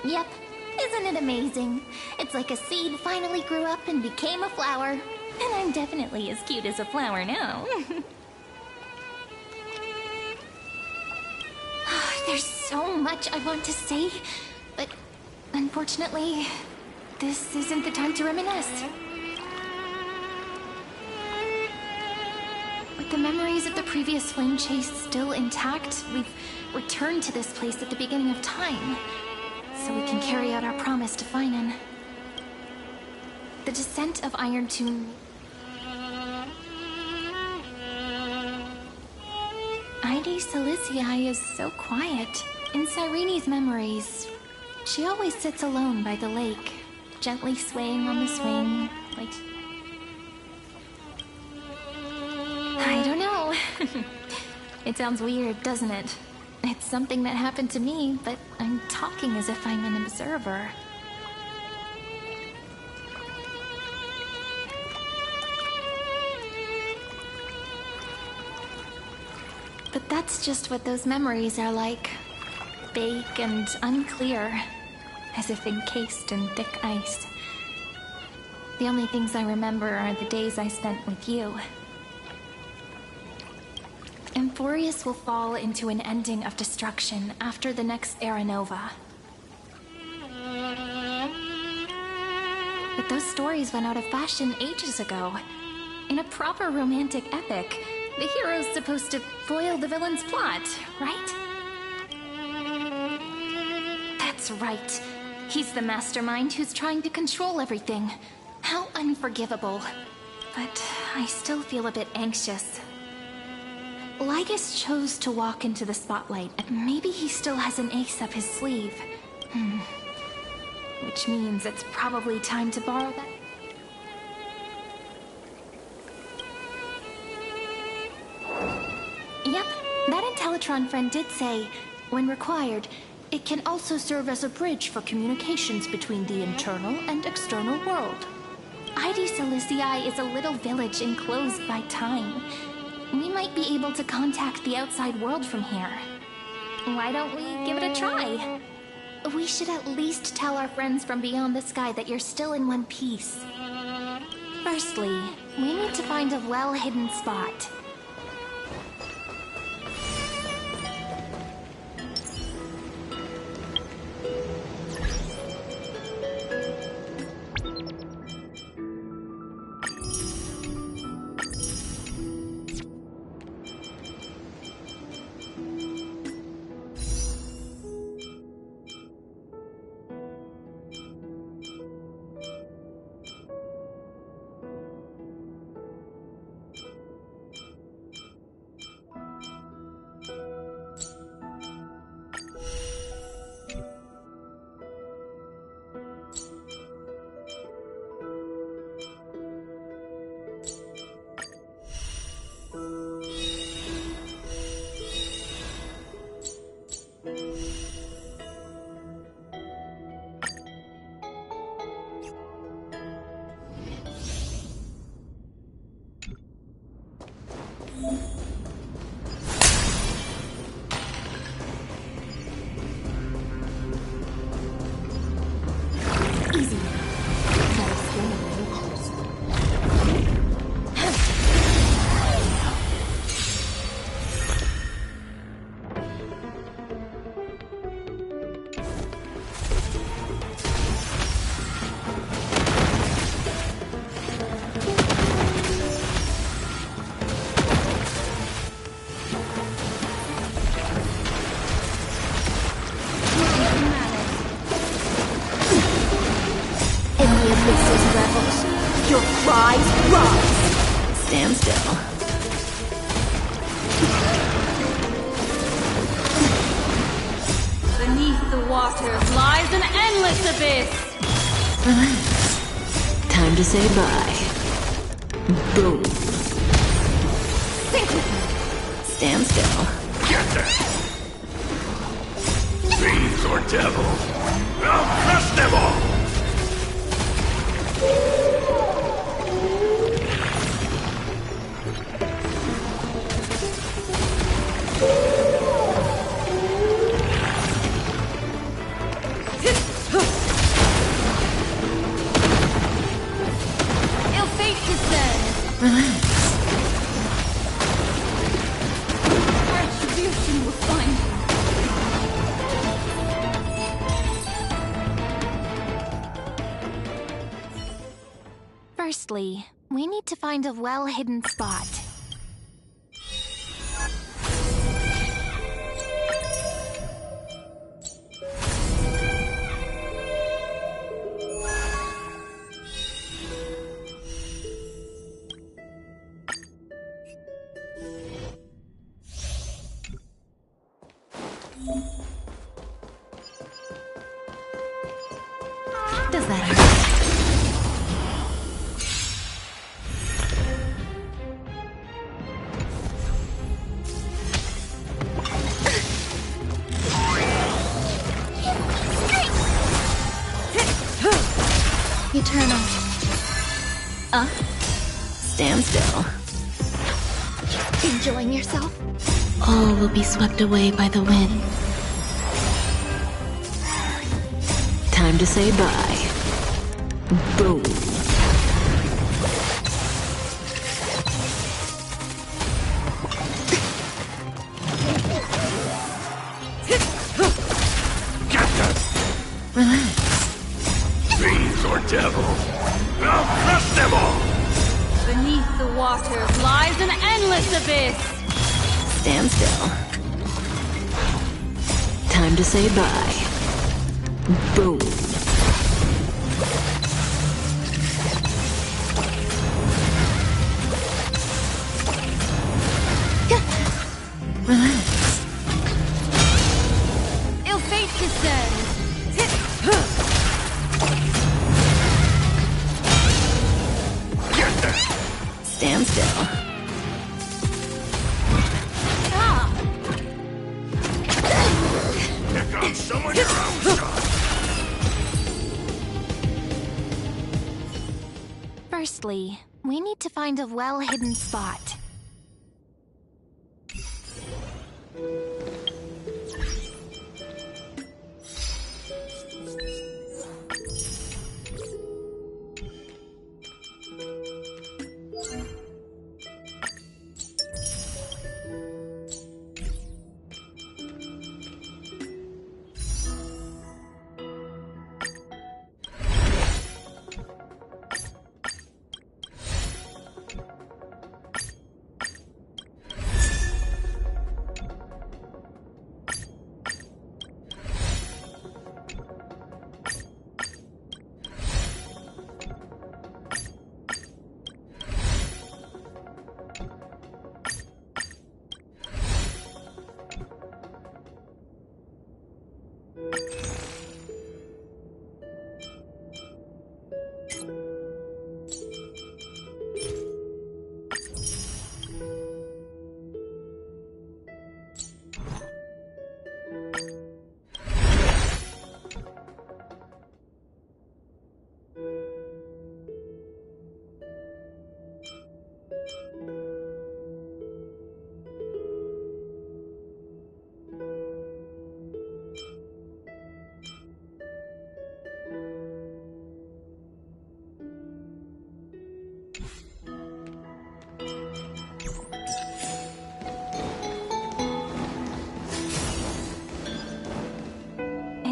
Yep. Isn't it amazing? It's like a seed finally grew up and became a flower. And I'm definitely as cute as a flower now. There's so much I want to say, but unfortunately, this isn't the time to reminisce. With the memories of the previous flame chase still intact, we've returned to this place at the beginning of time, so we can carry out our promise to Finan. The descent of Iron Tomb... Ide Silicii is so quiet. In Cyrene's memories, she always sits alone by the lake, gently swaying on the swing, like... I don't know. It sounds weird, doesn't it? It's something that happened to me, but I'm talking as if I'm an observer. But that's just what those memories are like. Vague and unclear, as if encased in thick ice. The only things I remember are the days I spent with you. Emphorius will fall into an ending of destruction after the next Era Nova. But those stories went out of fashion ages ago. In a proper romantic epic, the hero's supposed to foil the villain's plot, right? That's right. He's the mastermind who's trying to control everything. How unforgivable. But I still feel a bit anxious. Lygus chose to walk into the spotlight, and maybe he still has an ace up his sleeve. Which means it's probably time to borrow that... Yep, that Intellitron friend did say, when required, it can also serve as a bridge for communications between the internal and external world. Ide Silicii is a little village enclosed by time. We might be able to contact the outside world from here. Why don't we give it a try? We should at least tell our friends from beyond the sky that you're still in one piece. Firstly, we need to find a well-hidden spot. Your cries rise! Stand still. Beneath the waters lies an endless abyss! Relax. Time to say bye. Boom. Think with me. Stand still. Get them! Fiends or devils, I'll crush them all! Firstly, we need to find a well-hidden spot. Does that hurt? Eternal. Stand still. Enjoying yourself? All will be swept away by the wind. Time to say bye. Boom. Get them! Relax. Fiends or devils! I'll crush them all! Beneath the waters lies an endless abyss. Stand still. Time to say bye. Boom. Relax. Ill fate descends. Get them! Stand still. Here comes someone your own shot! Firstly, we need to find a well-hidden spot.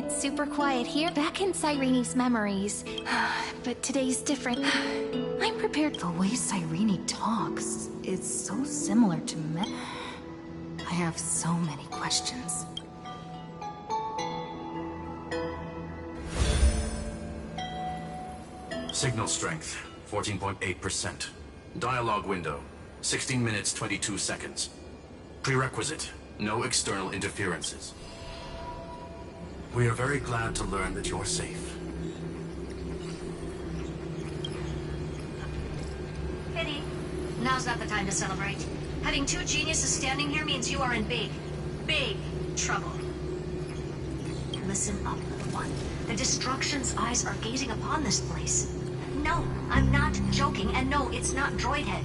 Super quiet here, back in Cyrene's memories. But today's different. I'm prepared. The way Cyrene talks is so similar to me. I have so many questions. Signal strength, 14.8%. Dialogue window, 16 minutes 22 seconds. Prerequisite, no external interferences. We are very glad to learn that you're safe. Pity. Now's not the time to celebrate. Having two geniuses standing here means you are in big trouble. Listen up, little one. The Destruction's eyes are gazing upon this place. No, I'm not joking, and no, it's not Droidhead.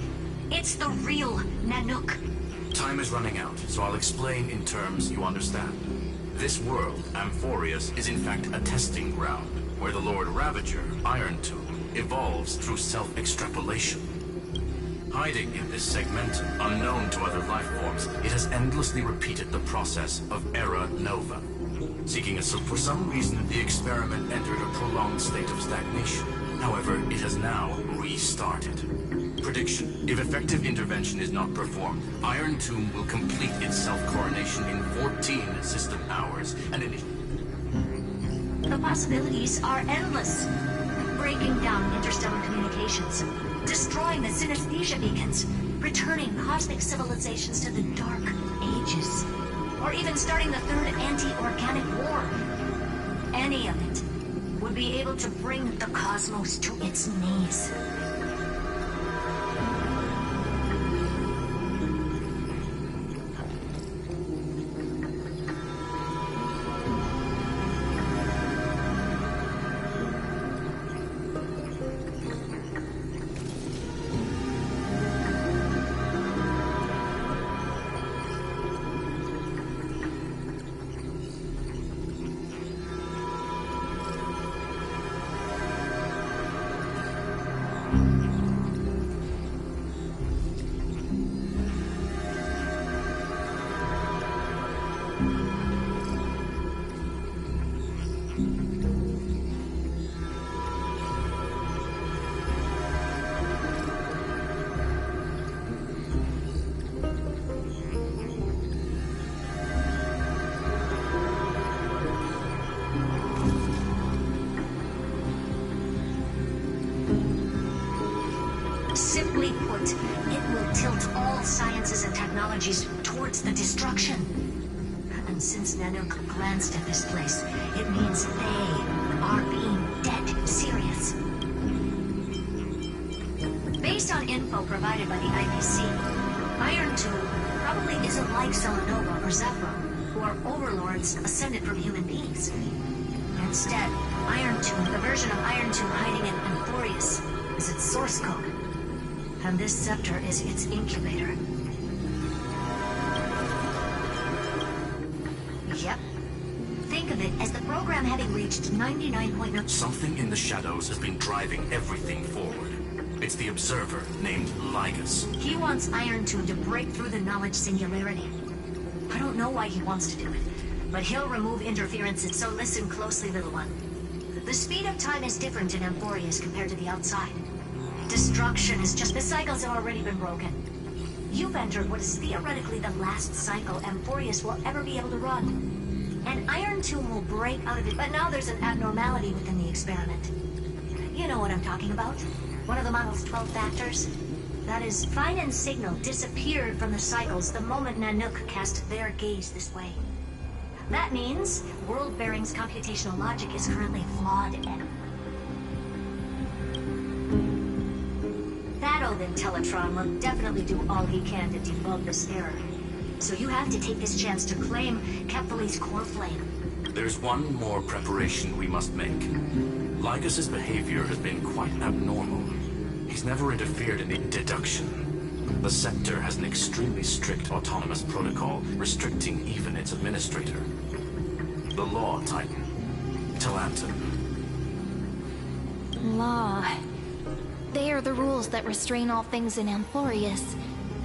It's the real Nanook. Time is running out, so I'll explain in terms you understand. This world, Amphorius, is in fact a testing ground, where the Lord Ravager, Iron Tomb, evolves through self-extrapolation. Hiding in this segment, unknown to other life forms, it has endlessly repeated the process of Era Nova. For some reason, the experiment entered a prolonged state of stagnation. However, it has now restarted. Prediction: if effective intervention is not performed, Iron Tomb will complete its self-coronation in 14 system hours, and The possibilities are endless. Breaking down interstellar communications, destroying the synesthesia beacons, returning cosmic civilizations to the Dark Ages, or even starting the third anti-organic war. Any of it would be able to bring the cosmos to its knees. Simply put, it will tilt all sciences and technologies towards the destruction. And since Nanook glanced at this place, it means they are being dead serious. Based on info provided by the IPC, Iron Tomb probably isn't like Celanova or Zephyr, who are overlords ascended from human beings. Instead, Iron Tomb, the version of Iron Tomb hiding in Amphorius, is its source code. And this scepter is its incubator. Yep. Think of it as the program having reached 99.9... Something in the shadows has been driving everything forward. It's the Observer, named Lygus. He wants Iron Tomb to break through the knowledge singularity. I don't know why he wants to do it, but he'll remove interferences, so listen closely, little one. The speed of time is different in Amphorius compared to the outside. Destruction is just... The cycles have already been broken. You've entered what is theoretically the last cycle Amphorius will ever be able to run. And Iron Tomb will break out of it, but now there's an abnormality within the experiment. You know what I'm talking about? One of the model's 12 factors? That is, Fine and Signal disappeared from the cycles the moment Nanook cast their gaze this way. That means World Bearing's computational logic is currently flawed and... That old Intellitron will definitely do all he can to debug this error. So you have to take this chance to claim Kephalie's core flame. There's one more preparation we must make. Lygus's behavior has been quite abnormal. He's never interfered in the deduction. The Scepter has an extremely strict autonomous protocol, restricting even its administrator. The Law Titan, Talanton. Law. They are the rules that restrain all things in Amphorius,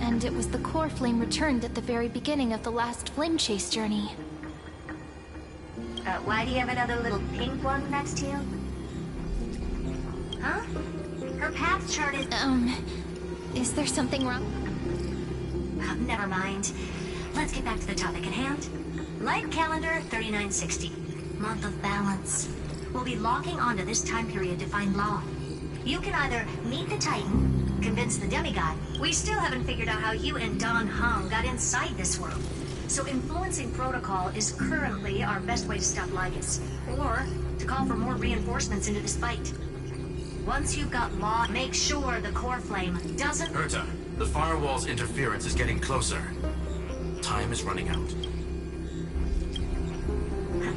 and it was the core flame returned at the very beginning of the last flame chase journey. Why do you have another little pink one next to you? Huh? Her path chart Is there something wrong? Never mind. Let's get back to the topic at hand. Light calendar 3960. Month of balance. We'll be locking onto this time period to find Law. You can either meet the Titan, convince the demigod. We still haven't figured out how you and Don Hong got inside this world. So influencing protocol is currently our best way to stop Lygus. Or to call for more reinforcements into this fight. Once you've got Law, make sure the core flame doesn't... Herta, the firewall's interference is getting closer. Time is running out.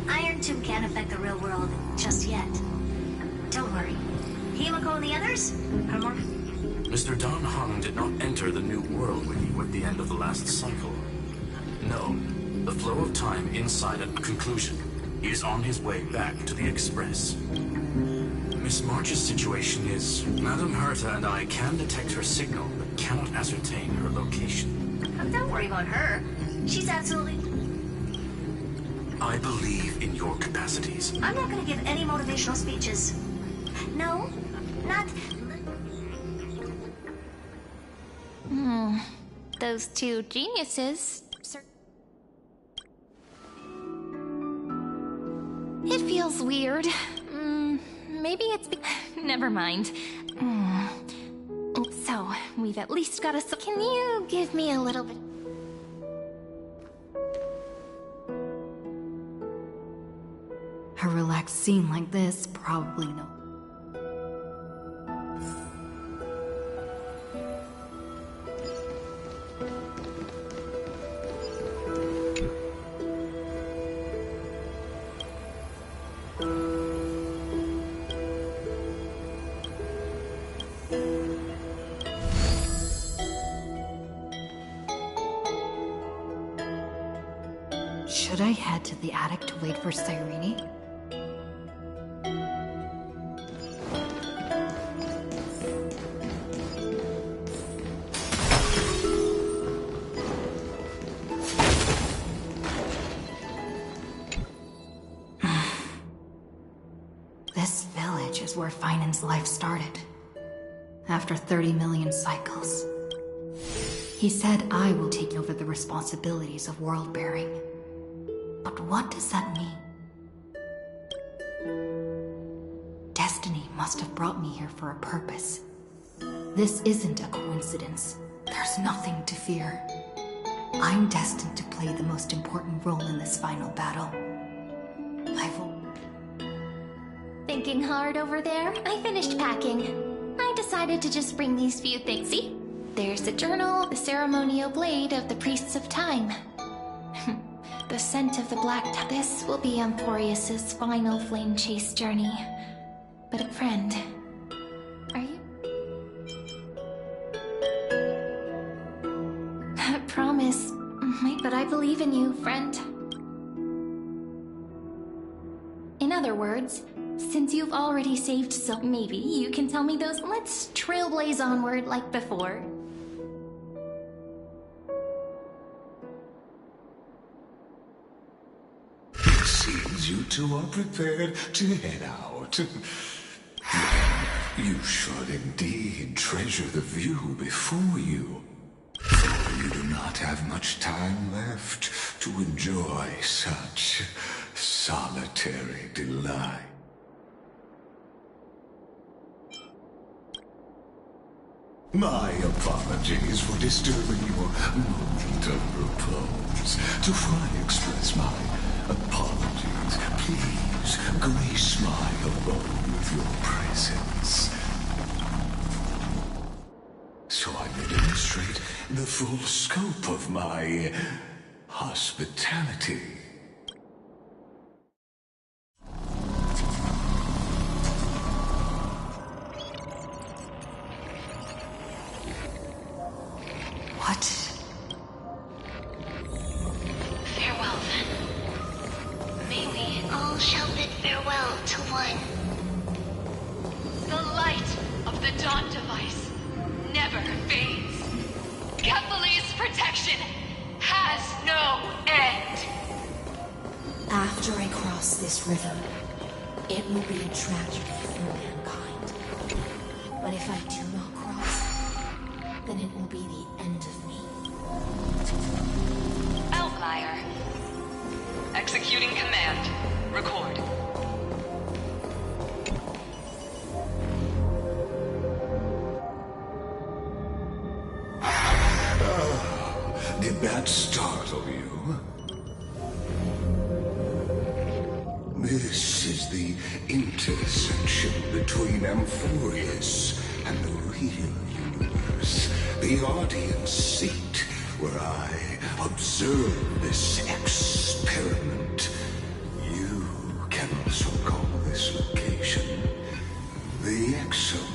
Iron Tomb can't affect the real world just yet. Don't worry. Himiko and the others are more... Mr. Don Hung did not enter the new world with you at the end of the last cycle. No, the flow of time inside a conclusion. He is on his way back to the Express. Miss March's situation is... Madame Herta and I can detect her signal, but cannot ascertain her location. Don't worry about her. She's absolutely... I believe in your capacities. I'm not going to give any motivational speeches. No, Not... Those two geniuses... It feels weird. Maybe it's never mind. So, we've at least got a... Can you give me a little bit... A relaxed scene like this, probably no. Should I head to the attic to wait for Cerydra? This village is where Finan's life started. After 30 million cycles. He said I will take over the responsibilities of world-bearing. But what does that mean? Destiny must have brought me here for a purpose. This isn't a coincidence. There's nothing to fear. I'm destined to play the most important role in this final battle. I will... Thinking hard over there? I finished packing. I decided to just bring these few things. See? There's the journal, the ceremonial blade of the Priests of Time. The scent of the black... This will be Amphorius's final flame chase journey. But friend, are you... Promise. But I believe in you, friend. In other words, since you've already saved so... Maybe you can tell me those... Let's trailblaze onward like before. Seems you two are prepared to head out. You should indeed treasure the view before you. For you do not have much time left to enjoy such solitary delight. My apologies for disturbing your moment of repose. To fully express my apologies, please grace my abode with your presence. So I may demonstrate the full scope of my hospitality. What? Farewell, then. May we all shall bid farewell to one. The light of the Dawn device never fades. Kephalie's protection has no end. After I cross this river, it will be a tragedy for mankind. But if I do not cross, then it will be the end of me. Outlier. Executing command. Record. Did that startle you? This is the intersection between Amphorius and the real universe. The audience seat where I observe this experiment. You can also call this location the Exomyth.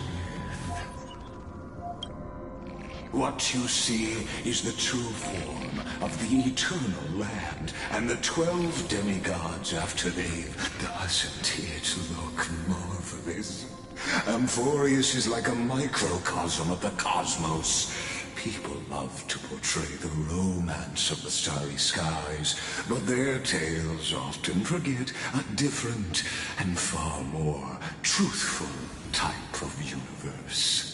What you see is the true form of the eternal land and the 12 demigods after they've... Doesn't it look marvelous? Amphorius is like a microcosm of the cosmos. People love to portray the romance of the starry skies, but their tales often forget a different and far more truthful type of universe.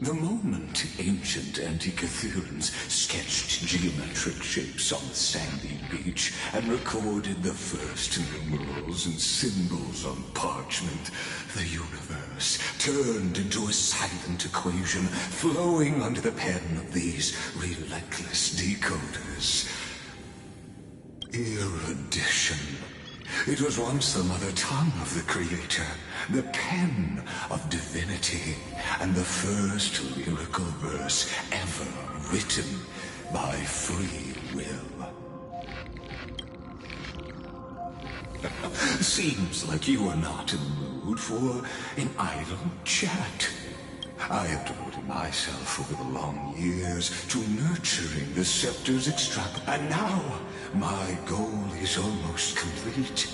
The moment ancient Antikytherians sketched geometric shapes on the sandy beach and recorded the first numerals and symbols on parchment, the universe turned into a silent equation flowing under the pen of these relentless decoders. Erudition. It was once the mother tongue of the Creator, the pen of divinity, and the first lyrical verse ever written by free will. Seems like you are not in the mood for an idle chat. I have devoted myself over the long years to nurturing the scepter's and now my goal is almost complete.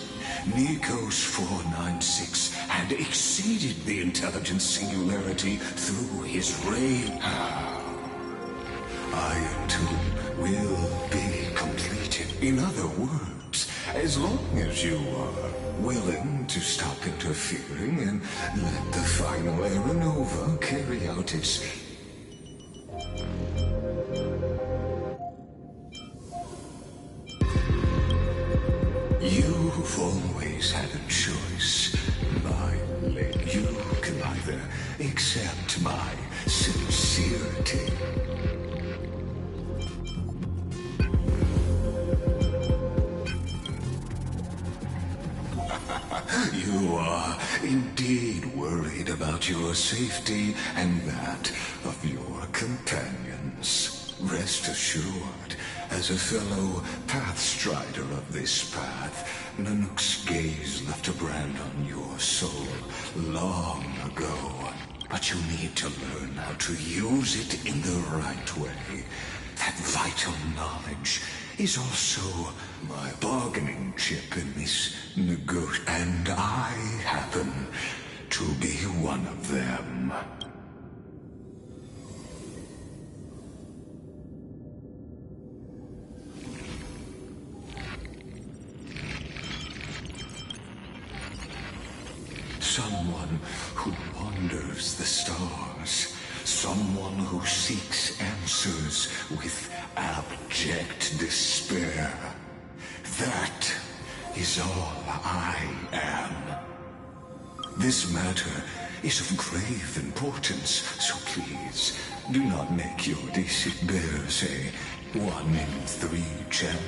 Nikos 496 had exceeded the intelligence singularity through his reign. Iron Tomb will be completed. In other words, as long as you are willing to stop interfering and let the final Aeronova carry out its... You've always had a choice, my lady. You can either accept my sincerity. You are indeed worried about your safety and that of your companions. Rest assured, as a fellow pathstrider of this path, Nanook's gaze left a brand on your soul long ago. But you need to learn how to use it in the right way. That vital knowledge is also my bargaining chip in this negotiation, and I happen to be one of them. Someone who wanders the stars. Someone who seeks answers with abject despair. That is all I am. This matter is of grave importance, so please do not make your deceit bearers a 1 in 3 chance.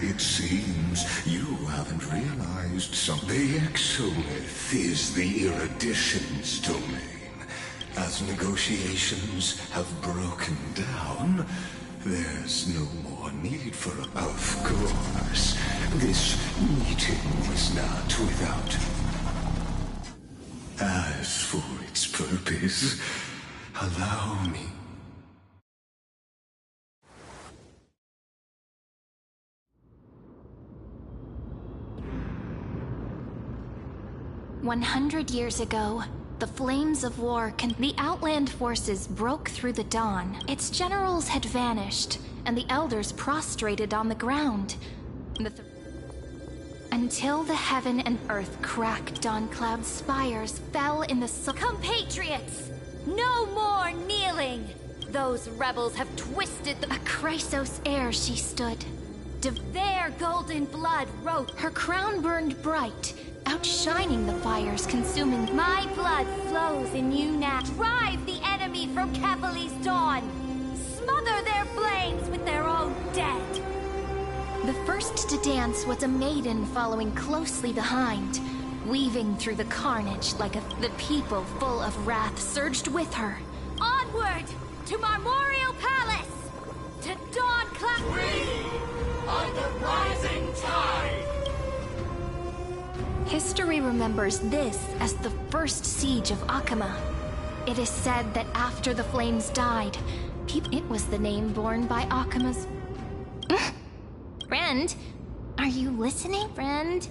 It seems you haven't realized something. The Exolith is the Erudition's domain. As negotiations have broken down, there's no more need for... Of course, this meeting was not without... As for its purpose, allow me... 100 years ago, the flames of war the Outland forces broke through the dawn. Its generals had vanished, and the elders prostrated on the ground. Until the heaven and earth cracked, Dawn Cloud's spires fell in the Compatriots! No more kneeling! Those rebels have twisted the... A Chrysos heir she stood. Their golden blood wrote... Her crown burned bright, outshining the fires consuming... My blood flows in you now. Drive the enemy from Kefali's dawn! Smother their flames with their own dead! The first to dance was a maiden following closely behind, weaving through the carnage like the people full of wrath surged with her. Onward to Marmorial Palace! To Dawn Cloud! We are the rising tide! History remembers this as the first siege of Akama. It is said that after the flames died, it was the name borne by Akama's... Friend? Are you listening, friend?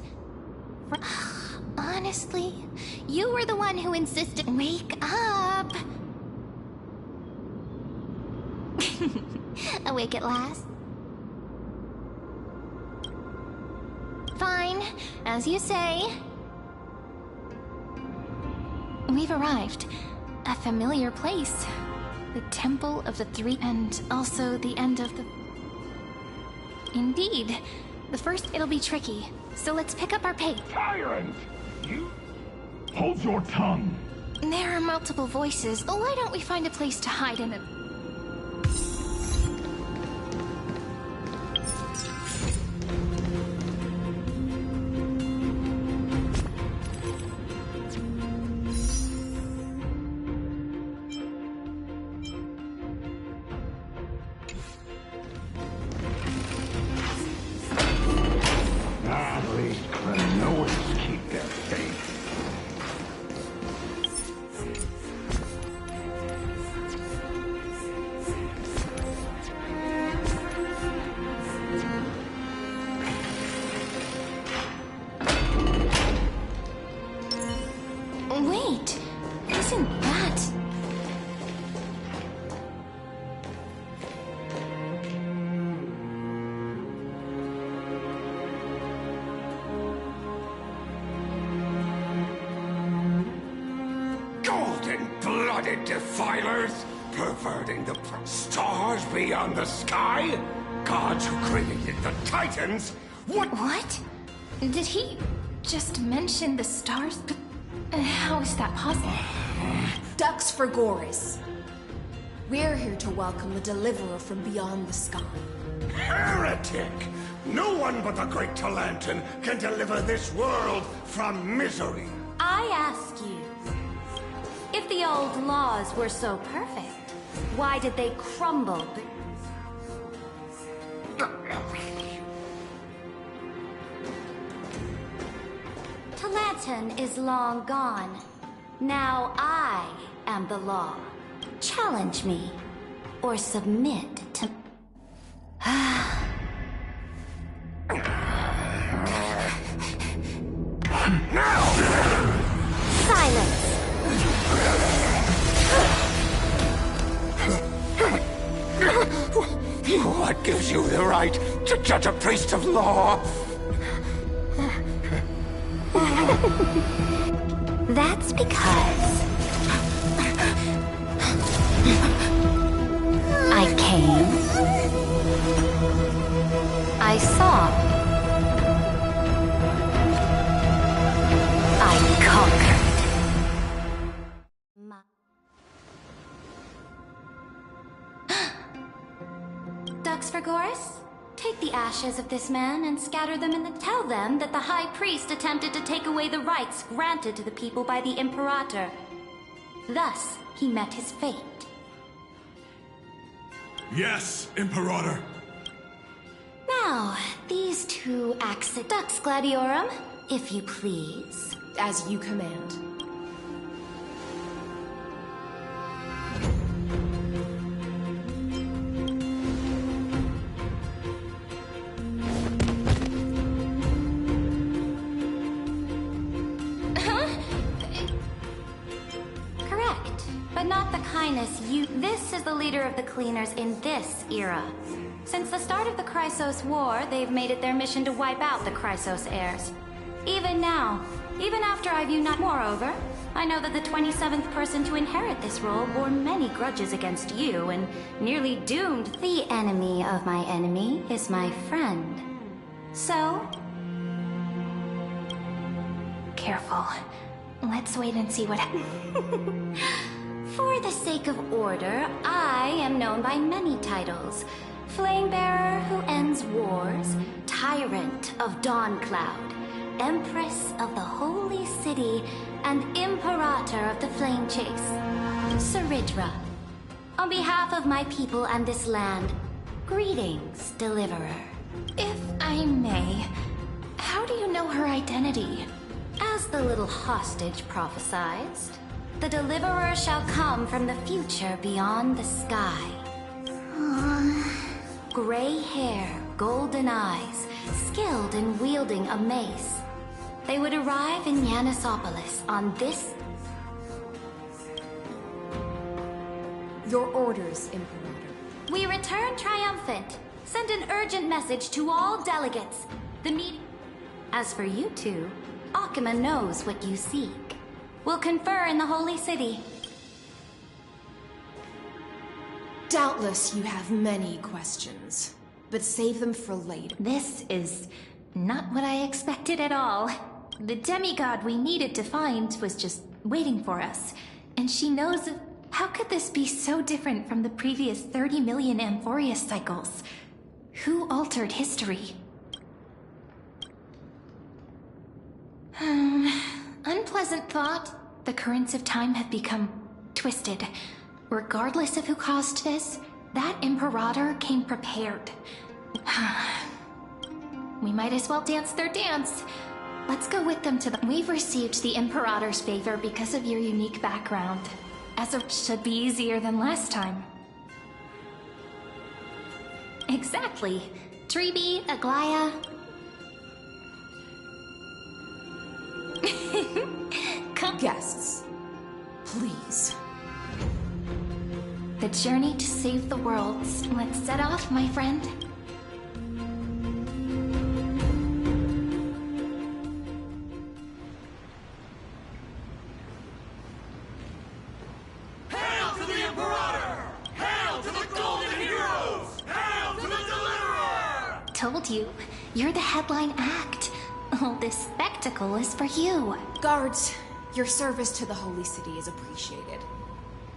Honestly, you were the one who insisted... Wake up! Awake at last? Fine, as you say. We've arrived. A familiar place. The Temple of the Three... and also the end of the... Indeed. The first, it'll be tricky. So let's pick up our pace. Tyrant! You... Hold your tongue! There are multiple voices. Why don't we find a place to hide in it? At least Kranoans keep their faith. Wait! Isn't that... Golden-blooded defilers, perverting the stars beyond the sky? Gods who created the Titans? What? Did he just mention the stars? But how is that possible? Ducks for Goris. We're here to welcome the deliverer from beyond the sky. Heretic! No one but the great Talantin can deliver this world from misery. I ask you, if the old laws were so perfect, why did they crumble? Talantin is long gone. Now I am the law. Challenge me, or submit to... Silence! What gives you the right to judge a priest of law? That's because... I came... I saw... I conquered. Ducks for Goris? Take the ashes of this man and scatter them in the... Tell them that the High Priest attempted to take away the rights granted to the people by the Imperator. Thus, he met his fate. Yes, Imperator. Now, these two Dux Gladiorum, if you please. As you command. This is the leader of the Cleaners in this era. Since the start of the Chrysos War, they've made it their mission to wipe out the Chrysos heirs. Even now, even after I've united... Moreover, I know that the 27th person to inherit this role bore many grudges against you and nearly doomed... The enemy of my enemy is my friend. So... Careful. Let's wait and see what happens. For the sake of order, I am known by many titles. Flamebearer who ends wars, Tyrant of Dawncloud, Empress of the Holy City, and Imperator of the Flame Chase. Cerydra. On behalf of my people and this land, greetings, Deliverer. If I may, how do you know her identity? As the little hostage prophesied, the Deliverer shall come from the future beyond the sky. Gray hair, golden eyes, skilled in wielding a mace. They would arrive in Yanisopolis on this... Your orders, Imperator. We return triumphant. Send an urgent message to all delegates. The meeting... As for you two, Akuma knows what you seek. We'll confer in the Holy City. Doubtless you have many questions, but save them for later. This is not what I expected at all. The demigod we needed to find was just waiting for us, and she knows... How could this be so different from the previous 30 million Amphorius cycles? Who altered history? Unpleasant thought. The currents of time have become twisted. Regardless of who caused this, that Imperator came prepared. We might as well dance their dance. Let's go with them to the... We've received the Imperator's favor because of your unique background. As it should be easier than last time. Exactly. Treeby, Aglaya... Come... Guests, please. The journey to save the world. Let's set off, my friend. Hail to the Imperator! Hail to the Golden Heroes! Hail to the Deliverer! Told you, you're the headline act. All this spectacle is for you. Guards, your service to the Holy City is appreciated.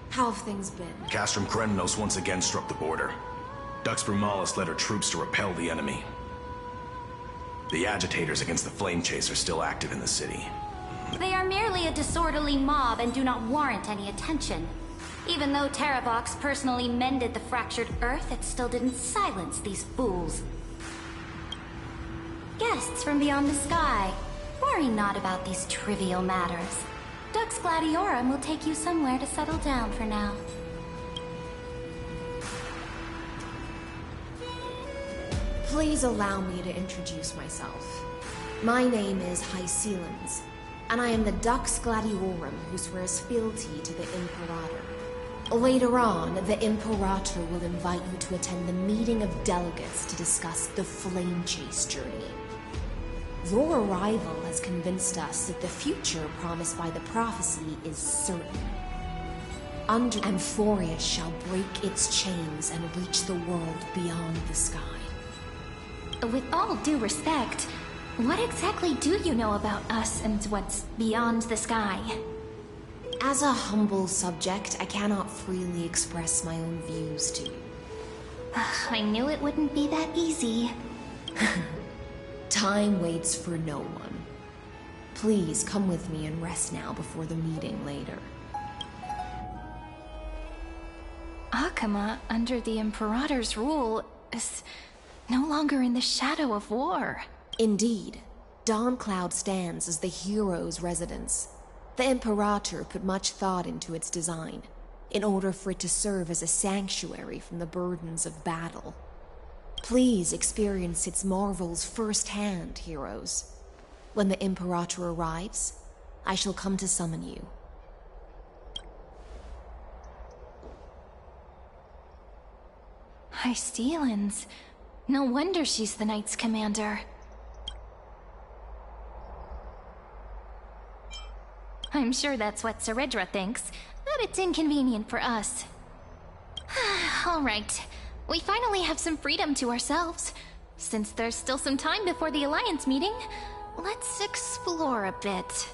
How have things been? Castrum Krennos once again struck the border. Dux Brumalis led her troops to repel the enemy. The agitators against the Flame Chase are still active in the city. They are merely a disorderly mob and do not warrant any attention. Even though Terravox personally mended the fractured Earth, it still didn't silence these fools. Guests from beyond the sky, worry not about these trivial matters. Dux Gladiorum will take you somewhere to settle down for now. Please allow me to introduce myself. My name is Hycelans, and I am the Dux Gladiorum who swears fealty to the Imperator. Later on, the Imperator will invite you to attend the meeting of delegates to discuss the Flame Chase journey. Your arrival has convinced us that the future promised by the prophecy is certain. Amphorius shall break its chains and reach the world beyond the sky. With all due respect, what exactly do you know about us and what's beyond the sky? As a humble subject, I cannot freely express my own views to you. I knew it wouldn't be that easy. Time waits for no one. Please come with me and rest now before the meeting later. Akuma, under the Imperator's rule, is no longer in the shadow of war. Indeed, Dawncloud stands as the hero's residence. The Imperator put much thought into its design, in order for it to serve as a sanctuary from the burdens of battle. Please experience its marvels firsthand, heroes. When the Imperator arrives, I shall come to summon you. Hycelans. No wonder she's the Knight's commander. I'm sure that's what Cerydra thinks, but it's inconvenient for us. All right. We finally have some freedom to ourselves. Since there's still some time before the Alliance meeting, let's explore a bit.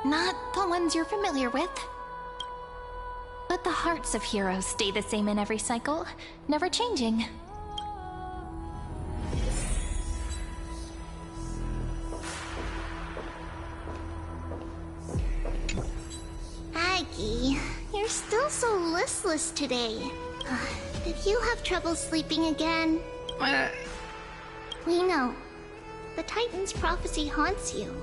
Not the ones you're familiar with. But the hearts of heroes stay the same in every cycle, never changing. Aggie, you're still so listless today. Did you have trouble sleeping again? We know. The Titan's prophecy haunts you.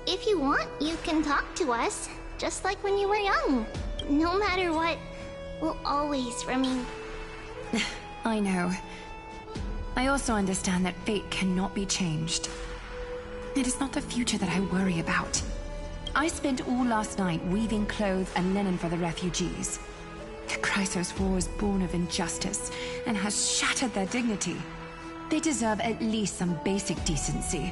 If you want, you can talk to us, just like when you were young. No matter what, we'll always remain. I know. I also understand that fate cannot be changed. It is not the future that I worry about. I spent all last night weaving clothes and linen for the refugees. The Chrysos War is born of injustice and has shattered their dignity. They deserve at least some basic decency.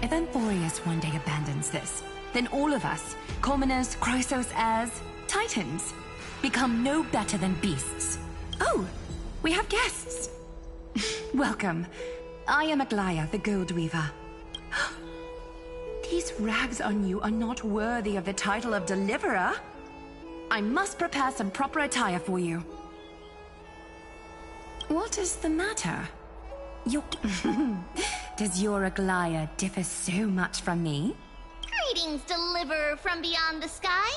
If Amphorius one day abandons this, then all of us, commoners, Chrysos heirs, Titans, become no better than beasts. Oh, we have guests. Welcome. I am Aglaya, the Gold Weaver. These rags on you are not worthy of the title of Deliverer. I must prepare some proper attire for you. What is the matter? Does your Aglaya differ so much from me? Greetings, Deliverer from beyond the sky.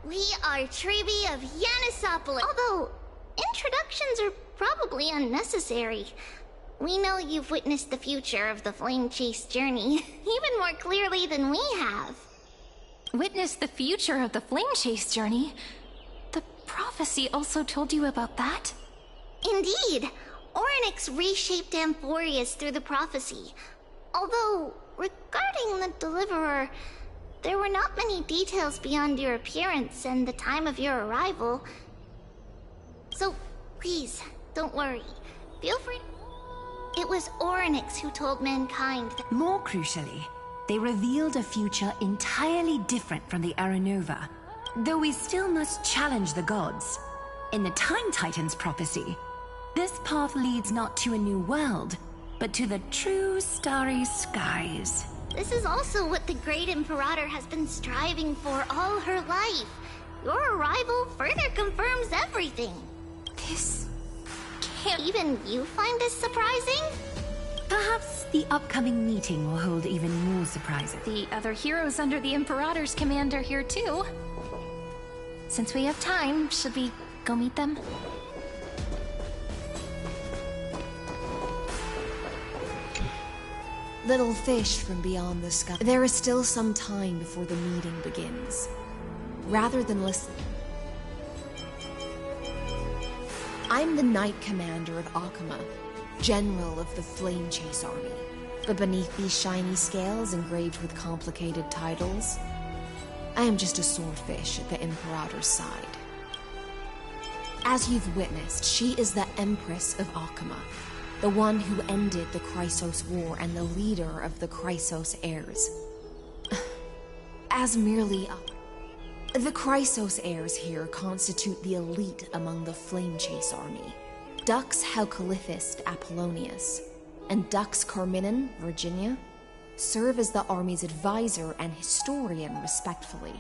We are Trebi of Yanisopolis. Although, introductions are probably unnecessary. We know you've witnessed the future of the Flame Chase journey, even more clearly than we have. Witness the future of the Flame Chase journey? The prophecy also told you about that? Indeed. Orynyx reshaped Amphorius through the prophecy. Although, regarding the Deliverer, there were not many details beyond your appearance and the time of your arrival. So, please, don't worry. Feel free. It was Orynyx who told mankind that— More crucially, they revealed a future entirely different from the Aranova. Though we still must challenge the gods. In the Time Titan's prophecy, this path leads not to a new world, but to the true starry skies. This is also what the Great Imperator has been striving for all her life. Your arrival further confirms everything. This can't— Even you find this surprising? Perhaps the upcoming meeting will hold even more surprises. The other heroes under the Imperator's command are here too. Since we have time, should we go meet them? Little fish from beyond the sky. There is still some time before the meeting begins. Rather than listen... I'm the Knight Commander of Akama, General of the Flame Chase Army. But beneath these shiny scales engraved with complicated titles, I am just a swordfish at the Imperator's side. As you've witnessed, she is the Empress of Akama, the one who ended the Chrysos War and the leader of the Chrysos heirs. As merely the Chrysos heirs here constitute the elite among the Flame Chase army. Dux Halkalithist Apollonius and Dux Carminin, Virginia, serve as the army's advisor and historian respectfully.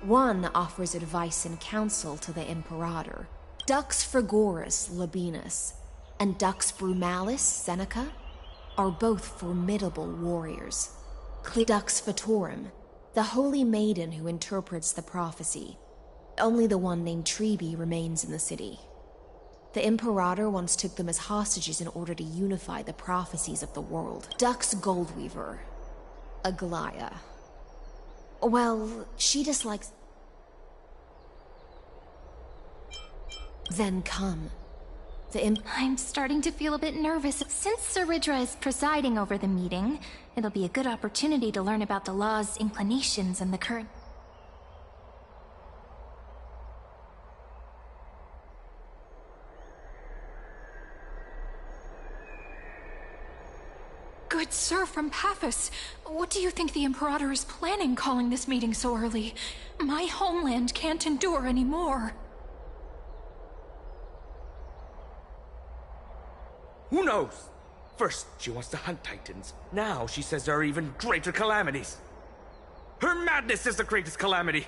One offers advice and counsel to the Imperator. Dux Frigoris Labienus and Dux Brumalis Seneca are both formidable warriors. Dux Fatorum, the holy maiden who interprets the prophecy. Only the one named Trebi remains in the city. The Imperator once took them as hostages in order to unify the prophecies of the world. Dux Goldweaver, Aglaya. Well, she dislikes... Then come. I'm starting to feel a bit nervous. Since Cerydra is presiding over the meeting, it'll be a good opportunity to learn about the law's inclinations and the current... Good sir from Paphos, what do you think the Imperator is planning calling this meeting so early? My homeland can't endure anymore. Who knows? First, she wants to hunt Titans. Now she says there are even greater calamities. Her madness is the greatest calamity.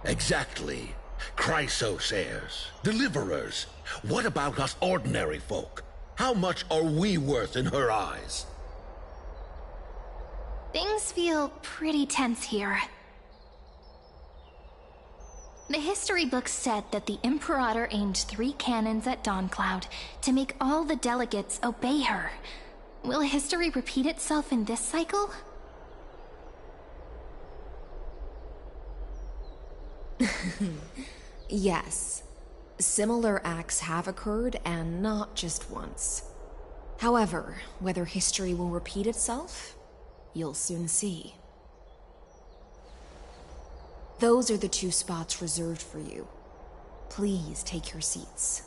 Exactly. Chrysos heirs, deliverers. What about us ordinary folk? How much are we worth in her eyes? Things feel pretty tense here. The history books said that the Imperator aimed 3 cannons at Dawncloud to make all the delegates obey her. Will history repeat itself in this cycle? Yes. Similar acts have occurred, and not just once. However, whether history will repeat itself, you'll soon see. Those are the 2 spots reserved for you. Please take your seats.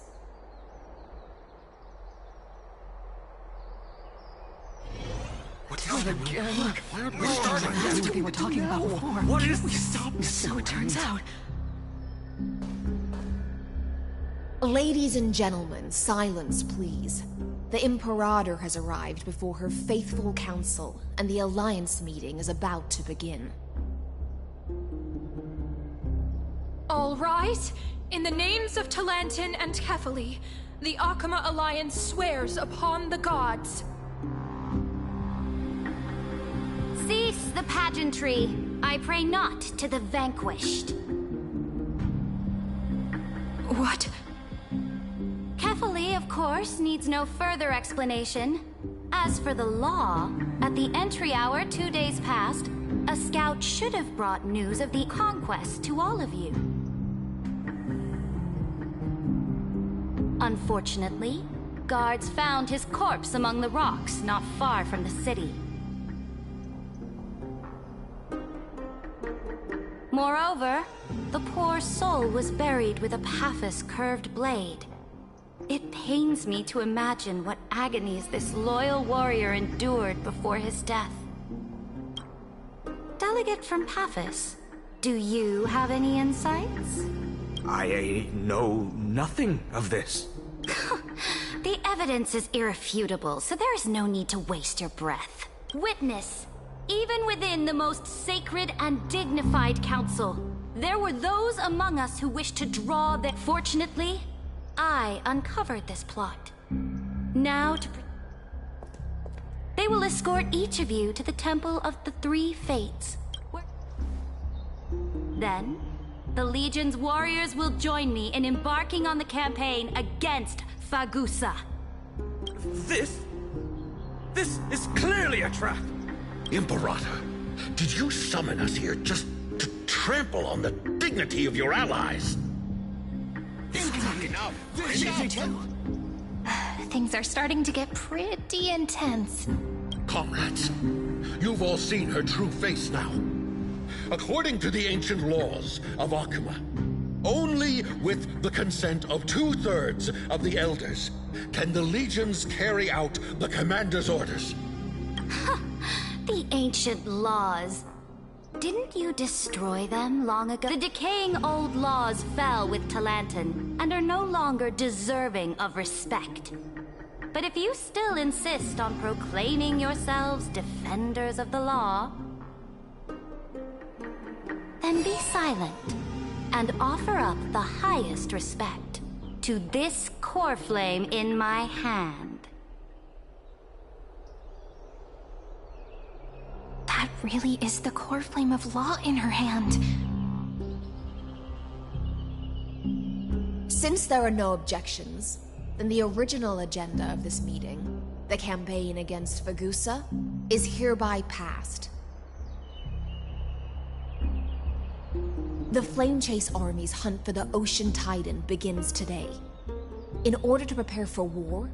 What's happening again? We're starting. That's what they were talking about before. What is... We stopped, so it turns out. Ladies and gentlemen, silence, please. The Imperator has arrived before her faithful council, and the Alliance meeting is about to begin. All rise. In the names of Talantin and Kefali, the Akama Alliance swears upon the gods. Cease the pageantry. I pray not to the vanquished. What? Kefali, of course, needs no further explanation. As for the law, at the entry hour 2 days past, a scout should have brought news of the conquest to all of you. Unfortunately, guards found his corpse among the rocks not far from the city. Moreover, the poor soul was buried with a Paphos curved blade. It pains me to imagine what agonies this loyal warrior endured before his death. Delegate from Paphos, do you have any insights? I know nothing of this. The evidence is irrefutable, so there is no need to waste your breath. Witness, even within the most sacred and dignified council, there were those among us who wished to draw that. Fortunately, I uncovered this plot. Now they will escort each of you to the Temple of the Three Fates. Then, the Legion's warriors will join me in embarking on the campaign against Fagusa. This is clearly a trap. Imperator, did you summon us here just to trample on the dignity of your allies? Things are starting to get pretty intense. Comrades, you've all seen her true face now. According to the ancient laws of Akuma, only with the consent of 2/3 of the elders can the legions carry out the commander's orders. The ancient laws. Didn't you destroy them long ago? The decaying old laws fell with Talantin and are no longer deserving of respect. But if you still insist on proclaiming yourselves defenders of the law, then be silent and offer up the highest respect to this core flame in my hand. That really is the core flame of law in her hand. Since there are no objections, then the original agenda of this meeting, the campaign against Fagusa, is hereby passed. The Flame Chase Army's hunt for the Ocean Titan begins today. In order to prepare for war,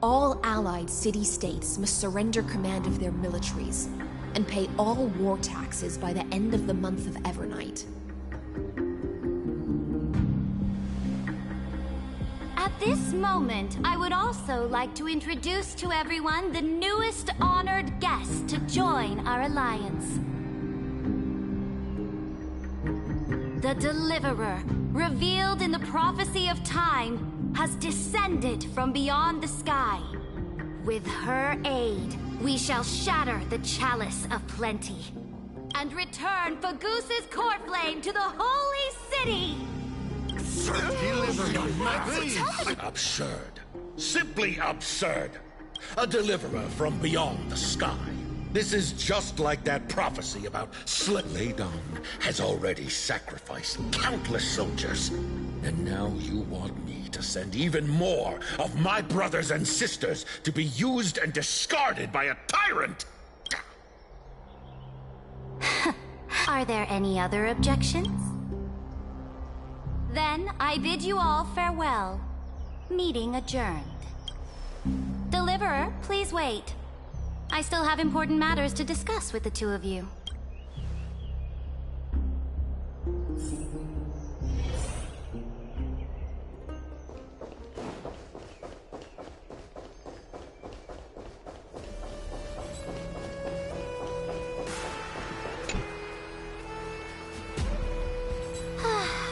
all allied city-states must surrender command of their militaries and pay all war taxes by the end of the month of Evernight. At this moment, I would also like to introduce to everyone the newest honored guest to join our alliance. The Deliverer, revealed in the prophecy of time, has descended from beyond the sky. With her aid, we shall shatter the chalice of plenty and return Fagoos's core flame to the holy city! Absurd. Simply absurd. A deliverer from beyond the sky. This is just like that prophecy about Ladon has already sacrificed countless soldiers. And now you want me to send even more of my brothers and sisters to be used and discarded by a tyrant? Are there any other objections? Then I bid you all farewell. Meeting adjourned. Deliverer, please wait. I still have important matters to discuss with the two of you.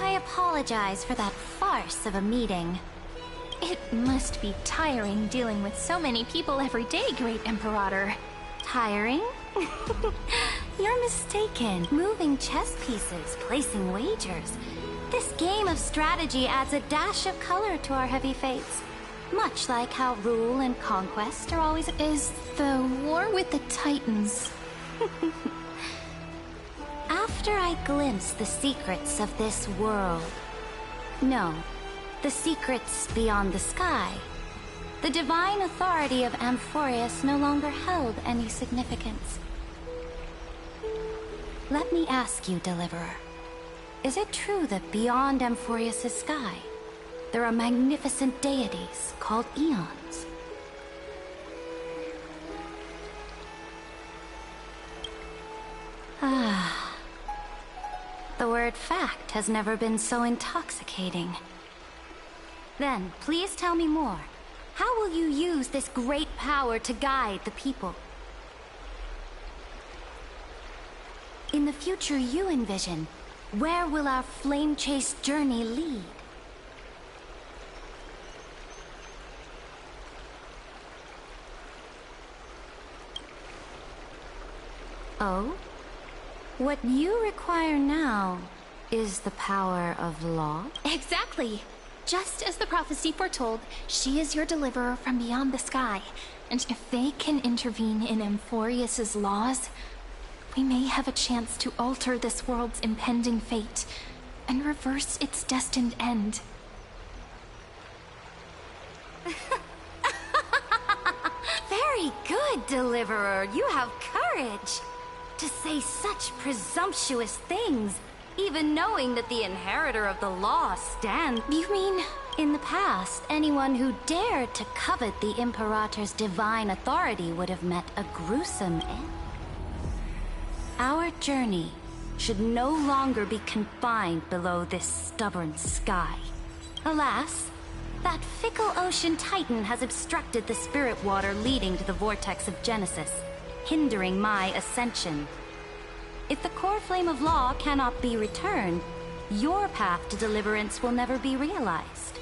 I apologize for that farce of a meeting. It must be tiring dealing with so many people every day, Great Imperator. Tiring? You're mistaken. Moving chess pieces, placing wagers. This game of strategy adds a dash of color to our heavy fates. Much like how rule and conquest are always... Is the war with the Titans... After I glimpse the secrets of this world... No. The secrets beyond the sky. The divine authority of Amphorius no longer held any significance. Let me ask you, Deliverer. Is it true that beyond Amphorius' sky, there are magnificent deities called Eons? Ah. The word fact has never been so intoxicating. Then, please tell me more. How will you use this great power to guide the people? In the future you envision, where will our flame chase journey lead? Oh? What you require now is the power of law? Exactly! Just as the prophecy foretold, she is your deliverer from beyond the sky. And if they can intervene in Amphorius' laws, we may have a chance to alter this world's impending fate and reverse its destined end. Very good, Deliverer. You have courage. To say such presumptuous things, even knowing that the inheritor of the law stands... You mean... In the past, anyone who dared to covet the Imperator's divine authority would have met a gruesome end. Our journey should no longer be confined below this stubborn sky. Alas, that fickle ocean titan has obstructed the spirit water leading to the vortex of Genesis, hindering my ascension. If the core flame of law cannot be returned, your path to deliverance will never be realized.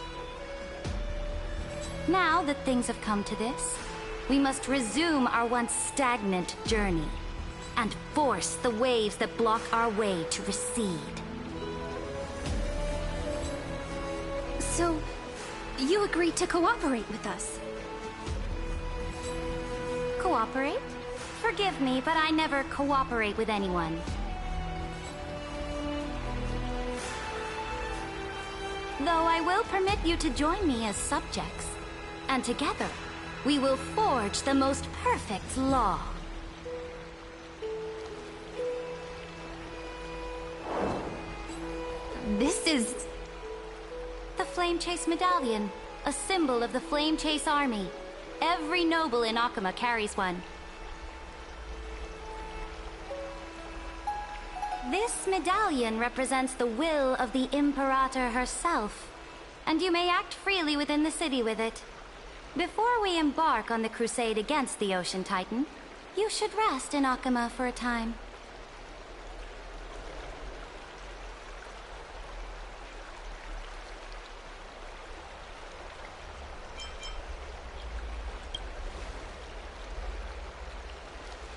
Now that things have come to this, we must resume our once stagnant journey and force the waves that block our way to recede. So, you agreed to cooperate with us? Cooperate? Forgive me, but I never cooperate with anyone. Though I will permit you to join me as subjects. And together, we will forge the most perfect law. This is... The Flame Chase Medallion, a symbol of the Flame Chase Army. Every noble in Akuma carries one. This medallion represents the will of the Imperator herself, and you may act freely within the city with it. Before we embark on the crusade against the Ocean Titan, you should rest in Akuma for a time.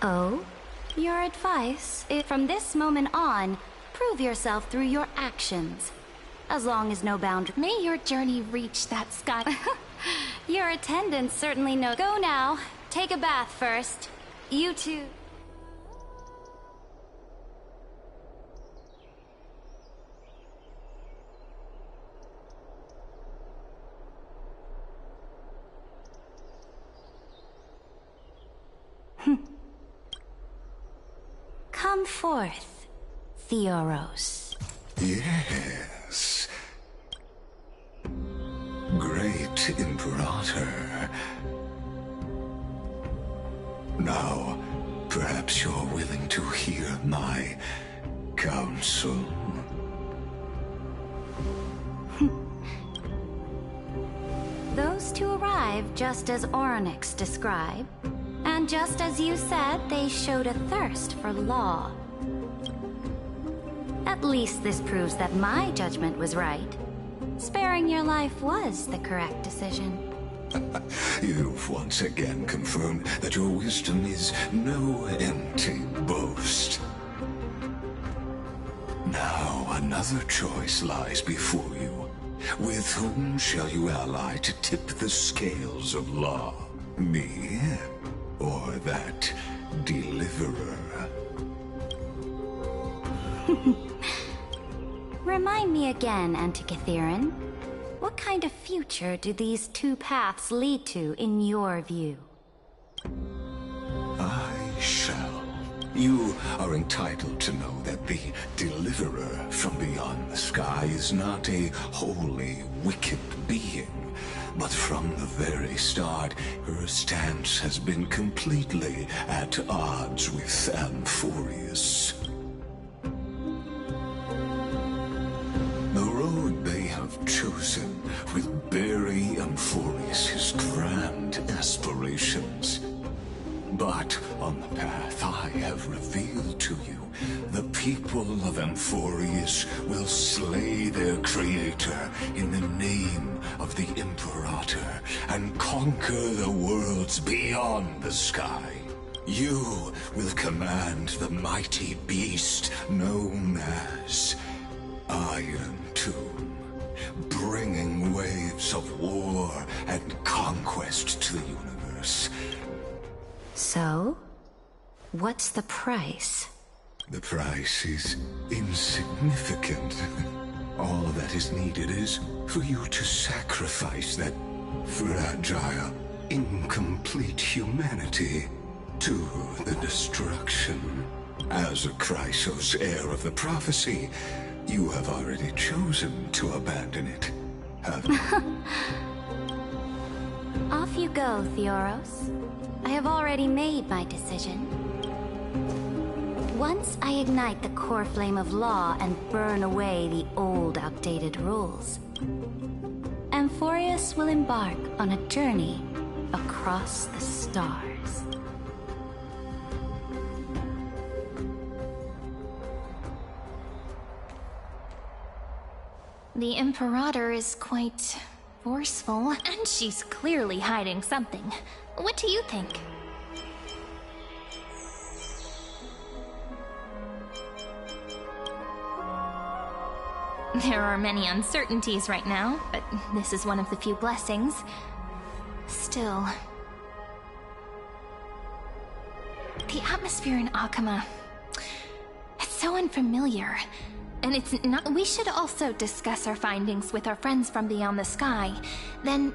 Oh? Your advice? From this moment on, prove yourself through your actions. As long as no boundary. May your journey reach that sky. Your attendants certainly know. Go now. Take a bath first. You two. Come forth, Theoros. Yes. Great Imperator. Now, perhaps you're willing to hear my counsel. Those two arrived just as Oryx described. And just as you said, they showed a thirst for law. At least this proves that my judgment was right. Sparing your life was the correct decision. You've once again confirmed that your wisdom is no empty boast. Now another choice lies before you. With whom shall you ally to tip the scales of law? Me? Or that deliverer? Remind me again, Antikytheron. What kind of future do these two paths lead to in your view? I shall. You are entitled to know that the deliverer from beyond the sky is not a wholly wicked being. But from the very start, her stance has been completely at odds with Amphorius. The road they have chosen will bury Amphorius' grand aspirations. But on the path I have revealed to you, the people of Amphorius will slay their creator in the name of the Imperator and conquer the worlds beyond the sky. You will command the mighty beast known as Iron Tomb, bringing waves of war and conquest to the universe. So, what's the price? The price is insignificant. All that is needed is for you to sacrifice that fragile, incomplete humanity to the destruction. As a Chrysos heir of the prophecy, you have already chosen to abandon it, haven't you? Off you go, Theoros. I have already made my decision. Once I ignite the core flame of law and burn away the old, outdated rules, Amphorius will embark on a journey across the stars. The Imperator is quite forceful, and she's clearly hiding something. What do you think? There are many uncertainties right now, but this is one of the few blessings. Still, the atmosphere in Akuma, it's so unfamiliar. And it's not— we should also discuss our findings with our friends from beyond the sky. Then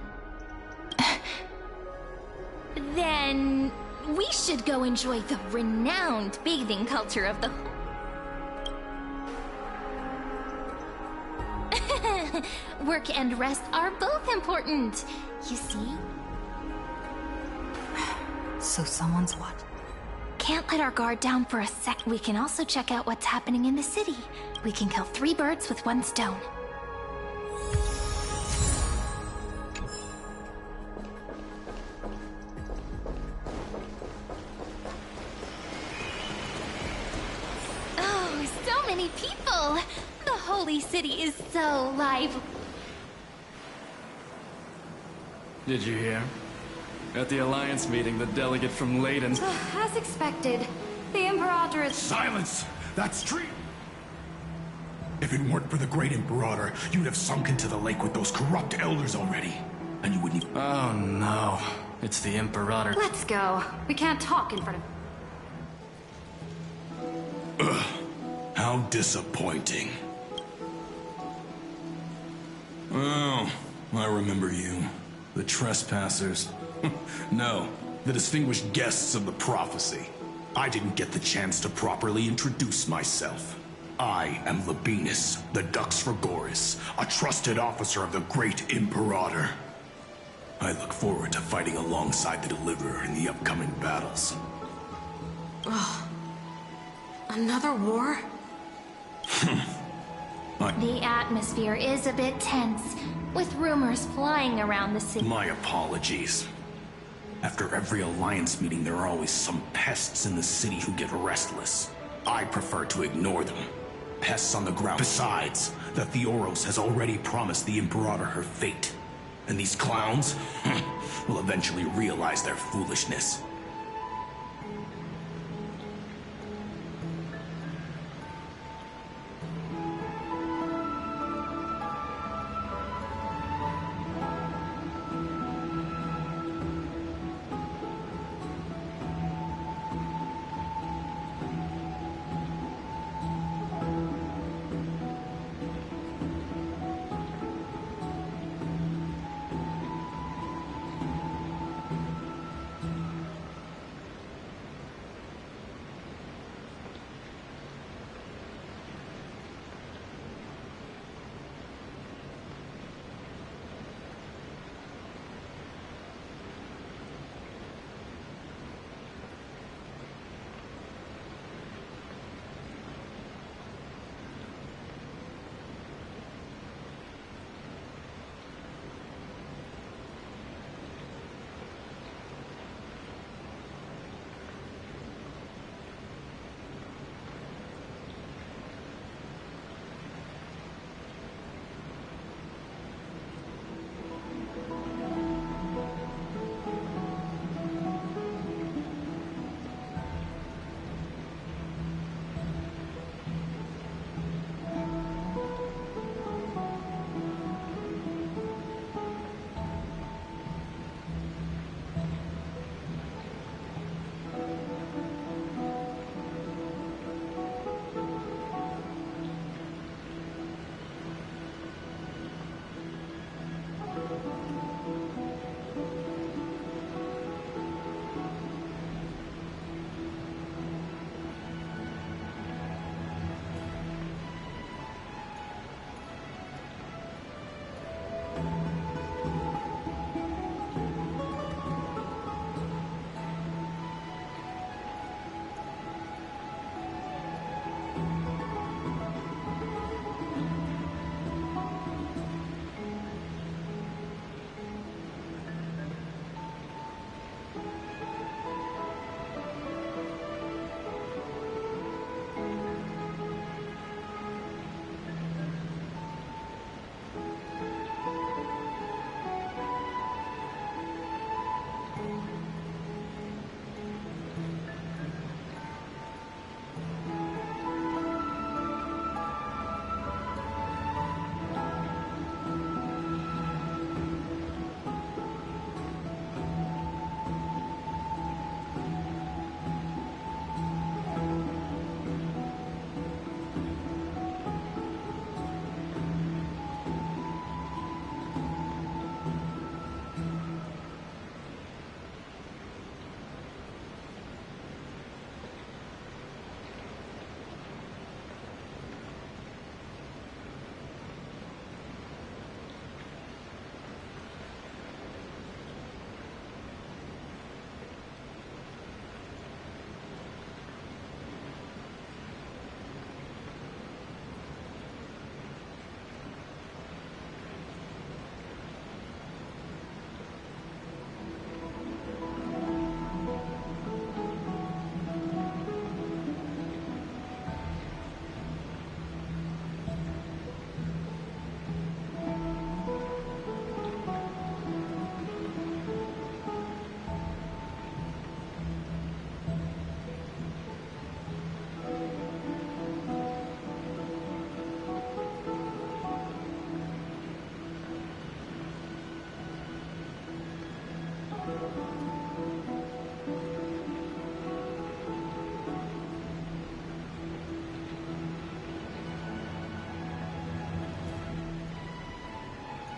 we should go enjoy the renowned bathing culture of the work and rest are both important, you see? So someone's what? Can't let our guard down for a sec. We can also check out what's happening in the city. We can kill 3 birds with 1 stone. Oh, so many people! The holy city is so lively. Did you hear? At the Alliance meeting, the delegate from Leyden... As expected, the Imperator is... Silence! That's true! If it weren't for the Great Imperator, you'd have sunk into the lake with those corrupt elders already. And you wouldn't even... Oh no, it's the Imperator. Let's go. We can't talk in front of... Ugh. How disappointing. Oh, I remember you. The trespassers. No, the distinguished guests of the prophecy. I didn't get the chance to properly introduce myself. I am Labienus, the Dux Frigoris, a trusted officer of the Great Imperator. I look forward to fighting alongside the Deliverer in the upcoming battles. Ugh. Another war? The atmosphere is a bit tense, with rumors flying around the city. My apologies. After every Alliance meeting, there are always some pests in the city who get restless. I prefer to ignore them. Pests on the ground. Besides, the Theoros has already promised the Imperator her fate. And these clowns will eventually realize their foolishness.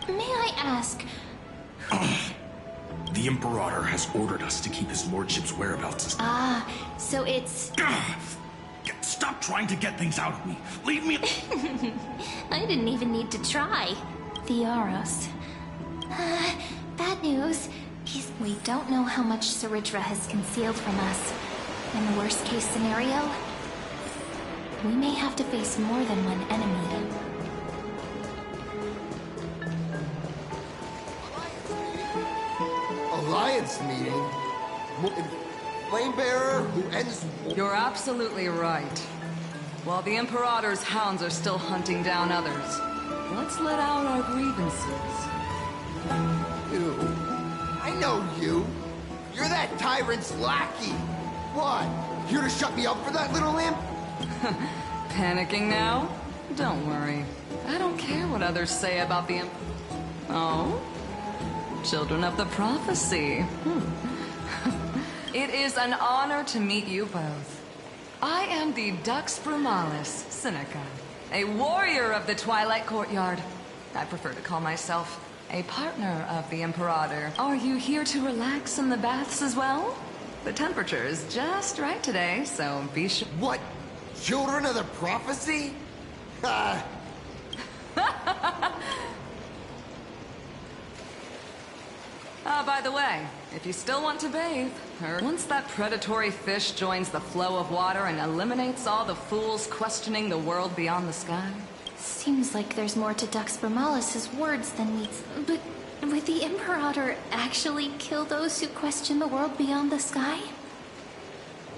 May I ask... The Imperator has ordered us to keep his lordship's whereabouts. So it's... Stop trying to get things out of me. Leave me... I didn't even need to try. Theoros. Bad news. We don't know how much Cerydra has concealed from us. In the worst case scenario, we may have to face more than one enemy. Alliance meeting? Flamebearer who ends... You're absolutely right. While the Imperator's hounds are still hunting down others, let's let out our grievances. You. I know you. You're that tyrant's lackey. What? Here to shut me up for that little imp? Panicking now? Don't worry. I don't care what others say about the imp... Oh? Children of the Prophecy. It is an honor to meet you both. I am the Dux Brumalis Seneca, a warrior of the Twilight Courtyard. I prefer to call myself a partner of the Imperator. Are you here to relax in the baths as well? The temperature is just right today, so be sure... What? Children of the Prophecy? By the way, if you still want to bathe, once that predatory fish joins the flow of water and eliminates all the fools questioning the world beyond the sky... Seems like there's more to Dux Brumalis' words than meets... But would the Imperator actually kill those who question the world beyond the sky?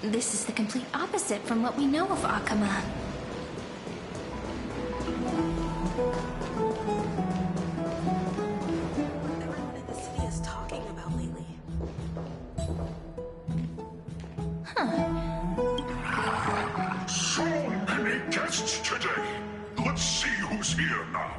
This is the complete opposite from what we know of Akama. So many guests today. Let's see who's here now.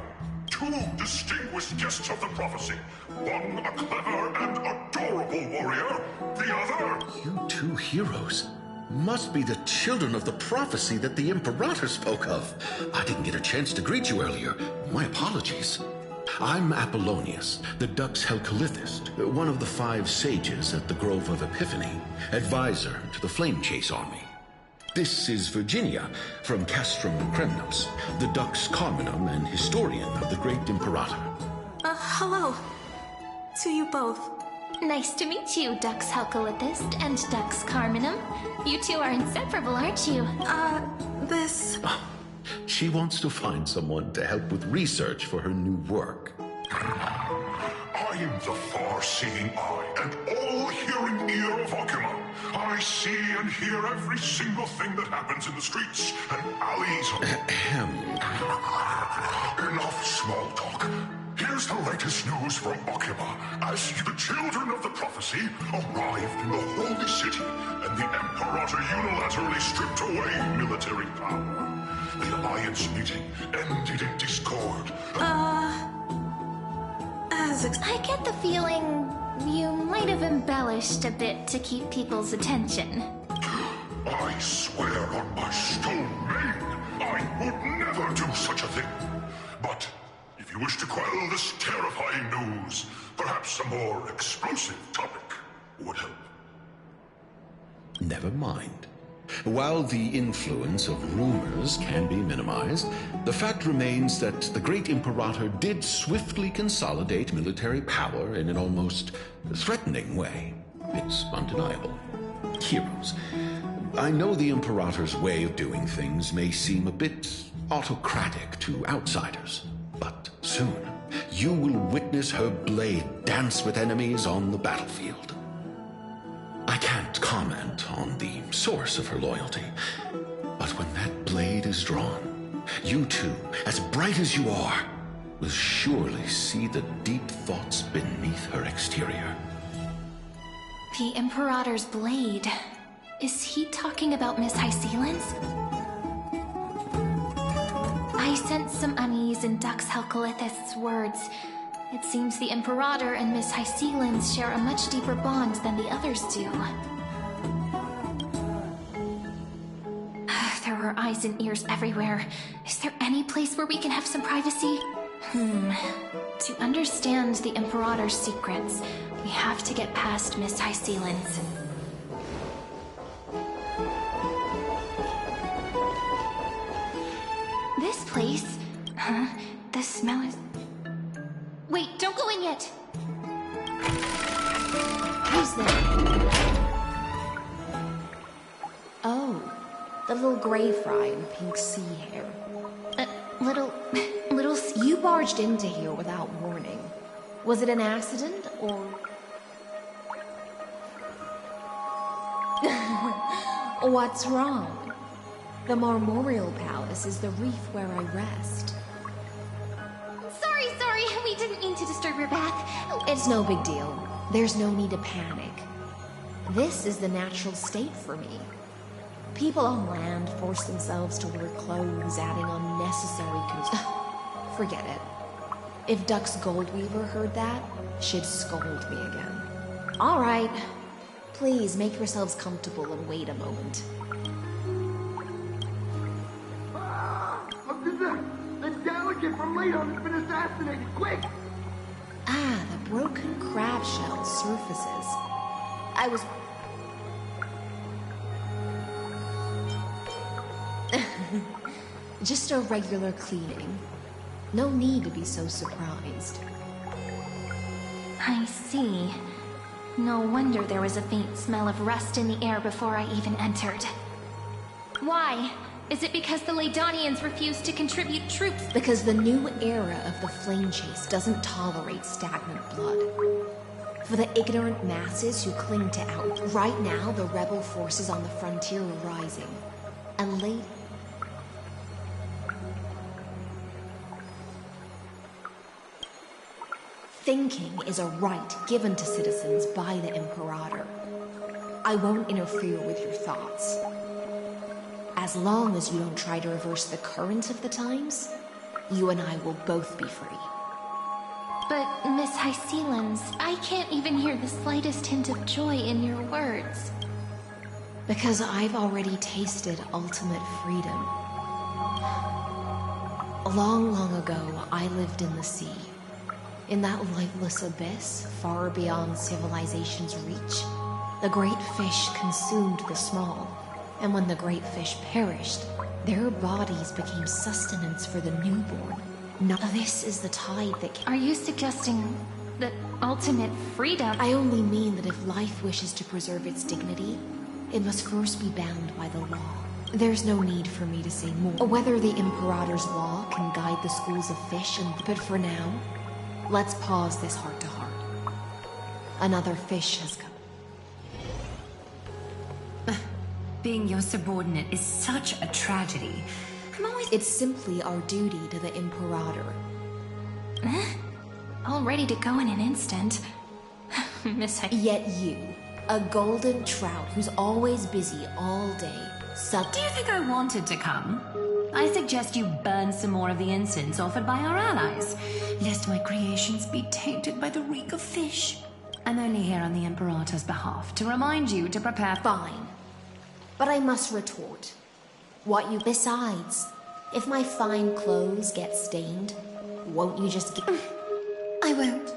Two distinguished guests of the prophecy. One a clever and adorable warrior. The other... You two heroes must be the children of the prophecy that the Imperator spoke of. I didn't get a chance to greet you earlier. My apologies. I'm Apollonius, the Dux Helcalithist, one of the 5 sages at the Grove of Epiphany, advisor to the Flame Chase army. This is Virginia, from Castrum Cremnos, the Dux Carminum and historian of the great Imperator. Hello. To you both. Nice to meet you, Dux Helcalithist and Dux Carminum. You two are inseparable, aren't you? She wants to find someone to help with research for her new work. I'm the far-seeing eye and all-hearing ear of Akuma. I see and hear every single thing that happens in the streets and alleys. Enough small talk. Here's the latest news from Akuma. As the children of the prophecy arrived in the holy city, and the Imperator unilaterally stripped away military power. The Alliance meeting ended in discord. I get the feeling you might have embellished a bit to keep people's attention. I swear on my stone mane, I would never do such a thing. But if you wish to quell this terrifying news, perhaps a more explosive topic would help. Never mind. While the influence of rumors can be minimized, the fact remains that the great Imperator did swiftly consolidate military power in an almost threatening way. It's undeniable. Heroes, I know the Imperator's way of doing things may seem a bit autocratic to outsiders, but soon you will witness her blade dance with enemies on the battlefield. I can't comment on the source of her loyalty, but when that blade is drawn, you two, as bright as you are, will surely see the deep thoughts beneath her exterior. The Imperator's blade. Is he talking about Miss Hysealin's? I sense some unease in Dux Helcalithist's words. It seems the Imperator and Miss Hysealin's share a much deeper bond than the others do. There are eyes and ears everywhere. Is there any place where we can have some privacy? To understand the Imperator's secrets, we have to get past Miss High Sealands. This place? Huh? The smell is... Wait, don't go in yet! Who's there? Oh, the little gray fry in pink sea hair. Little... You barged into here without warning. Was it an accident, or... What's wrong? The Marmoreal Palace is the reef where I rest. Sorry, we didn't mean to disturb your bath. It's no big deal. There's no need to panic. This is the natural state for me. People on land force themselves to wear clothes, adding unnecessary Forget it. If Dux Goldweaver heard that, she'd scold me again. All right. Please make yourselves comfortable and wait a moment. The delegate from Ladon has been assassinated! Quick! Ah, the broken crab shell surfaces. I was... Just a regular cleaning. No need to be so surprised. I see. No wonder there was a faint smell of rust in the air before I even entered. Why? Is it because the Ladonians refused to contribute troops? Because the new era of the Flame Chase doesn't tolerate stagnant blood. For the ignorant masses who cling to out. Right now, the rebel forces on the frontier are rising. And thinking is a right given to citizens by the Imperator. I won't interfere with your thoughts. As long as you don't try to reverse the current of the times, you and I will both be free. But, Miss High Sealands, I can't even hear the slightest hint of joy in your words. Because I've already tasted ultimate freedom. Long, long ago, I lived in the sea. In that lightless abyss, far beyond civilization's reach, the great fish consumed the small. And when the great fish perished, their bodies became sustenance for the newborn. Now this is the tide that... Are you suggesting that ultimate freedom? I only mean that if life wishes to preserve its dignity, it must first be bound by the law. There's no need for me to say more. Whether the Imperator's law can guide the schools of fish but for now, let's pause this heart-to-heart. Another fish has come. Being your subordinate is such a tragedy. It's simply our duty to the Imperator. All ready to go in an instant. Yet you, a golden trout who's always busy all day, Do you think I wanted to come? I suggest you burn some more of the incense offered by our allies, lest my creations be tainted by the reek of fish. I'm only here on the Imperator's behalf to remind you to prepare... Fine. But I must retort. Besides, if my fine clothes get stained, won't you just get... I won't.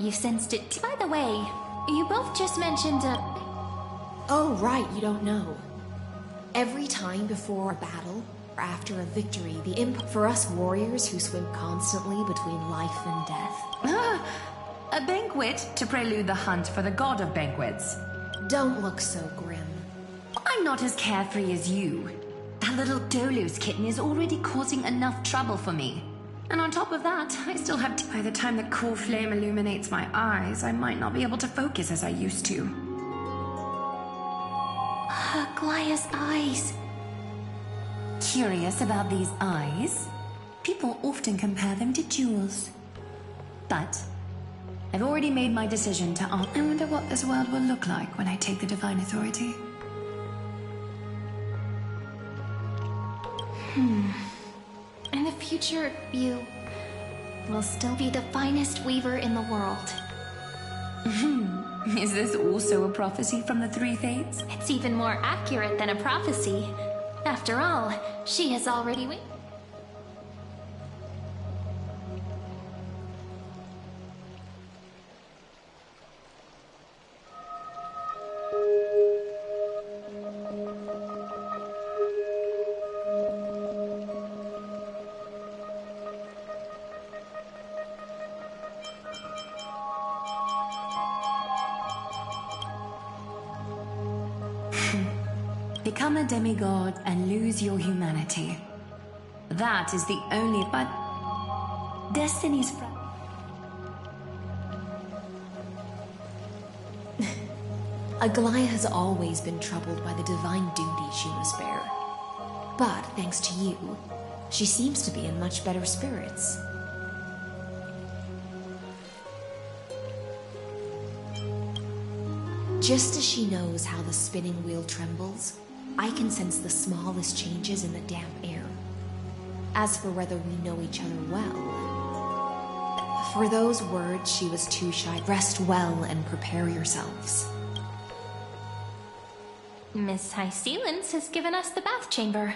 You sensed it too. By the way, you both just mentioned Oh, right, you don't know. Every time before a battle, or after a victory, for us warriors who swim constantly between life and death. A banquet to prelude the hunt for the god of banquets. Don't look so grim. I'm not as carefree as you. That little Dolus kitten is already causing enough trouble for me. And on top of that, I still have by the time the cool flame illuminates my eyes, I might not be able to focus as I used to. Glaya's eyes. Curious about these eyes? People often compare them to jewels. But I've already made my decision to I wonder what this world will look like when I take the divine authority. In the future, you will still be the finest weaver in the world. Is this also a prophecy from the Three Fates? It's even more accurate than a prophecy. After all, she has already Become a demigod and lose your humanity. That is the only but Destiny's Aglaia has always been troubled by the divine duty she must bear. But thanks to you, she seems to be in much better spirits. Just as she knows how the spinning wheel trembles, I can sense the smallest changes in the damp air. As for whether we know each other well, for those words she was too shy. Rest well and prepare yourselves. Miss High Sealance has given us the bath chamber.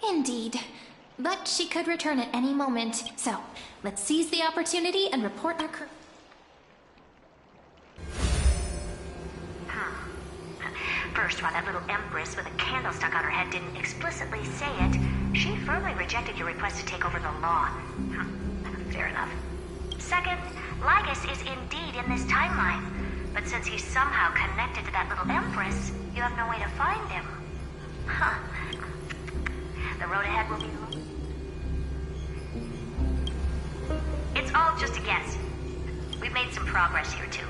Indeed. But she could return at any moment, so let's seize the opportunity and report our crew. First, while that little empress with a candle stuck on her head didn't explicitly say it, she firmly rejected your request to take over the law. Fair enough. Second, Lygus is indeed in this timeline, but since he's somehow connected to that little empress, you have no way to find him. The road ahead will be long. It's all just a guess. We've made some progress here too,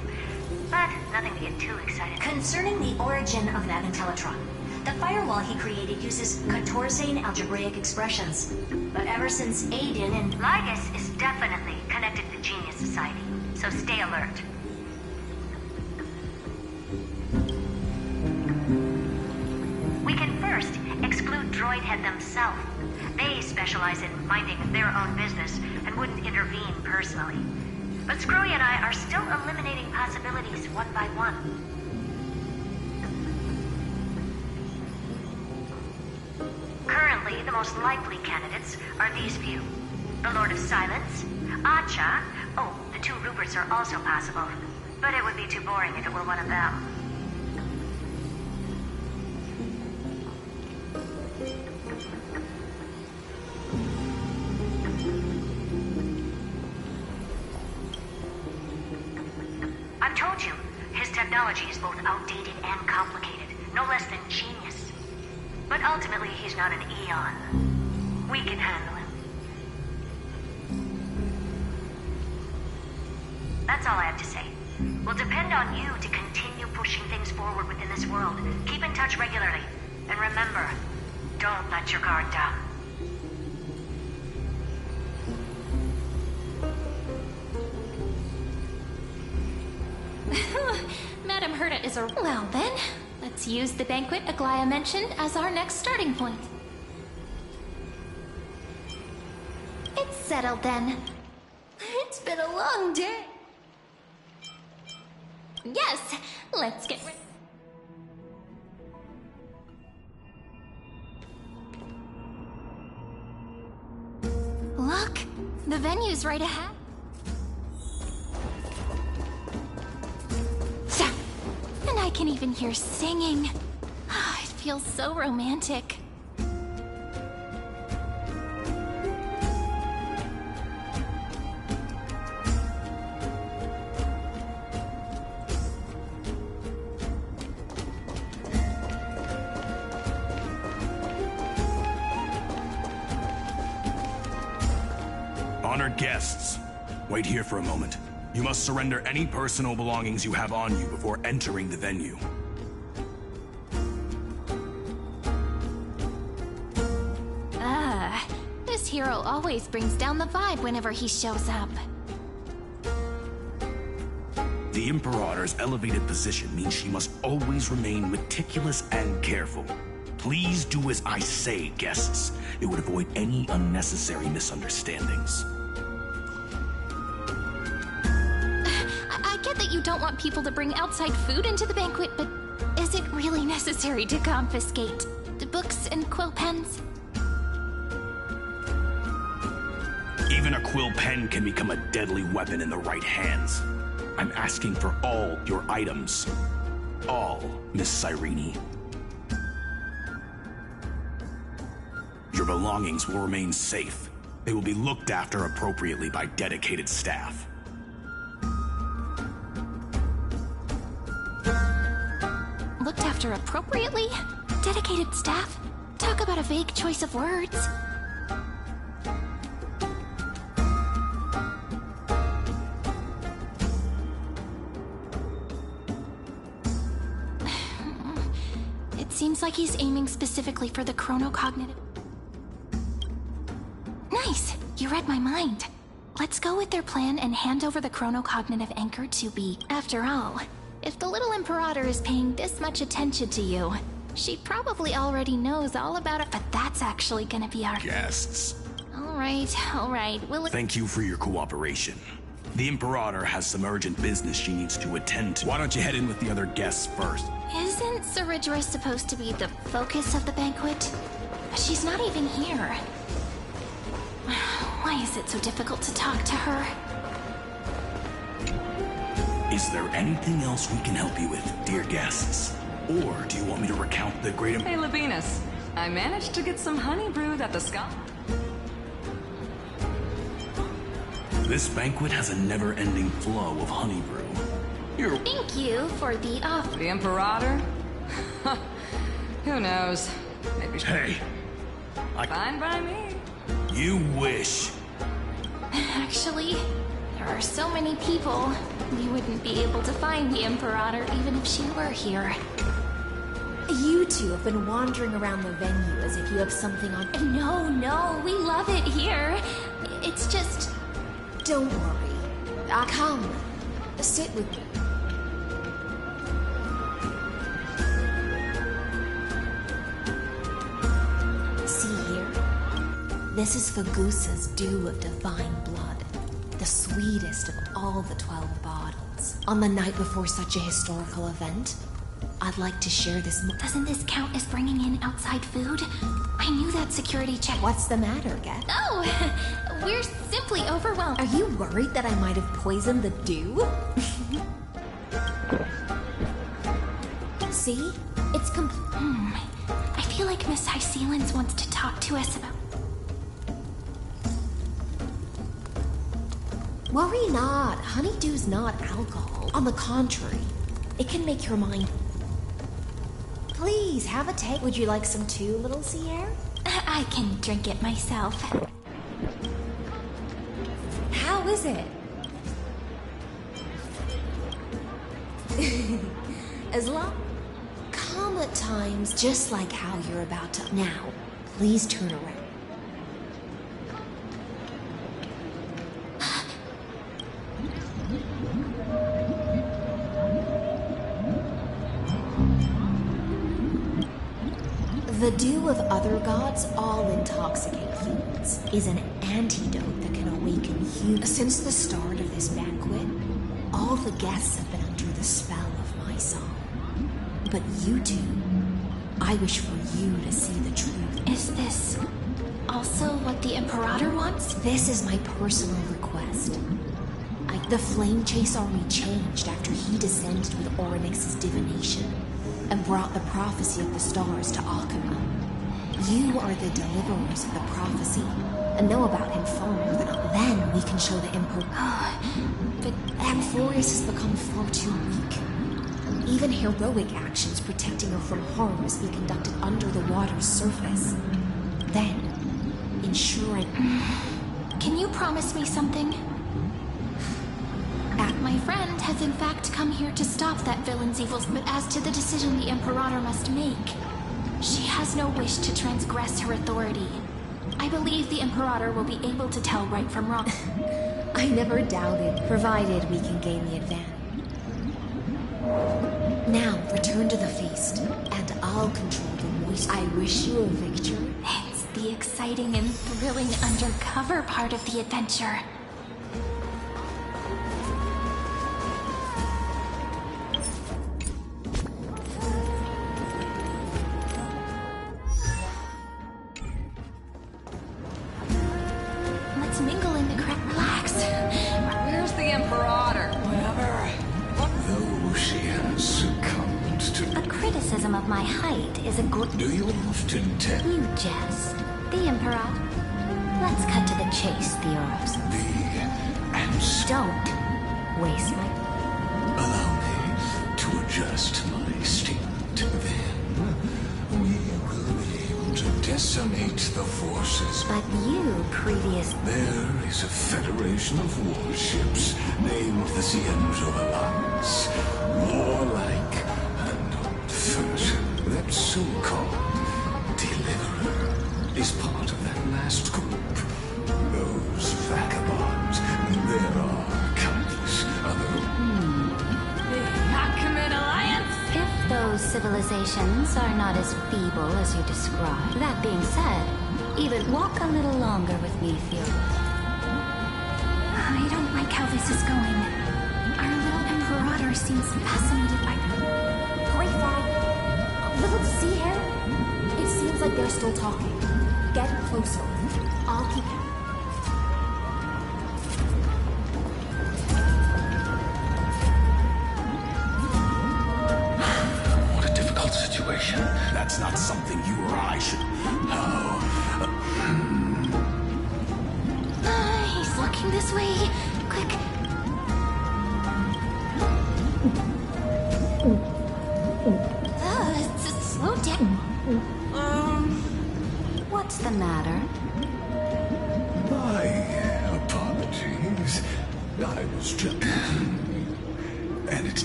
but nothing to get too excited. Concerning the origin of that Intellitron, the firewall he created uses Contorsane algebraic expressions. But ever since Aiden and Lygus is definitely connected to the Genius Society, so stay alert. We can first exclude Droidhead themselves. They specialize in minding their own business and wouldn't intervene personally. But Screwy and I are still eliminating possibilities one by one. Currently, the most likely candidates are these few. The Lord of Silence, Acha. Oh, the two Ruperts are also possible, but it would be too boring if it were one of them. I've told you, his technology is both outdated and complicated, no less than genius. But ultimately, he's not an Eon. We can handle him. That's all I have to say. We'll depend on you to continue pushing things forward within this world. Keep in touch regularly. And remember, don't let your guard down. Madame Herta is a... Well then, let's use the banquet Aglaia mentioned as our next starting point. It's settled then. It's been a long day. Yes, let's get ready. Look, the venue's right ahead. And I can even hear singing. It feels so romantic. Honored guests, wait here for a moment. You must surrender any personal belongings you have on you before entering the venue. This hero always brings down the vibe whenever he shows up. The Imperator's elevated position means she must always remain meticulous and careful. Please do as I say, guests. It would avoid any unnecessary misunderstandings. I get that you don't want people to bring outside food into the banquet, but is it really necessary to confiscate the books and quill pens? Even a quill pen can become a deadly weapon in the right hands. I'm asking for all your items. All, Miss Cyrene. Your belongings will remain safe. They will be looked after appropriately by dedicated staff. Looked after appropriately? Dedicated staff? Talk about a vague choice of words. It seems like he's aiming specifically for the chronocognitive. Nice! You read my mind. Let's go with their plan and hand over the chronocognitive anchor to B. After all, if the little Imperator is paying this much attention to you, she probably already knows all about it, but that's actually gonna be our... Guests. Alright, we'll... Thank you for your cooperation. The Imperator has some urgent business she needs to attend to. Why don't you head in with the other guests first? Isn't Cerydra supposed to be the focus of the banquet? She's not even here. Why is it so difficult to talk to her? Is there anything else we can help you with, dear guests? Or do you want me to recount the great... Hey, Labinas. I managed to get some honey brewed at the Scott. This banquet has a never-ending flow of honey brew. Thank you for the offer. The Imperator? Who knows? Maybe... Hey! Fine by me. You wish. Actually, there are so many people. We wouldn't be able to find the Imperator even if she were here. You two have been wandering around the venue as if you have something on... No, we love it here. It's just... Don't worry. Come, sit with me. See here? This is Fagusa's dew of divine blood. The sweetest of all the 12 bottles. On the night before such a historical event, I'd like to share this... Doesn't this count as bringing in outside food? I knew that security check... What's the matter, Get? Oh! We're simply overwhelmed. Are you worried that I might have poisoned the dew? See? It's I feel like Miss Hycelens wants to talk to us about... Worry not. Honeydew's not alcohol. On the contrary, it can make your mind... Please, have a take. Would you like some too, little Sierra? I can drink it myself. How is it? As long... Calm at times, just like how you're about to... Now, please turn around. The dew of other gods all intoxicate humans, is an antidote that can awaken humans. Since the start of this banquet, all the guests have been under the spell of my song. But you two, I wish for you to see the truth. Is this also what the Imperator wants? This is my personal request. The Flame Chase Army changed after he descended with Orynyx's divination and brought the prophecy of the stars to Akuma. You are the deliverers of the prophecy, and know about him far more than I. Then we can show the Emperor. But Amphorius has become far too weak. Even heroic actions protecting her from harm must be conducted under the water's surface. Then, ensuring... Can you promise me something? My friend has in fact come here to stop that villain's evils, but as to the decision the Imperator must make, she has no wish to transgress her authority. I believe the Imperator will be able to tell right from wrong. I never doubted, provided we can gain the advantage. Now, return to the feast, and I'll control the always... I wish you a victory. It's the exciting and thrilling undercover part of the adventure. Let's mingle in the crowd. Relax. Where's the Imperator? Whatever. Though she has succumbed to... A criticism of my height is a good... Do you often tell... You jest. The Emperor. Let's cut to the chase, Theoros. The answer... Don't waste my... Allow me to adjust my statement. Then we will be able to decimate the forces. But you, previous... There is a federation of warships named the Cienzo Alliance. Warlike and old-fashioned. That so-called deliverer is part of that last group. Those vagabonds. There are countless other... The Achaemenid Alliance? If those civilizations are not as feeble as you describe. That being said, even walk a little longer with me, Theoros. I don't like how this is going. Our little Imperator seems fascinated by Great Flag. Little to see here. It seems like they're still talking. Get closer. I'll keep it. What a difficult situation. That's not something you or I should... He's looking this way. Quick. Slow down. What's the matter? My apologies. I was just...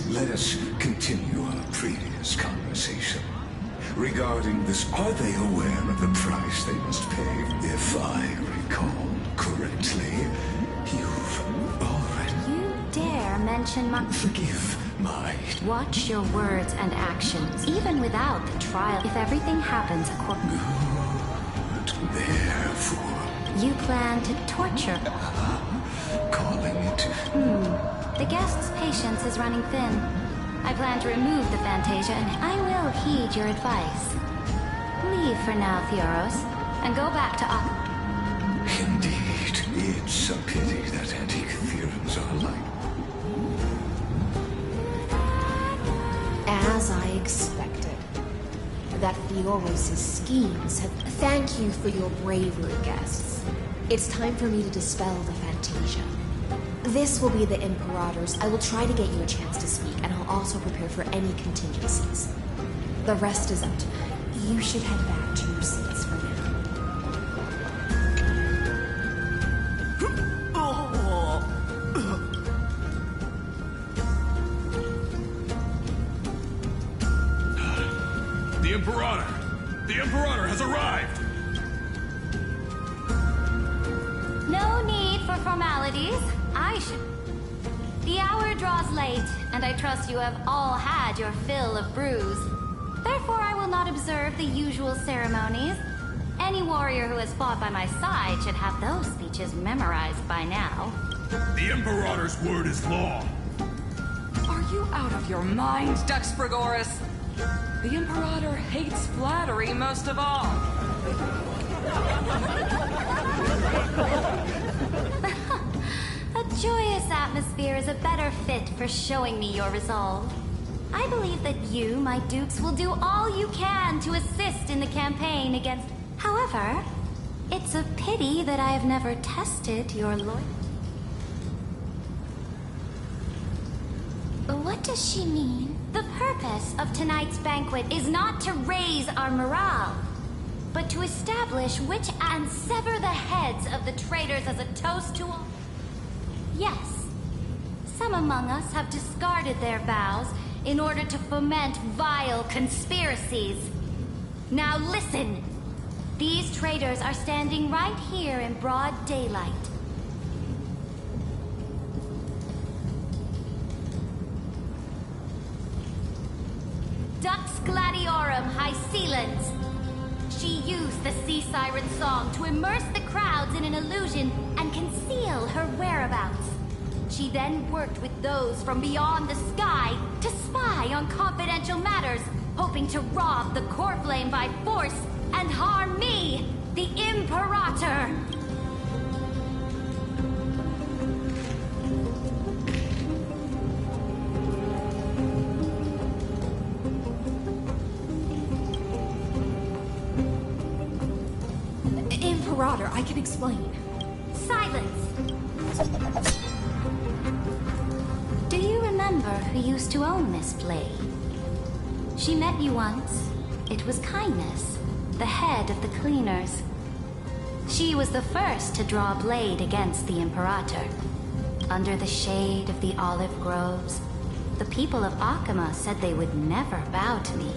let us continue our previous conversation. Regarding this, are they aware of the price they must pay? If I recall correctly, you've already... You dare mention my... Forgive my... Watch your words and actions, even without the trial. If everything happens according... Good. Therefore... You plan to torture... Calling it... The guest's patience is running thin. I plan to remove the Fantasia, and I will heed your advice. Leave for now, Theoros, and go back to Indeed, it's a pity that antique-theorons are like... As I expected. That Theoros' schemes have... Thank you for your bravery, guests. It's time for me to dispel the Fantasia. This will be the Imperator's. I will try to get you a chance to speak, and I'll also prepare for any contingencies. The rest is up to me. You should head back to your seats for now. The Imperator! The Imperator has arrived! No need for formalities. I should... The hour draws late, and I trust you have all had your fill of brews. Therefore, I will not observe the usual ceremonies. Any warrior who has fought by my side should have those speeches memorized by now. The Imperator's word is law. Are you out of your mind, Dux Frigoris? The Imperator hates flattery most of all. A joyous atmosphere is a better fit for showing me your resolve. I believe that you, my dukes, will do all you can to assist in the campaign against... However, it's a pity that I have never tested your loyalty. What does she mean? The purpose of tonight's banquet is not to raise our morale, but to establish which and sever the heads of the traitors as a toast to all. Yes, some among us have discarded their vows in order to foment vile conspiracies. Now listen! These traitors are standing right here in broad daylight. Dux Gladiorum Hycelens, She used the sea siren song to immerse the crowds in an illusion and conceal her whereabouts. She then worked with those from beyond the sky to spy on confidential matters, hoping to rob the core flame by force and harm me, the Imperator. Imperator, I can explain. Silence! Do you remember who used to own this blade? She met you once. It was Kindness, the head of the cleaners. She was the first to draw a blade against the Imperator. Under the shade of the olive groves, the people of Akama said they would never bow to me.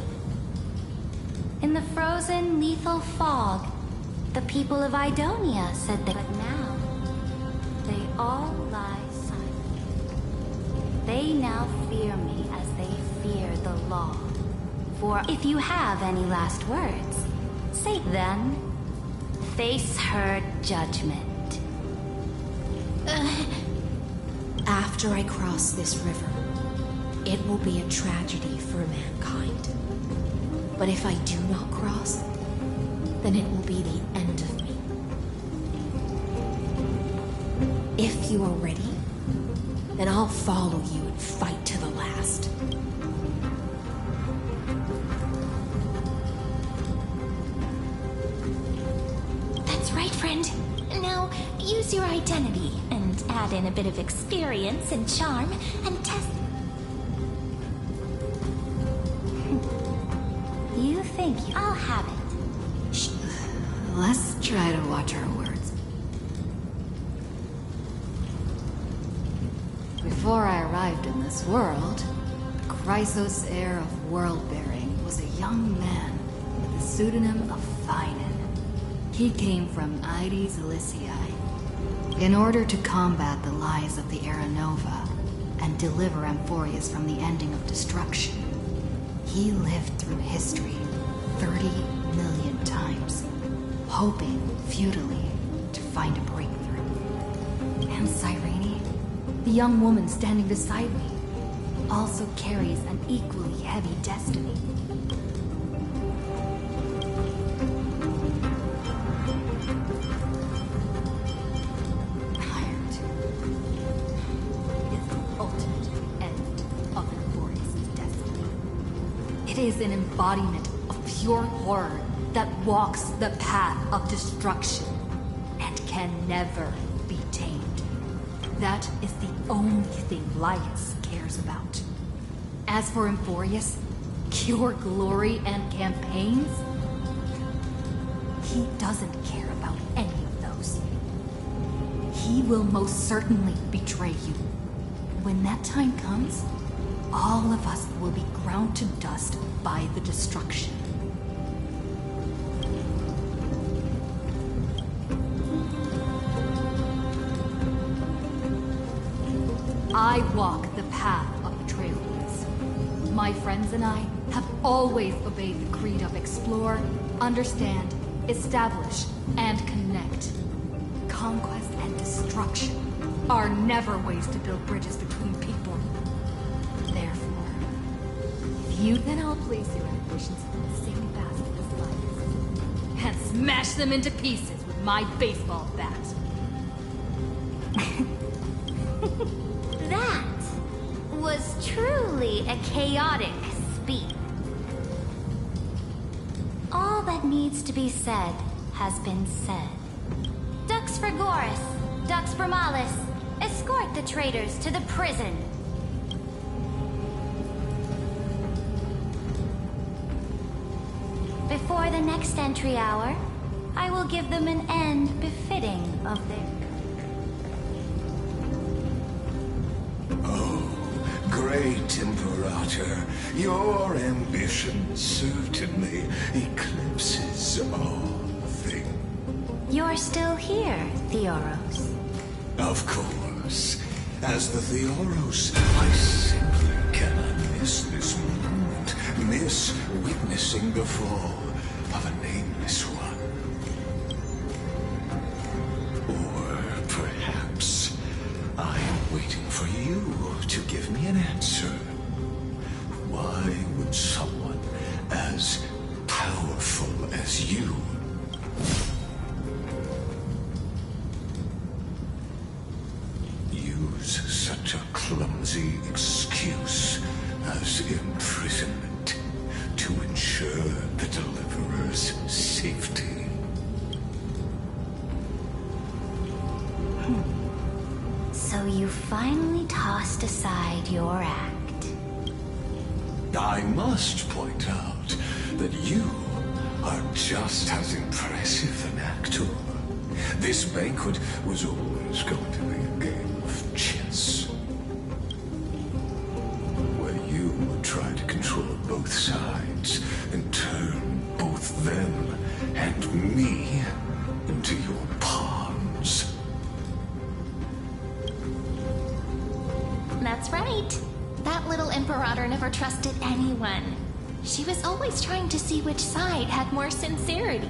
In the frozen, lethal fog, the people of Idonia said that now they all lie silent. They now fear me as they fear the law. For if you have any last words, say then, face her judgment. After I cross this river, it will be a tragedy for mankind. But if I do not cross, then it will be the end of me. If you are ready, then I'll follow you and fight to the last. That's right, friend. Now, use your identity and add in a bit of experience and charm and test... You think I'll have it. Let's try to watch our words. Before I arrived in this world, the Chrysos heir of world-bearing was a young man with the pseudonym of Finan. He came from Ides Elysiae in order to combat the lies of the Era Nova and deliver Amphorius from the ending of destruction. He lived through history 30 million times, hoping futilely to find a breakthrough. And Cyrene, the young woman standing beside me, also carries an equally heavy destiny. Iron is the ultimate end of Amphorius' destiny. It is an embodiment of pure horror that walks the path of destruction and can never be tamed. That is the only thing Laius cares about. As for Amphorius, pure glory and campaigns, he doesn't care about any of those. He will most certainly betray you. When that time comes, all of us will be ground to dust by the destruction. I walk the path of the Trailblaze. My friends and I have always obeyed the creed of explore, understand, establish, and connect. Conquest and destruction are never ways to build bridges between people. Therefore, if you, then I'll place your ambitions in the same basket as mine, and smash them into pieces with my baseball bat. That was truly a chaotic speech. All that needs to be said has been said. Dux Frigoris, Dux Bromalis, escort the traitors to the prison. Before the next entry hour, I will give them an end befitting of their... Great Imperator, your ambition certainly eclipses all things. You're still here, Theoros. Of course. As the Theoros, I simply cannot miss this moment. Miss witnessing the fall of a nameless you to give me an answer. Why would someone as powerful as you use such a clumsy excuse as imprisonment to ensure the Deliverer's safety? So you finally tossed aside your act. I must point out that you are just as impressive an actor. This banquet was always going to be a game of chess, where you would try to control both sides and turn both them and me into your pawns. That's right. That little Imperator never trusted anyone. She was always trying to see which side had more sincerity.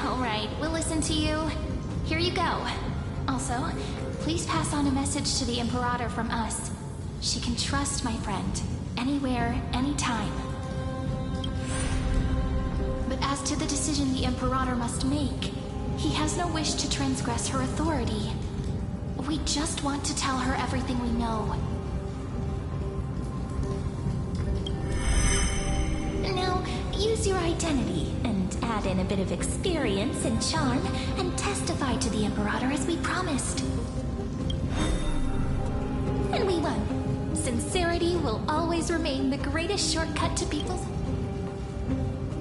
All right, we'll listen to you. Here you go. Also, please pass on a message to the Imperator from us. She can trust my friend, anywhere, anytime. But as to the decision the Imperator must make, he has no wish to transgress her authority. We just want to tell her everything we know. Now, use your identity and add in a bit of experience and charm and testify to the Imperator as we promised. And we won. Sincerity will always remain the greatest shortcut to people's...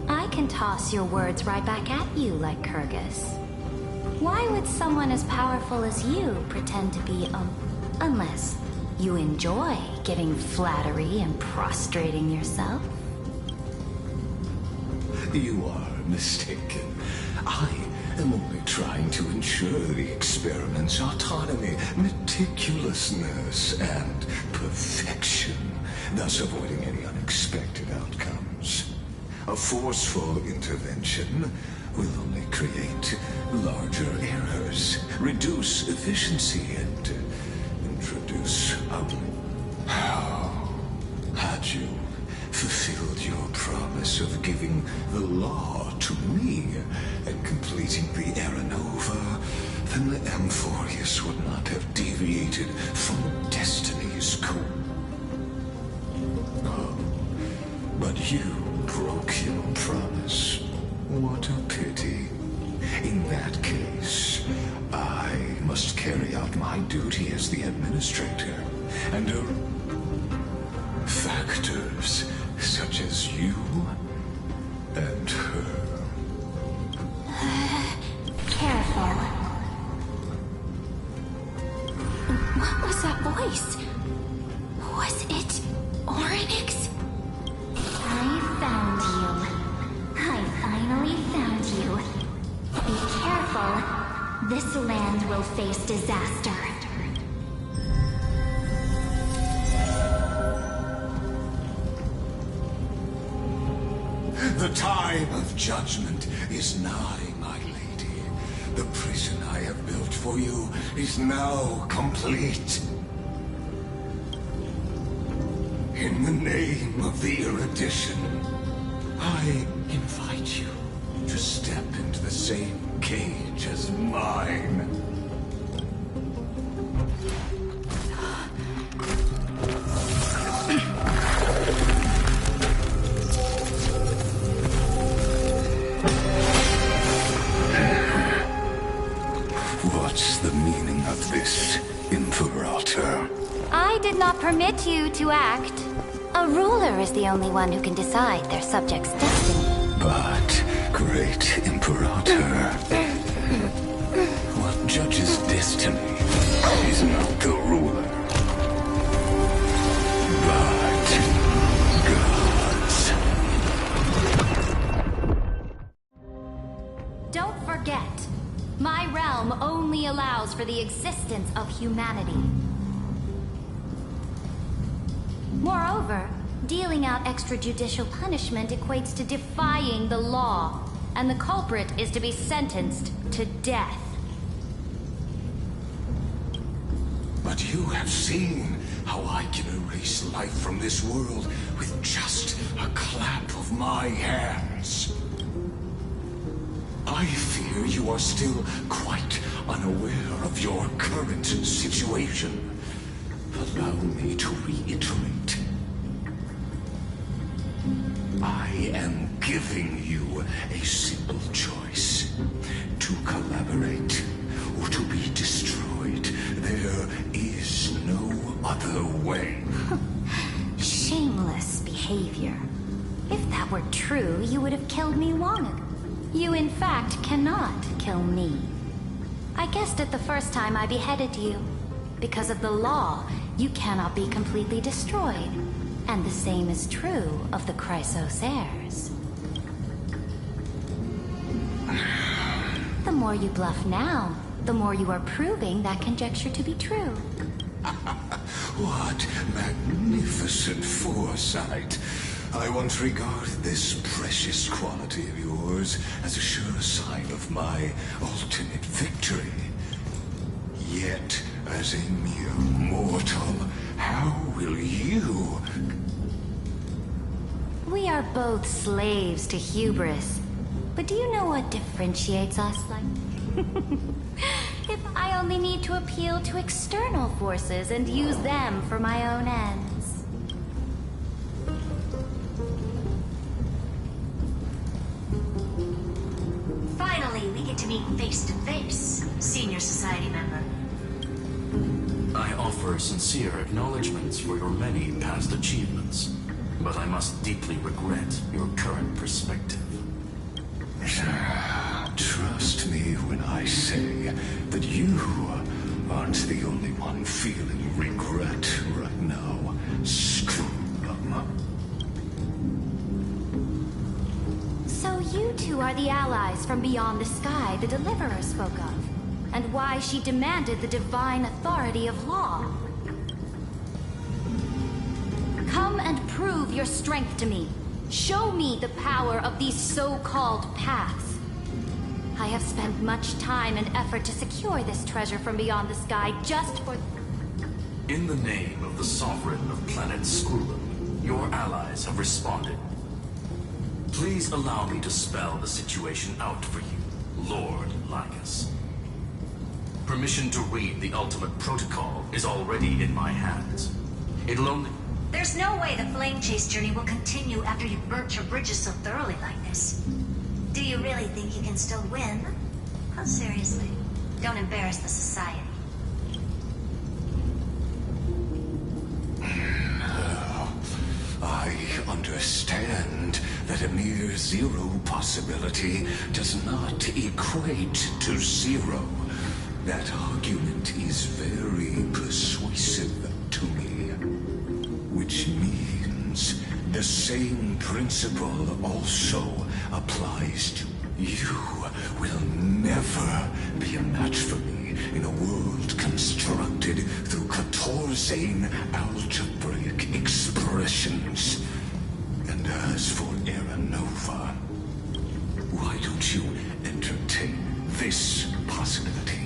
I can toss your words right back at you like Kyrgyz. Why would someone as powerful as you pretend to be, unless you enjoy giving flattery and prostrating yourself? You are mistaken. I am only trying to ensure the experiment's autonomy, meticulousness, and perfection, thus avoiding any unexpected outcomes. A forceful intervention will only create larger errors, reduce efficiency, and introduce had you fulfilled your promise of giving the law to me and completing the Era Nova, then the Amphorius would not have deviated from Destiny's code. Oh, but you broke your promise. What a pity. In that case, I must carry out my duty as the administrator, and factors such as you and her. Careful. What was that voice? Was it Oryx? I found you. I finally found you. Be careful. This land will face disaster. The time of judgment is nigh, my lady. The prison I have built for you is now complete. In the name of the erudition, I invite you to step into the same cage as mine. What's the meaning of this, Imperator? I did not permit you to act. A ruler is the only one who can decide their subject's destiny. But, great Imperator, what judges destiny is not the ruler, but gods. Don't forget, my realm only allows for the existence of humanity. Moreover, dealing out extrajudicial punishment equates to defying the law, and the culprit is to be sentenced to death. But you have seen how I can erase life from this world with just a clap of my hands. I fear you are still quite unaware of your current situation. Allow me to reiterate. I am giving you a simple choice. To collaborate or to be destroyed. There is no other way. Shameless behavior. If that were true, you would have killed me long ago. You, in fact, cannot kill me. I guessed it the first time I beheaded you. Because of the law, you cannot be completely destroyed. And the same is true of the Chrysos heirs. The more you bluff now, the more you are proving that conjecture to be true. What magnificent foresight. I once regarded this precious quality of yours as a sure sign of my ultimate victory. Yet, as a mere mortal, how will you... We are both slaves to hubris. But do you know what differentiates us? If I only need to appeal to external forces and use them for my own ends. Finally, we get to meet face to face, Senior Society member. I offer sincere acknowledgments for your many past achievements, but I must deeply regret your current perspective. Trust me when I say that you aren't the only one feeling regret right now. Screw them. So you two are the allies from beyond the sky the Deliverer spoke of, and why she demanded the divine authority of law. Come and prove your strength to me. Show me the power of these so-called paths. I have spent much time and effort to secure this treasure from beyond the sky just for... In the name of the Sovereign of planet Skrulum, your allies have responded. Please allow me to spell the situation out for you, Lord Lycus. Permission to read the ultimate protocol is already in my hands. It'll only... There's no way the flame chase journey will continue after you've burnt your bridges so thoroughly like this. Do you really think you can still win? Oh, seriously, don't embarrass the society. I understand that a mere zero possibility does not equate to zero. That argument is very persuasive to me. Which means the same principle also applies to you. Will never be a match for me in a world constructed through Catorzain algebraic expressions. And as for Aranova, why don't you entertain this possibility?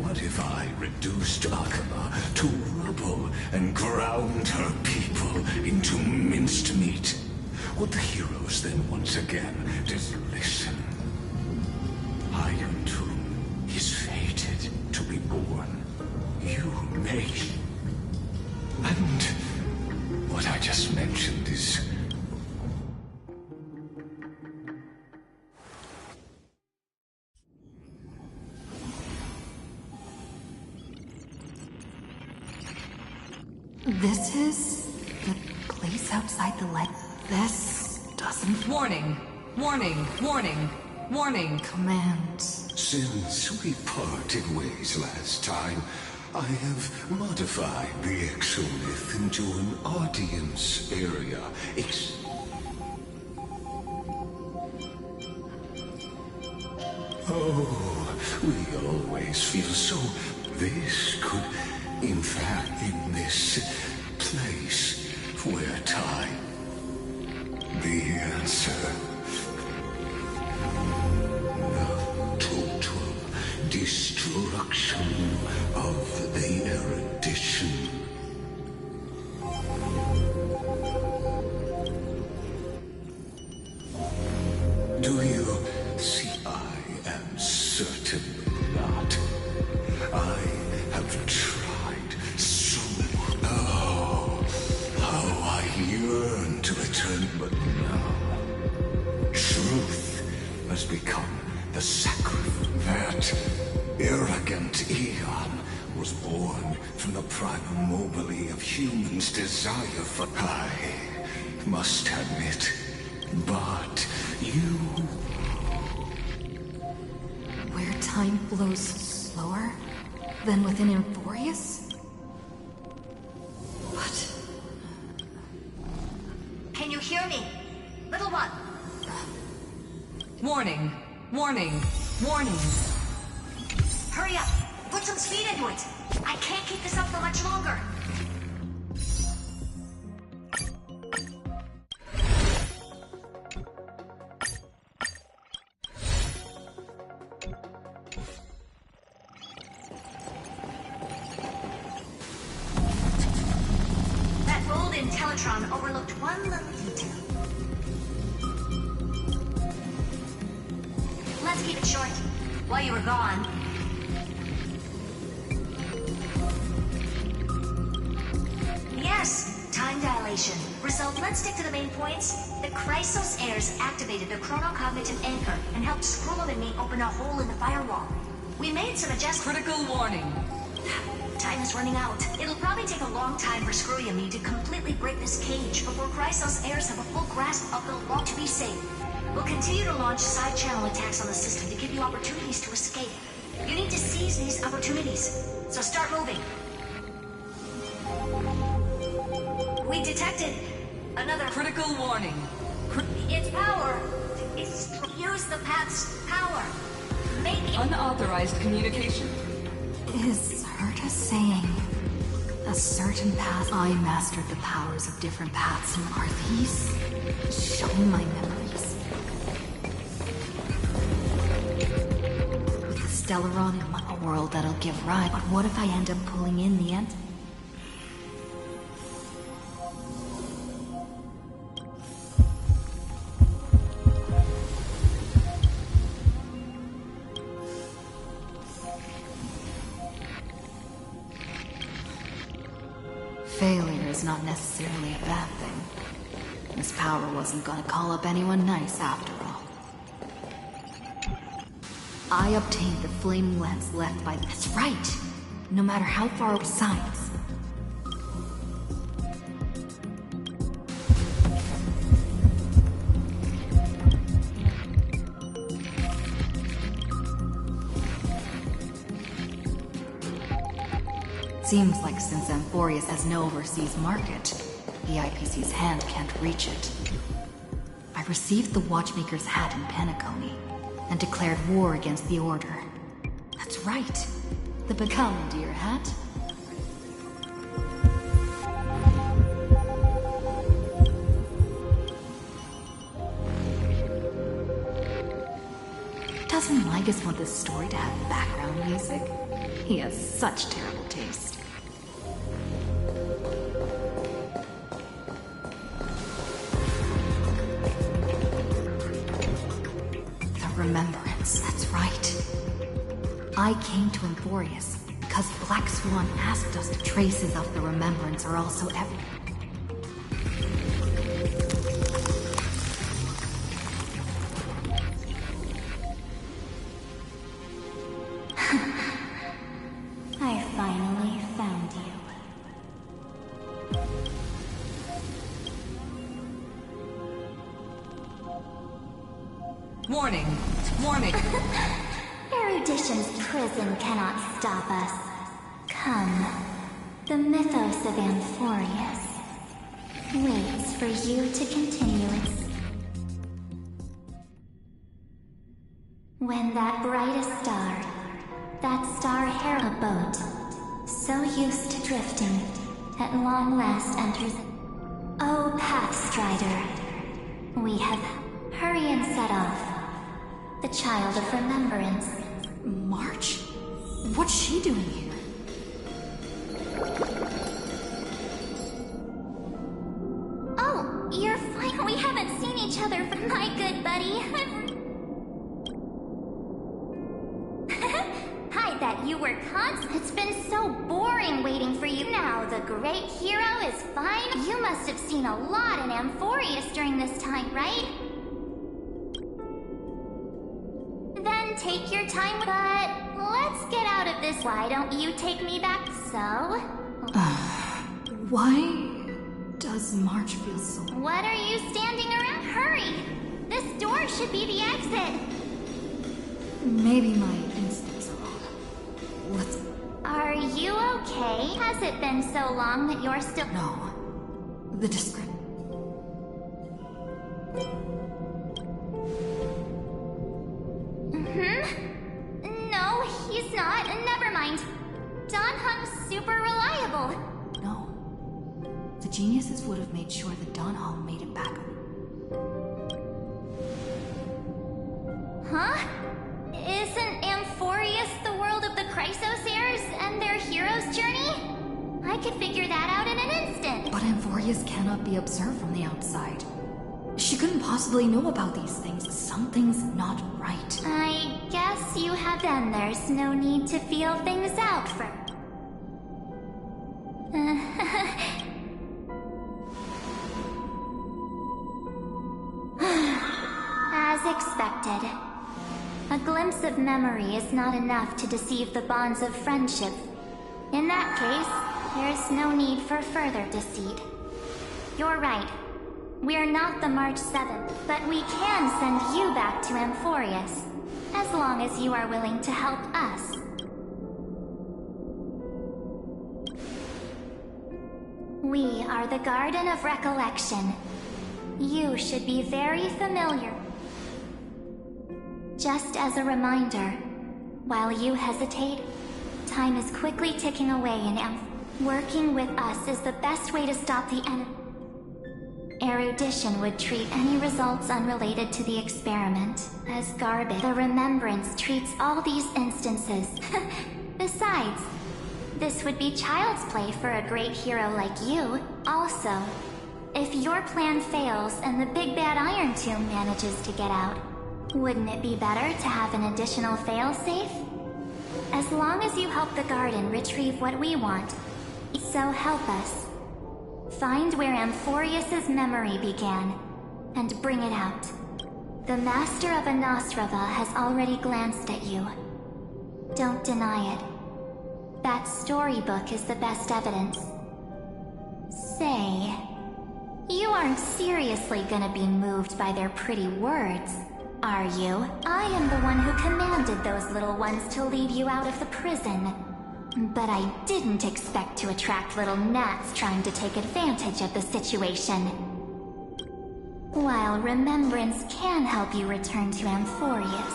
What if I reduced Akama to rubble and ground her people into minced meat? Would the heroes then once again just listen? Iron Tomb is fated to be born. You may. And what I just mentioned is... This is the place outside the light. This doesn't... Warning! Warning! Warning! Warning! Command. Since we parted ways last time, I have modified the exolith into an audience area. Oh, we always feel so... This could, in fact, in this place where time... The answer... The total destruction destruction of the erudition. Do you see? I am certain not. I have tried so. Oh, how I yearn to return, but no. Truth has become the sacrifice. That arrogant Eon was born from the primal mobile of humans' desire for. I must admit, but you. Where time flows slower than within Amphorius? What? Can you hear me? Little one. Warning. Warning. Warning. Hurry up. Put some speed into it. I can't keep this up for much longer. That golden teletron overlooked one little detail. Let's keep it short. While you were gone. Yes, time dilation. Result, let's stick to the main points. The Chrysos heirs activated the chronocognitive anchor and helped Scrollum and me open a hole in the firewall. We made some adjustments. Critical warning. Time is running out. It'll probably take a long time for Screwy and me to completely break this cage before Chrysos heirs have a full grasp of the law to be safe. We'll continue to launch side-channel attacks on the system to give you opportunities to escape. You need to seize these opportunities, so start moving. We detected another... Critical warning. Its power is... Use the path's power. Make it... Unauthorized communication. Is Cerydra saying a certain path? I mastered the powers of different paths, and are these showing my memories? With the Stellaron, a world that'll give rise. But what if I end up pulling in the end? Failure is not necessarily a bad thing. This power wasn't gonna call up anyone nice after all. I obtained the flaming lens left by... That's right! No matter how far science. Seems like since Amphorius has no overseas market, the IPC's hand can't reach it. I received the Watchmaker's hat in Penacony, and declared war against the Order. That's right, the Commandeer hat. Doesn't Lygus want this story to have background music? He has such terrible taste. Remembrance, that's right. I came to Amphorius because Black Swan asked us to traces of the remembrance are also everywhere. I finally found you. Warning. Warning. Erudition's prison cannot stop us. Come. The mythos of Amphorius waits for you to continue its... When that brightest star, that star herald boat, so used to drifting, at long last enters... Oh, Pathstrider, we have... Hurry and set off. The child of remembrance. March? What's she doing here? Oh, you're fine. We haven't seen each other, but my good buddy. I bet you were constant. It's been so boring waiting for you. Now the great hero is fine. You must have seen a lot in Amphorius during this time, right? Then take your time, but let's get out of this. Why don't you take me back? So? Why does March feel so... What are you standing around? Hurry! This door should be the exit. Maybe my instincts are wrong. Let's... Are you okay? Has it been so long that you're still... No. The description... No, he's not. Never mind. Don Hung's super reliable. No. The geniuses would have made sure that Don Hong made it back. Huh? Isn't Amphorius the world of the Chrysos heirs and their hero's journey? I could figure that out in an instant. But Amphorius cannot be observed from the outside. She couldn't possibly know about these things. Something's not right. I guess you have. Then there's no need to feel things out for... As expected. A glimpse of memory is not enough to deceive the bonds of friendship. In that case, there's no need for further deceit. You're right. We're not the March 7th, but we can send you back to Amphorius, as long as you are willing to help us. We are the Garden of Recollection. You should be very familiar. Just as a reminder, while you hesitate, time is quickly ticking away in Working with us is the best way to stop the enemy. Erudition would treat any results unrelated to the experiment as garbage. The Remembrance treats all these instances. Besides, this would be child's play for a great hero like you. Also, if your plan fails and the big bad Iron Tomb manages to get out, wouldn't it be better to have an additional failsafe? As long as you help the garden retrieve what we want, so help us. Find where Amphorius's memory began, and bring it out. The Master of Anosrava has already glanced at you. Don't deny it. That storybook is the best evidence. Say, you aren't seriously gonna be moved by their pretty words, are you? I am the one who commanded those little ones to lead you out of the prison. But I didn't expect to attract little gnats trying to take advantage of the situation. While Remembrance can help you return to Amphorius,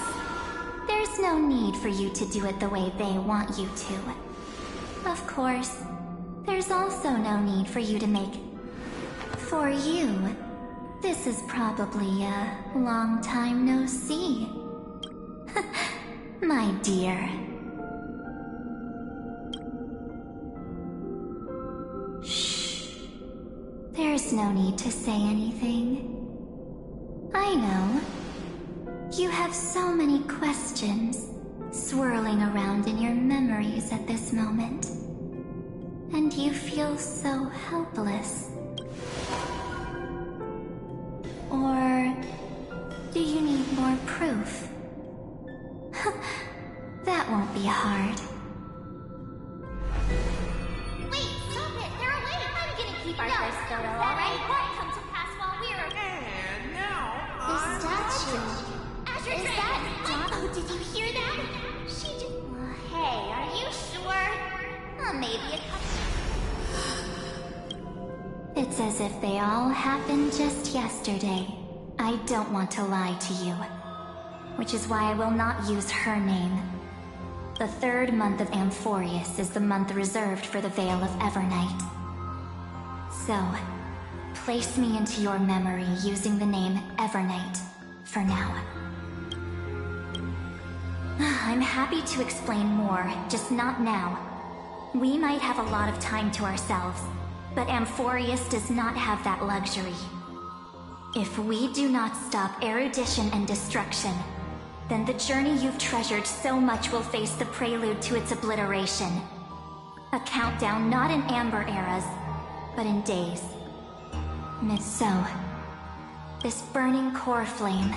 there's no need for you to do it the way they want you to. Of course, there's also no need for you to make... For you, this is probably a long time no see. My dear. Shh. There's no need to say anything. I know. You have so many questions swirling around in your memories at this moment. And you feel so helpless. Or do you need more proof? That won't be hard. Wait, stop it! They're away! I'm gonna keep our first photo, alright? Won't come to pass while we're... And now, The statue. Is that John? Oh, did you hear that? She just... Hey, are you sure? Maybe a couple... It's as if they all happened just yesterday. I don't want to lie to you. Which is why I will not use her name. The third month of Amphorius is the month reserved for the Veil of Evernight. So, place me into your memory using the name Evernight for now. I'm happy to explain more, just not now. We might have a lot of time to ourselves, but Amphorius does not have that luxury. If we do not stop erudition and destruction, then the journey you've treasured so much will face the prelude to its obliteration. A countdown not in amber eras, but in days. So, this burning core flame,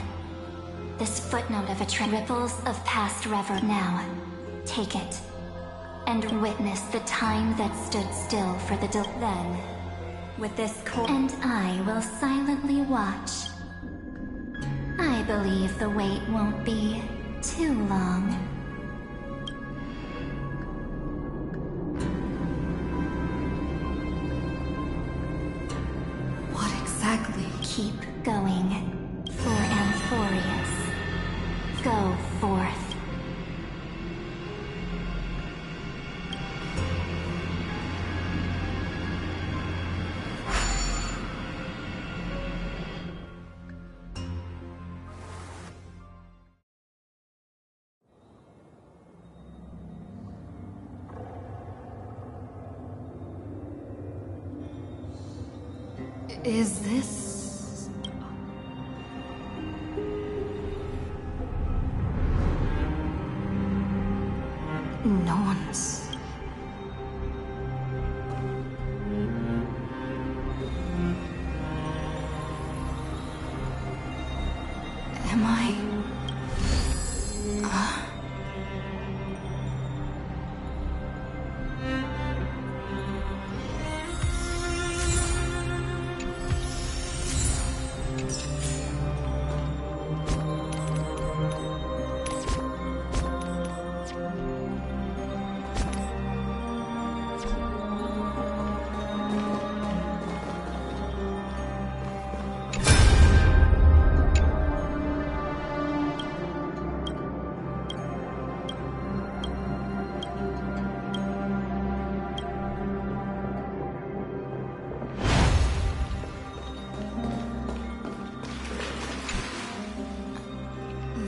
this footnote of a ripples of past rever now, take it, and witness the time that stood still for the then, with this core, and I will silently watch. I believe the wait won't be too long. What exactly? Keep going, for Amphorius. Go forth. Is this... No one's... Am I...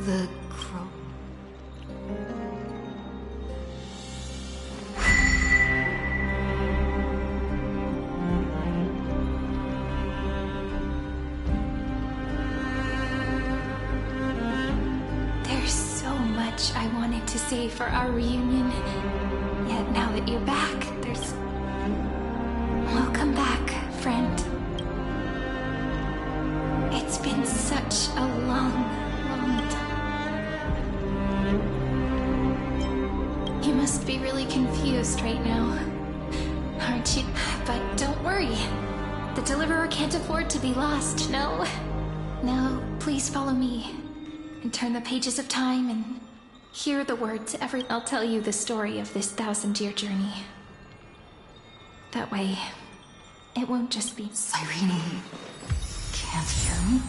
The crow... There's so much I wanted to say for our reunion. Yet now that you're back, there's... Welcome back, friend. It's been such a long time. You must be really confused right now, aren't you? But don't worry. The Deliverer can't afford to be lost, no? No, please follow me. And turn the pages of time and hear the words I'll tell you the story of this 1,000-year journey. That way, it won't just be... Cyrene can't hear me?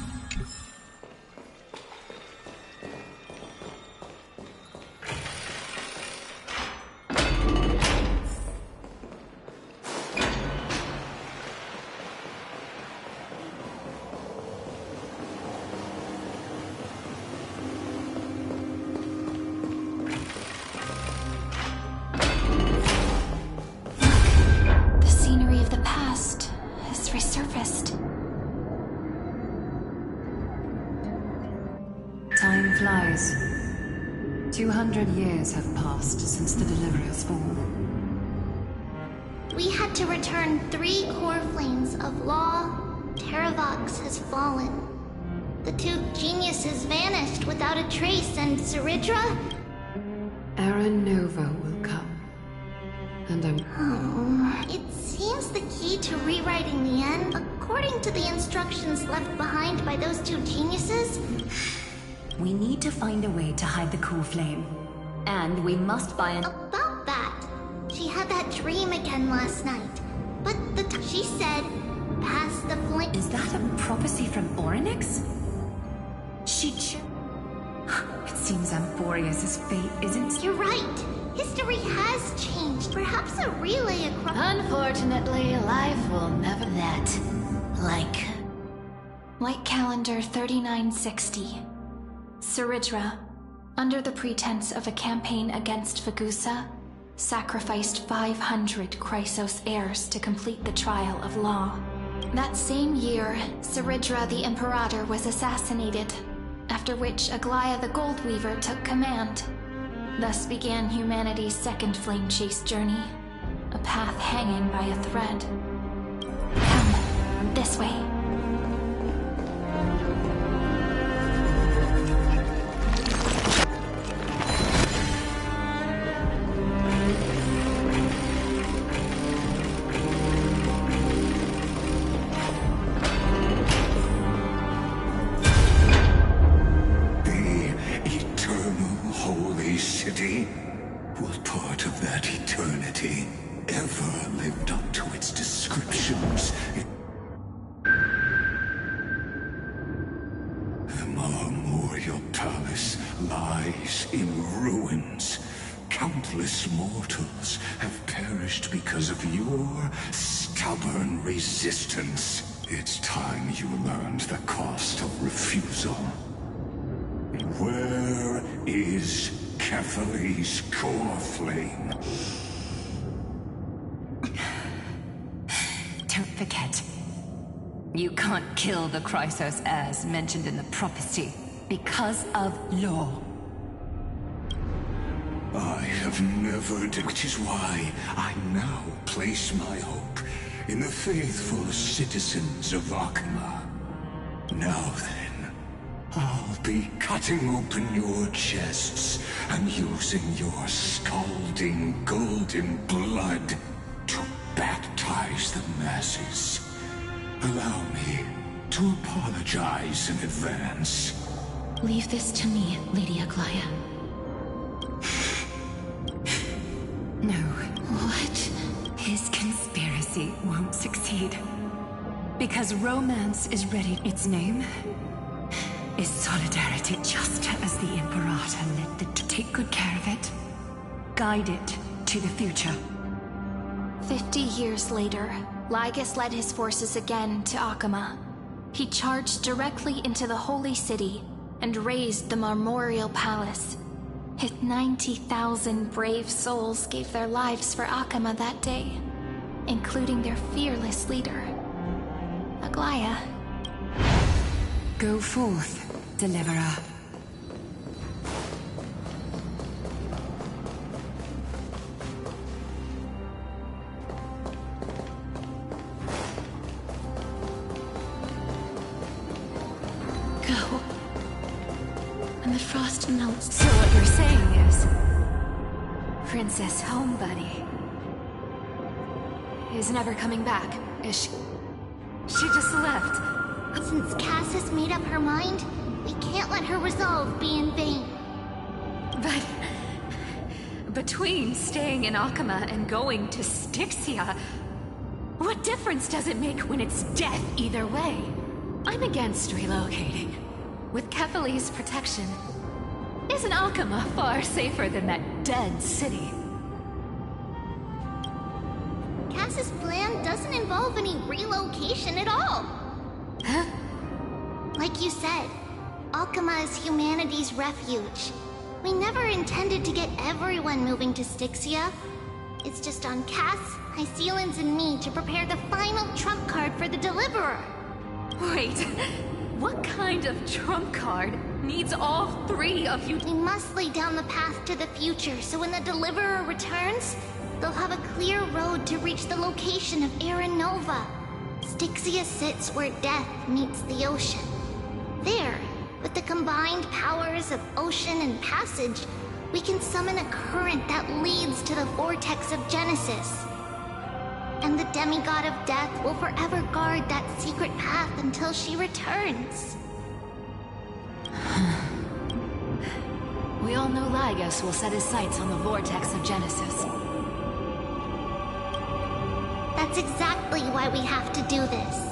The scenery of the past has resurfaced. Time flies. 200 years have passed since the Deliverer's fall. We had to return 3 core flames of law. Terravox has fallen. The 2 geniuses vanished without a trace, and Cerydra? Era Nova will come. And It seems the key to rewriting the end, according to the instructions left behind by those 2 geniuses. We need to find a way to hide the cool flame. And we must buy an... About that, she had that dream again last night. But she said, pass the flame... Is that a prophecy from Orynyx? It seems Amphorius' fate isn't... You're right. History has changed. Perhaps a relay across... Unfortunately, life will never... That. Like... Light calendar 3960. Cerydra. under the pretense of a campaign against Vagusa, sacrificed 500 Chrysos heirs to complete the trial of law. That same year, Cerydra the Imperator was assassinated, after which Aglaya the Goldweaver took command. Thus began humanity's second flame chase journey, a path hanging by a thread. Come, this way. What part of that eternity ever lived up to its descriptions? The Marmorial Palace lies in ruins. Countless mortals have perished because of your stubborn resistance. It's time you learned the cost of refusal. Where is Kefali's core flame? Don't forget, you can't kill the Chrysos heirs mentioned in the prophecy because of law. I have never did, which is why I now place my hope in the faithful citizens of Akuma. Now then, I'll be cutting open your chests and using your scalding golden blood to baptize the masses. Allow me to apologize in advance. Leave this to me, Lady Aglaya. No. What? His conspiracy won't succeed. Because romance is ready. Its name is solidarity, just as the Imperator led to take good care of it. Guide it to the future. 50 years later, Lygus led his forces again to Akuma. He charged directly into the Holy City and razed the Marmorial Palace. His 90,000 brave souls gave their lives for Akuma that day, including their fearless leader, Aglaya. Go forth, Deliverer. Go. And the frost melts. So what you're saying is, Princess Homebuddy is never coming back, is she? She just left. Since Cass has made up her mind, we can't let her resolve be in vain. But between staying in Akuma and going to Styxia, what difference does it make when it's death either way? I'm against relocating. With Kefali's protection, isn't Akuma far safer than that dead city? Cass's plan doesn't involve any relocation at all. Huh? Like you said, Akuma is humanity's refuge. We never intended to get everyone moving to Styxia. It's just on Cass, Hycealans, and me to prepare the final trump card for the Deliverer. Wait, what kind of trump card needs all three of you? We must lay down the path to the future, so when the Deliverer returns, they'll have a clear road to reach the location of Aaron Nova. Styxia sits where death meets the ocean. There, with the combined powers of ocean and passage, we can summon a current that leads to the vortex of Genesis. And the demigod of death will forever guard that secret path until she returns. We all know Lygus will set his sights on the vortex of Genesis. That's exactly why we have to do this.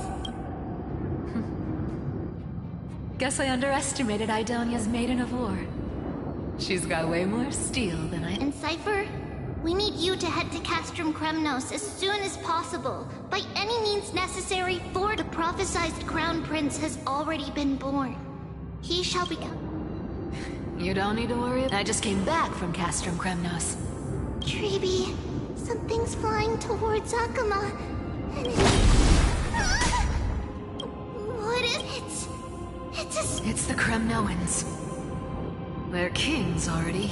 Guess I underestimated Idonia's Maiden of War. She's got way more steel than I... And Cypher, we need you to head to Castrum Kremnos as soon as possible, by any means necessary, for the prophesized Crown Prince has already been born. He shall become... You don't need to worry. I just came back from Castrum Kremnos. Treeby, something's flying towards Akuma, and what is it? It's the Kremnoans. They're kings already.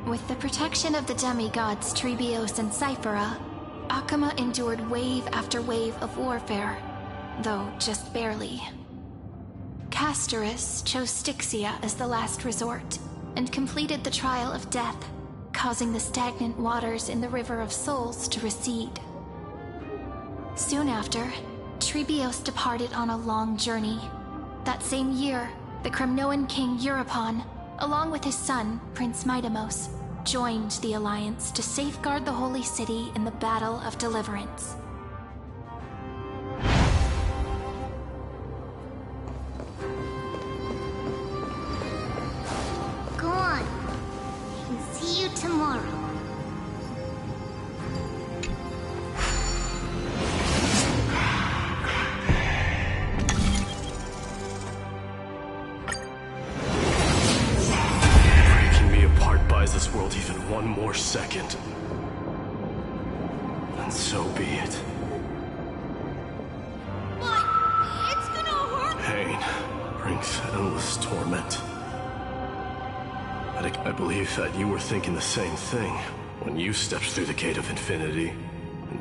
With the protection of the demigods Trebios and Cyphera, Akuma endured wave after wave of warfare, though just barely. Castorus chose Styxia as the last resort, and completed the trial of death, causing the stagnant waters in the River of Souls to recede. Soon after, Trebios departed on a long journey. That same year, the Kremnoan king Euripon, along with his son, Prince Midamos, joined the Alliance to safeguard the Holy City in the Battle of Deliverance. Go on. And see you tomorrow. This world even one more second, and so be it. But it's gonna hurt. Pain brings endless torment. I believe that you were thinking the same thing when you stepped through the gate of infinity. And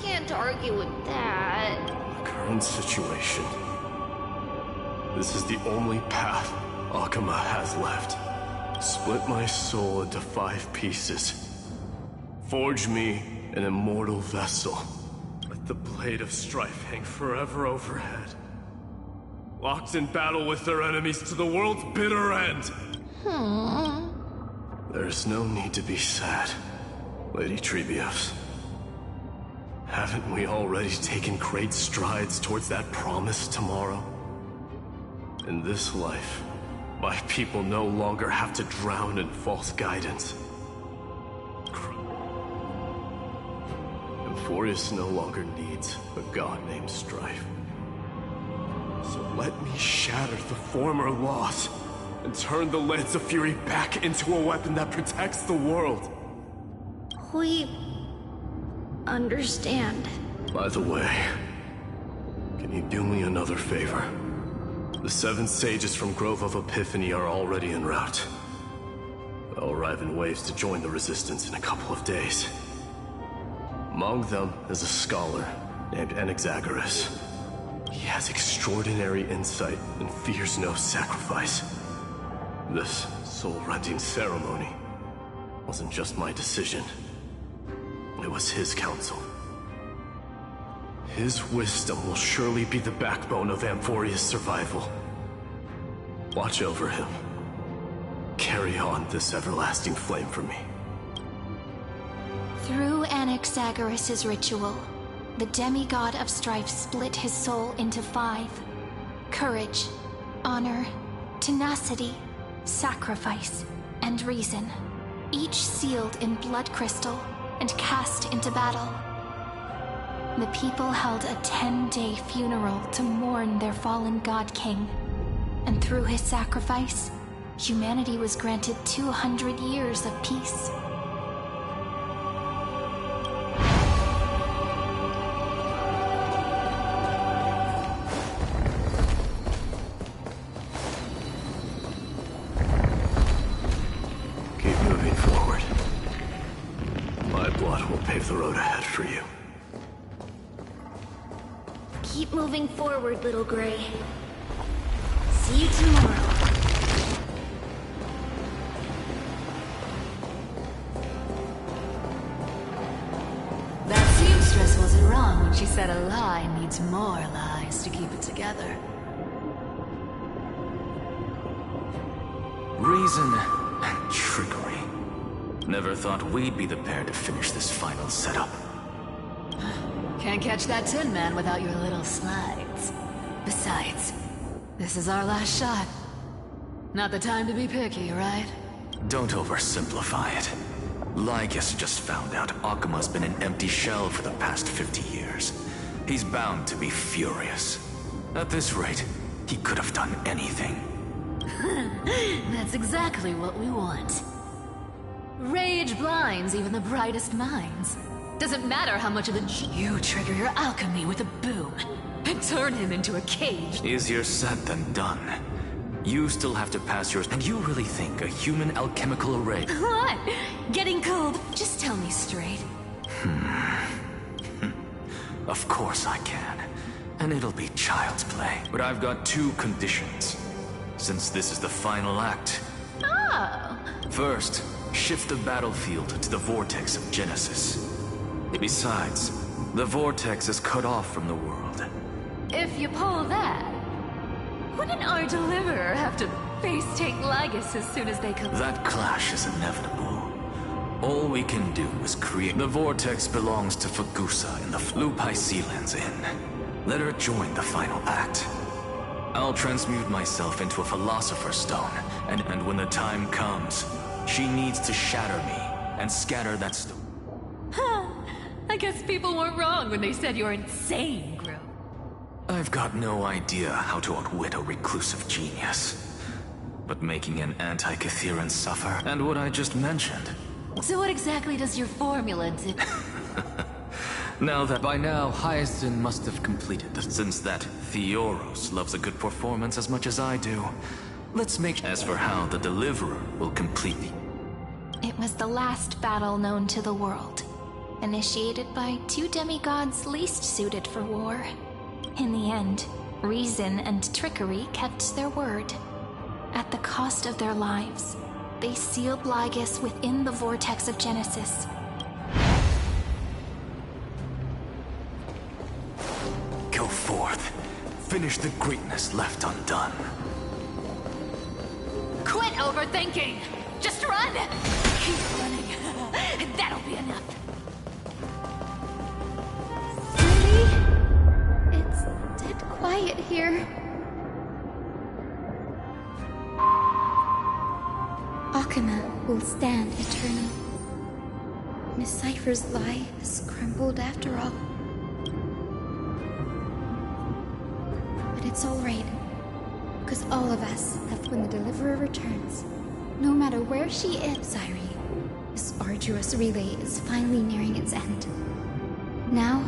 Can't argue with that. the current situation. This is the only path Akuma has left. Split my soul into 5 pieces. Forge me an immortal vessel. Let the blade of strife hang forever overhead. Locked in battle with their enemies to the world's bitter end. There's no need to be sad, Lady Trebios. Haven't we already taken great strides towards that promised tomorrow? In this life, my people no longer have to drown in false guidance. Amphorius no longer needs a god named Strife. So let me shatter the former laws and turn the Lance of Fury back into a weapon that protects the world. We understand. By the way, can you do me another favor? The 7 sages from Grove of Epiphany are already en route. They'll arrive in waves to join the resistance in a couple of days. Among them is a scholar named Anaxagoras. He has extraordinary insight and fears no sacrifice. This soul-rending ceremony wasn't just my decision. It was his counsel. His wisdom will surely be the backbone of Amphoria's survival. Watch over him. Carry on this everlasting flame for me. Through Anaxagoras' ritual, the demigod of strife split his soul into 5. Courage, honor, tenacity, sacrifice, and reason. Each sealed in blood crystal and cast into battle. The people held a 10-day funeral to mourn their fallen god king. And through his sacrifice, humanity was granted 200 years of peace. Keep moving forward. My blood will pave the road ahead for you. Keep moving forward, little Gray. See you tomorrow. That seamstress wasn't wrong when she said a lie needs more lies to keep it together. Reason and trickery. Never thought we'd be the pair to finish this final setup. Can't catch that Tin Man without your little slides. Besides, this is our last shot. Not the time to be picky, right? Don't oversimplify it. Lycus just found out Akuma's been an empty shell for the past 50 years. He's bound to be furious. At this rate, he could have done anything. That's exactly what we want. Rage blinds even the brightest minds. Doesn't matter how much of the you trigger your alchemy with a boom and turn him into a cage. Easier said than done. You still have to pass yours, and you really think a human alchemical array... What? Getting cold? Just tell me straight. Of course I can. And it'll be child's play. But I've got two conditions. Since this is the final act. Oh! First, shift the battlefield to the vortex of Genesis. Besides, the vortex is cut off from the world. If you pull that, wouldn't our deliverer have to face take Lygus as soon as they come? That clash is inevitable. All we can do is create... The vortex belongs to Fagusa in the Lupai Sealands Inn. Let her join the final act. I'll transmute myself into a Philosopher's Stone, and when the time comes, she needs to shatter me and scatter that stone. Huh. I guess people weren't wrong when they said you're insane, Gro. I've got no idea how to outwit a reclusive genius. But making an anti-Catheran suffer, and what I just mentioned... So what exactly does your formula do? Now that by now, Hyacinth must have completed this. Since that Theoros loves a good performance as much as I do, let's make... As for how the Deliverer will complete the... It was the last battle known to the world, initiated by two demigods least suited for war. In the end, reason and trickery kept their word. At the cost of their lives, they sealed Lygus within the vortex of Genesis. Go forth. Finish the greatness left undone. Quit overthinking! Just run! Keep running. That'll be enough. Really? It's dead quiet here. Akuma will stand eternal. Miss Cypher's lie has crumbled after all. But it's alright, because all of us have when the Deliverer returns. No matter where she is, Cyri, this arduous relay is finally nearing its end. Now,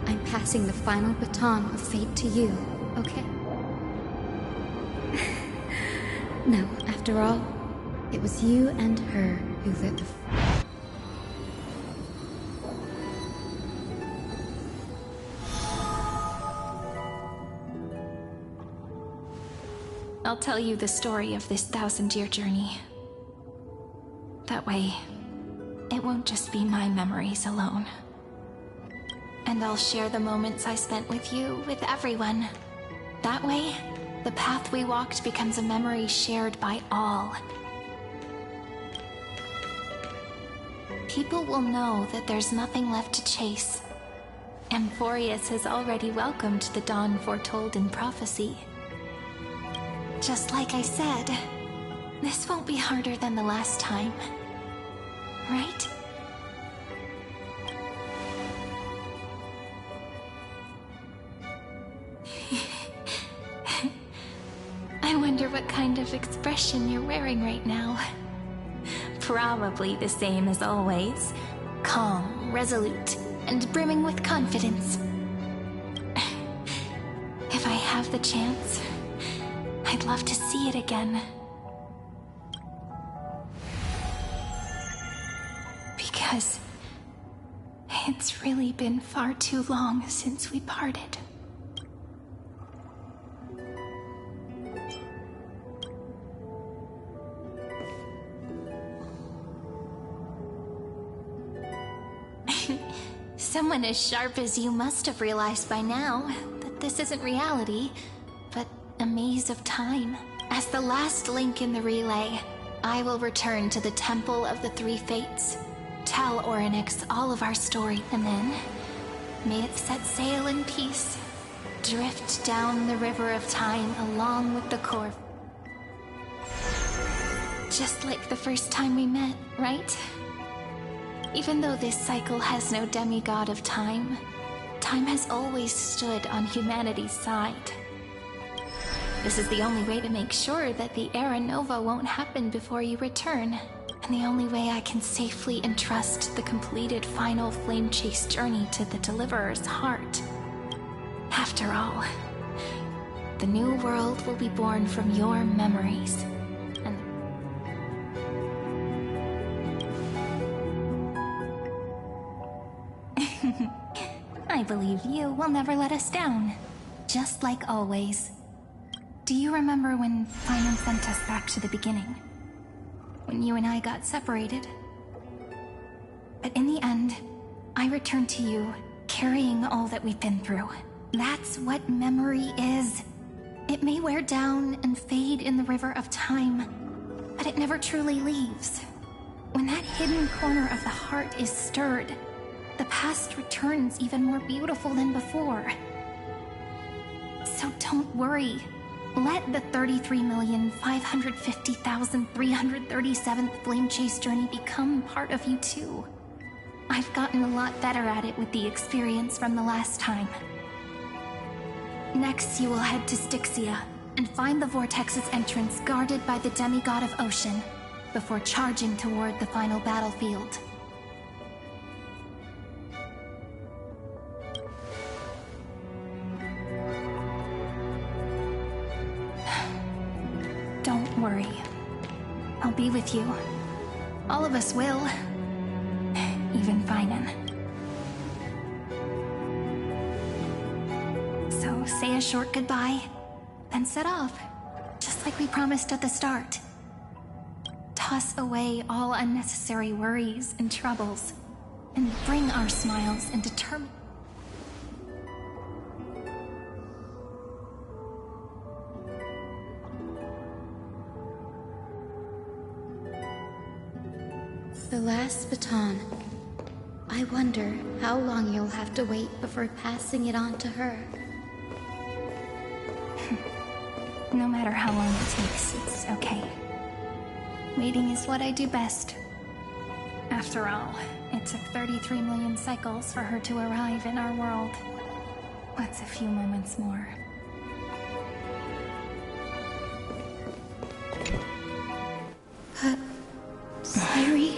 I'm passing the final baton of fate to you, okay? No, after all, it was you and her who lit the... I'll tell you the story of this 1000-year journey. That way, it won't just be my memories alone. And I'll share the moments I spent with you with everyone. That way, the path we walked becomes a memory shared by all. People will know that there's nothing left to chase. Amphorius has already welcomed the dawn foretold in prophecy. Just like I said, this won't be harder than the last time. Right? I wonder what kind of expression you're wearing right now. Probably the same as always. Calm, resolute, and brimming with confidence. If I have the chance, I'd love to see it again. Because it's really been far too long since we parted. Someone as sharp as you must have realized by now that this isn't reality, but a maze of time. As the last link in the relay, I will return to the Temple of the Three Fates, tell Orynyx all of our story, and then may it set sail in peace, drift down the river of time along with the core. Just like the first time we met, right? Even though this cycle has no demigod of time, time has always stood on humanity's side. This is the only way to make sure that the Era Nova won't happen before you return. And the only way I can safely entrust the completed final flame chase journey to the Deliverer's heart. After all, the new world will be born from your memories. And I believe you will never let us down. Just like always. Do you remember when Simon sent us back to the beginning? When you and I got separated? But in the end, I returned to you, carrying all that we've been through. That's what memory is. It may wear down and fade in the river of time, but it never truly leaves. When that hidden corner of the heart is stirred, the past returns even more beautiful than before. So don't worry. Let the 33,550,337th Flame Chase journey become part of you too. I've gotten a lot better at it with the experience from the last time. Next, you will head to Styxia and find the Vortex's entrance guarded by the demigod of Ocean before charging toward the final battlefield. Don't worry. I'll be with you. All of us will. Even Finan. So say a short goodbye, then set off, just like we promised at the start. Toss away all unnecessary worries and troubles, and bring our smiles and determination. The last baton. I wonder how long you'll have to wait before passing it on to her. No matter how long it takes, it's okay. Waiting is what I do best. After all, it took 33 million cycles for her to arrive in our world. What's a few moments more? But... Cyri?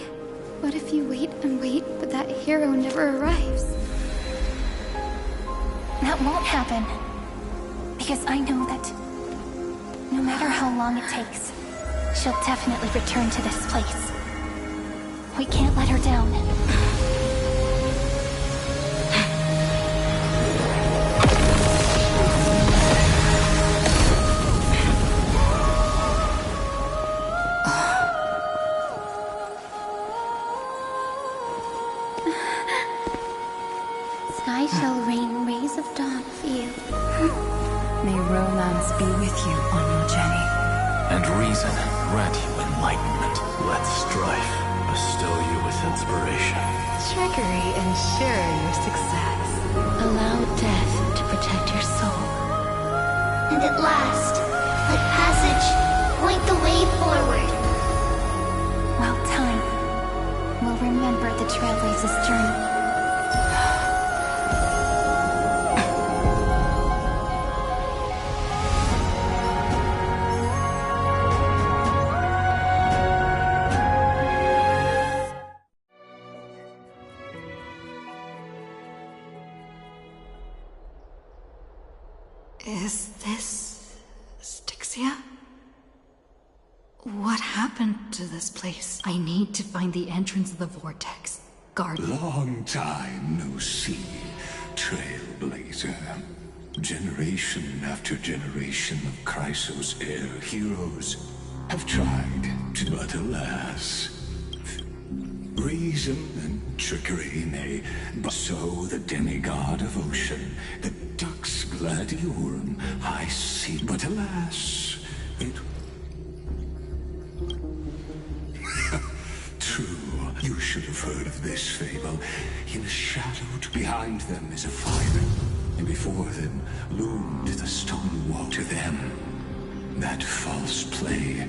What if you wait and wait, but that hero never arrives? That won't happen. Because I know that no matter how long it takes, she'll definitely return to this place. We can't let her down. Sky shall rain rays of dawn for you. May romance be with you on your journey. And reason grant you enlightenment. Let strife bestow you with inspiration. Trickery ensure your success. Allow death to protect your soul. And at last, let passage point the way forward. Well, time will remember the Trailblazer's journey. Is this... Styxia? What happened to this place? I need to find the entrance of the Vortex. Garden. Long time no see, Trailblazer. Generation after generation of Chrysos Air heroes have tried to, but alas, reason and trickery may, but so the demigod of ocean, the Dux Gladiorum, I see, but alas, it... True, you should have heard of this fable. Enshadowed behind them is a fire, and before them loomed the stone wall. To them, that false play.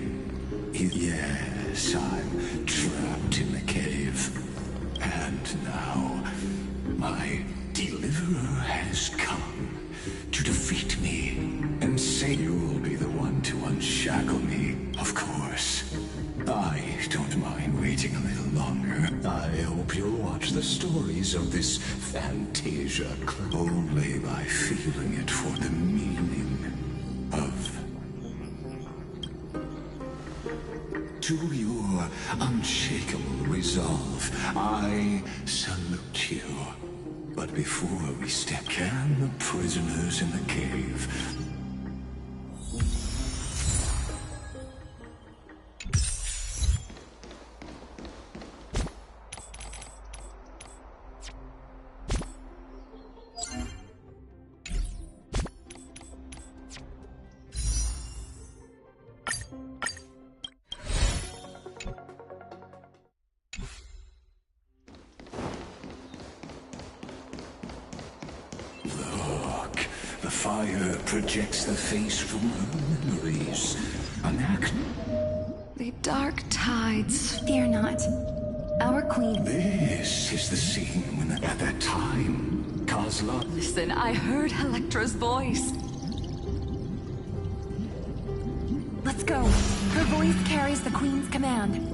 Yes, I'm trapped in the cave. And now, my deliverer has come to defeat me and say you'll be the unshackle me, of course. I don't mind waiting a little longer. I hope you'll watch the stories of this Fantasia only by feeling it for the meaning of... To your unshakable resolve, I salute you. But before we step, can the prisoners in the cave... The fire projects the face from her memories. An act... The dark tides. Fear not. Our queen... This is the scene when, at that time, Kozlov... Listen, I heard Electra's voice. Let's go. Her voice carries the queen's command.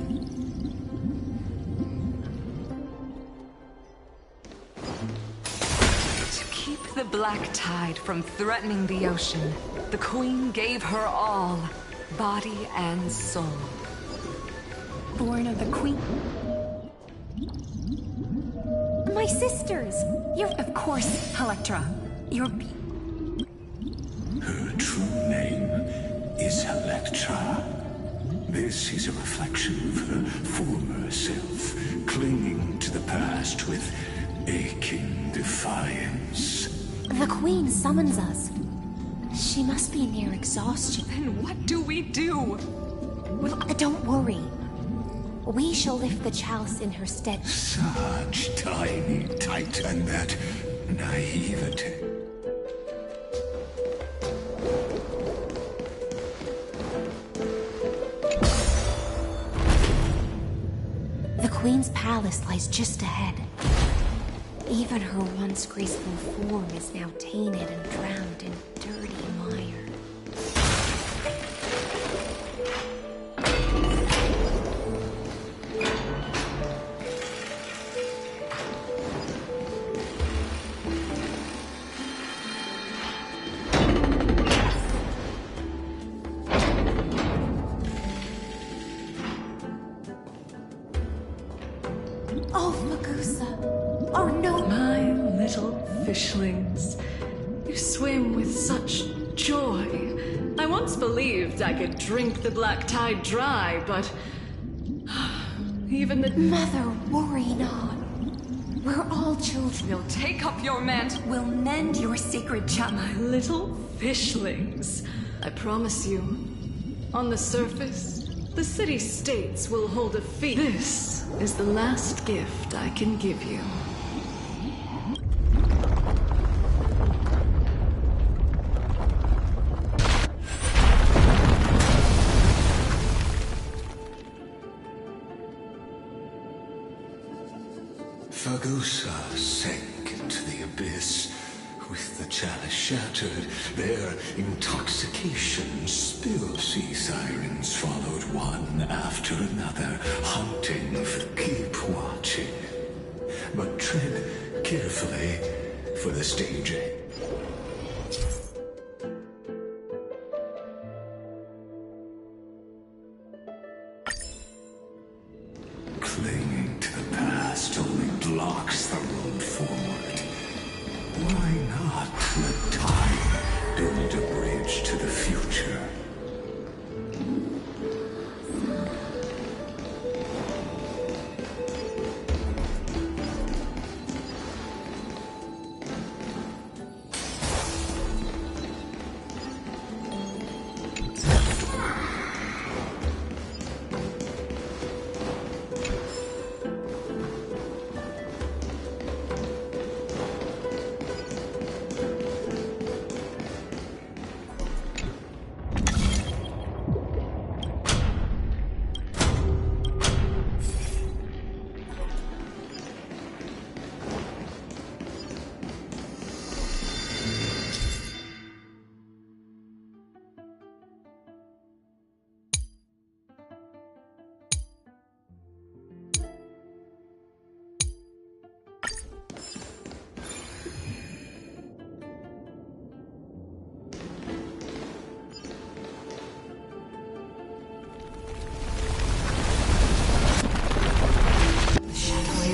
The black tide from threatening the ocean, the queen gave her all, body and soul. Born of the queen. My sisters! You're... Of course, Electra. You're... Her true name is Electra. This is a reflection of her former self, clinging to the past with aching defiance. The Queen summons us. She must be near exhaustion. Then what do we do? Well, don't worry. We shall lift the chalice in her stead. Such tiny tight and that naivete. The Queen's palace lies just ahead. Even her once graceful form is now tainted and drowned in dirty mire. Oh, Magusa! Oh no! My little fishlings. You swim with such joy. I once believed I could drink the black tide dry, but... even the... Mother, worry not. We're all children. We'll take up your mantle. We'll mend your sacred chalice. My little fishlings. I promise you, on the surface, the city-states will hold a feast. This is the last gift I can give you. Fagusa sank into the abyss. With the chalice shattered, their intoxication spilled. Sea sirens followed one after another, hunting for... Keep watching. But tread carefully for the staging. Clinging to the past only blocks the road forward. Why not let time build a bridge to the future?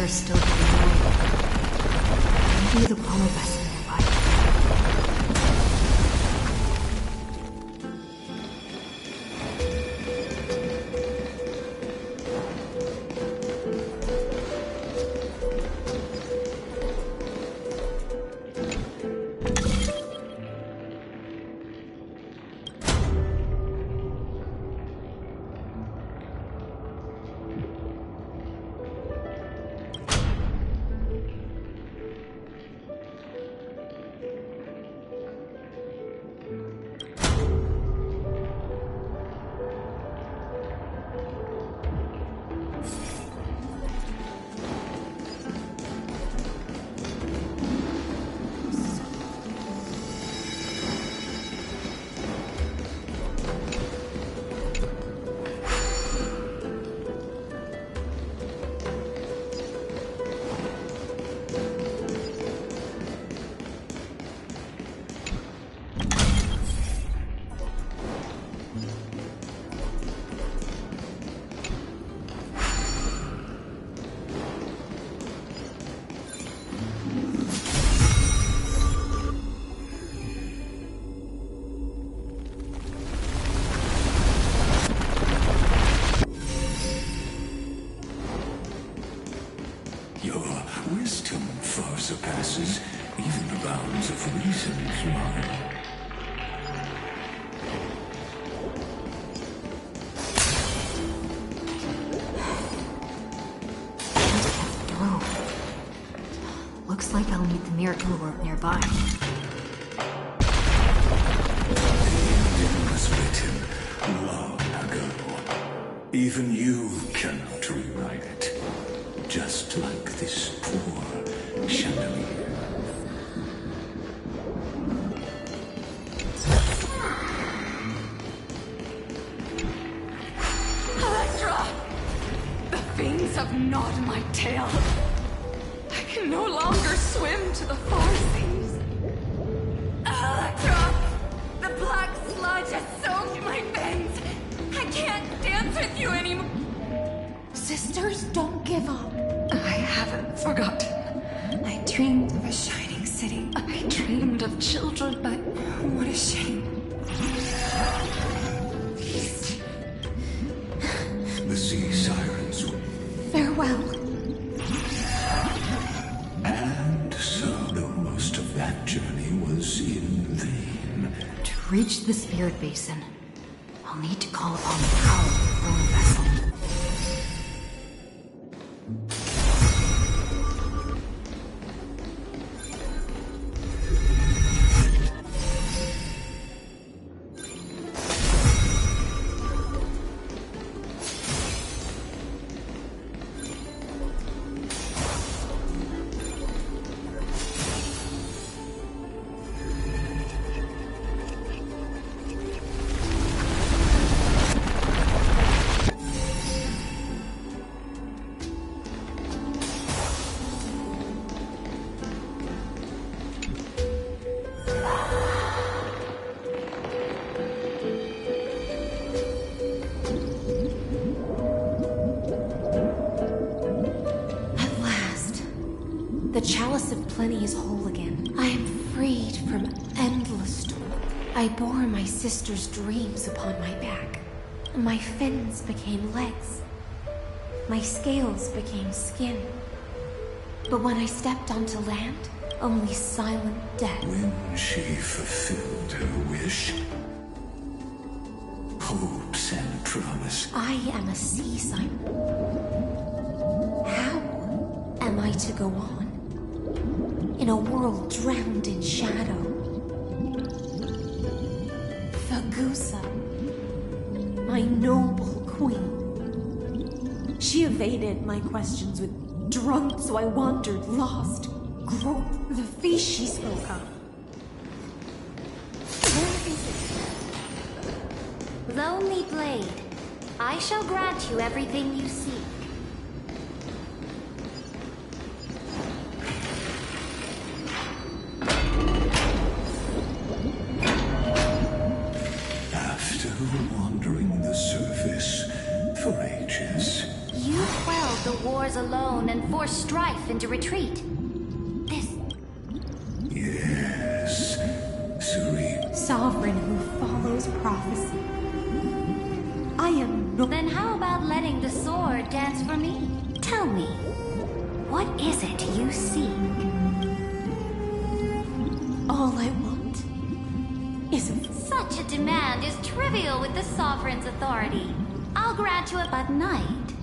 are still giving way. Maybe the Apollo vessel will arrive. Wisdom far surpasses even the bounds of reason's mind. Looks like I'll need the miracle orb nearby. The ending was written long ago. Even you cannot rewrite it. Just like this poor chandelier. Electra! The fiends have gnawed my tail. I can no longer swim to the far seas. Electra! The black sludge has soaked my veins. I can't dance with you anymore. Sisters, don't give up. I haven't forgotten. I dreamed of a shining city. I dreamed of children, but what a shame. The sea sirens. Farewell. And so the most of that journey was in vain. To reach the spirit basin, I'll need to call upon the power of the throne vessel. The chalice of plenty is whole again. I am freed from endless toil. I bore my sister's dreams upon my back. My fins became legs. My scales became skin. But when I stepped onto land, only silent death. When she fulfilled her wish, hopes and promise. I am a sea siren. How am I to go on? In a world drowned in shadow. Fagusa, my noble queen. She evaded my questions with drunk, so I wandered lost. Groped the feast she spoke of. Where is it? Lonely Blade, I shall grant you everything you seek. After wandering the surface for ages. You quelled the wars alone and force strife into retreat. This... Yes, Cerydra. Sovereign who follows prophecy. I am no... Then how about letting the sword dance for me? Tell me, what is it you seek? All I want is Such a demand is trivial with the Sovereign's authority. I'll grant you it, but night.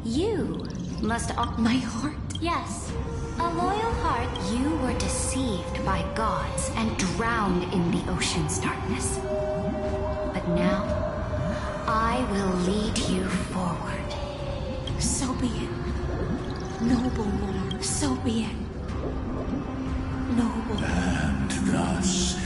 You must... My heart? Yes. A loyal heart. You were deceived by gods and drowned in the ocean's darkness. But now, I will lead you forward. So be it. Noble monarch, so be it. Noble. And thus...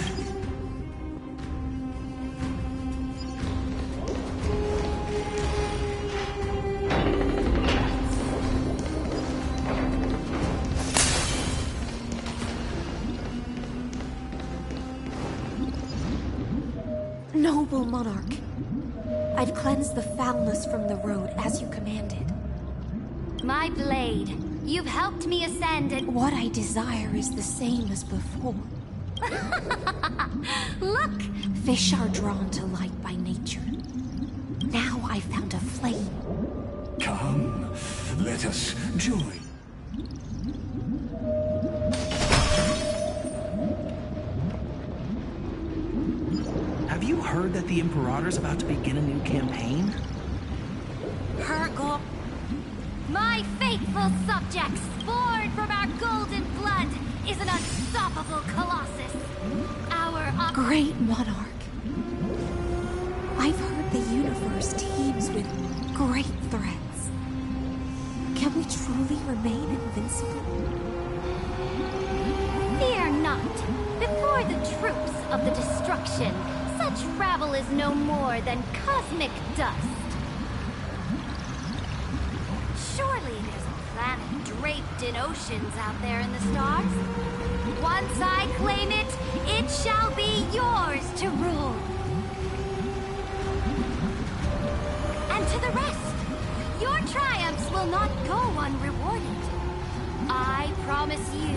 Noble monarch, I've cleansed the foulness from the road as you commanded. My blade. You've helped me ascend and... What I desire is the same as before. Look! Fish are drawn to light by nature. Now I found a flame. Come, let us join. Have you heard that the Imperator's about to begin a new campaign? Her goal... My faithful subjects, born from our golden blood, is an unstoppable colossus. Our... Great monarch. I've heard the universe teems with great threats. Can we truly remain invincible? Fear not. Before the troops of the destruction, such rabble is no more than cosmic dust. Surely there's a planet draped in oceans out there in the stars. Once I claim it, it shall be yours to rule. And to the rest, your triumphs will not go unrewarded. I promise you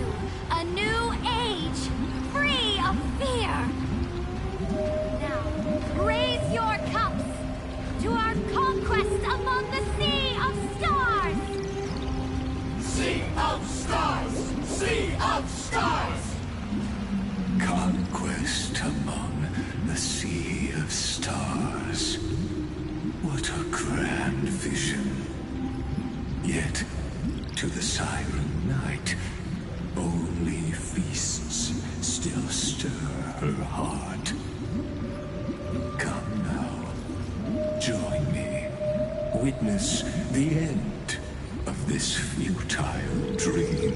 a new age, free of fear. Now, raise your cups to our conquest among the sea of stars! Sea of stars! Sea of stars! Conquest among the sea of stars. What a grand vision. Yet, to the Siren Night, only feasts still stir her heart. Come now, join me. Witness the end of this futile dream.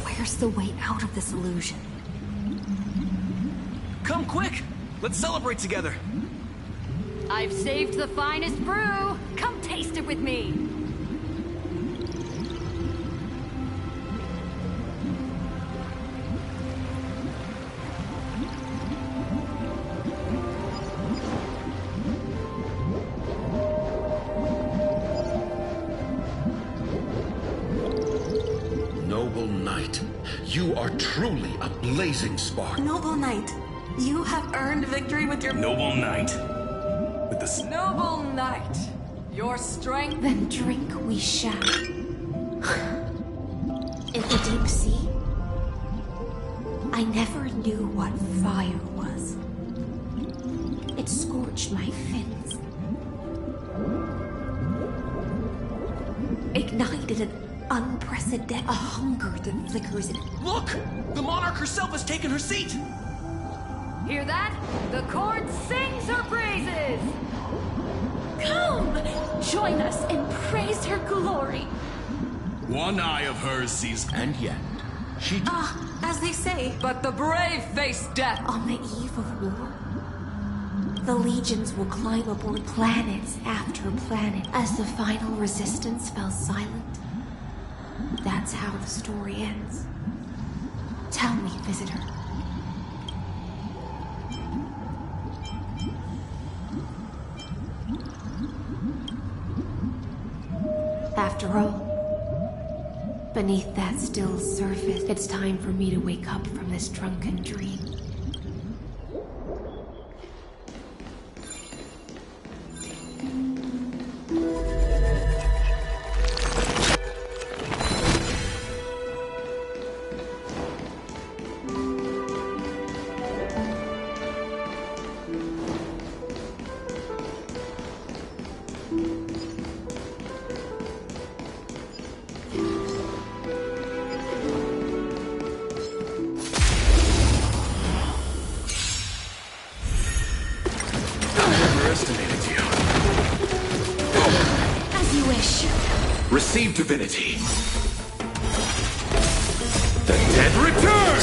Where's the way out of this illusion? Come quick! Let's celebrate together! I've saved the finest brew! Come taste it with me! Noble knight, you are truly a blazing spark. Noble knight, you have earned victory with your... Noble knight. With the... Noble knight, your strength... Then drink we shall. In the deep sea, I never knew what fire was. It scorched my fins. Ignited an unprecedented hunger that flickers in... Look! The monarch herself has taken her seat! Hear that? The court sings her praises! Come! Join us and praise her glory! One eye of hers sees... And yet, she... as they say, But the brave face death! on the eve of war, the legions will climb aboard planets after planet as the final resistance fell silent. That's how the story ends. Tell me, visitor. After all, beneath that still surface, it's time for me to wake up from this drunken dream. Receive divinity. The dead return!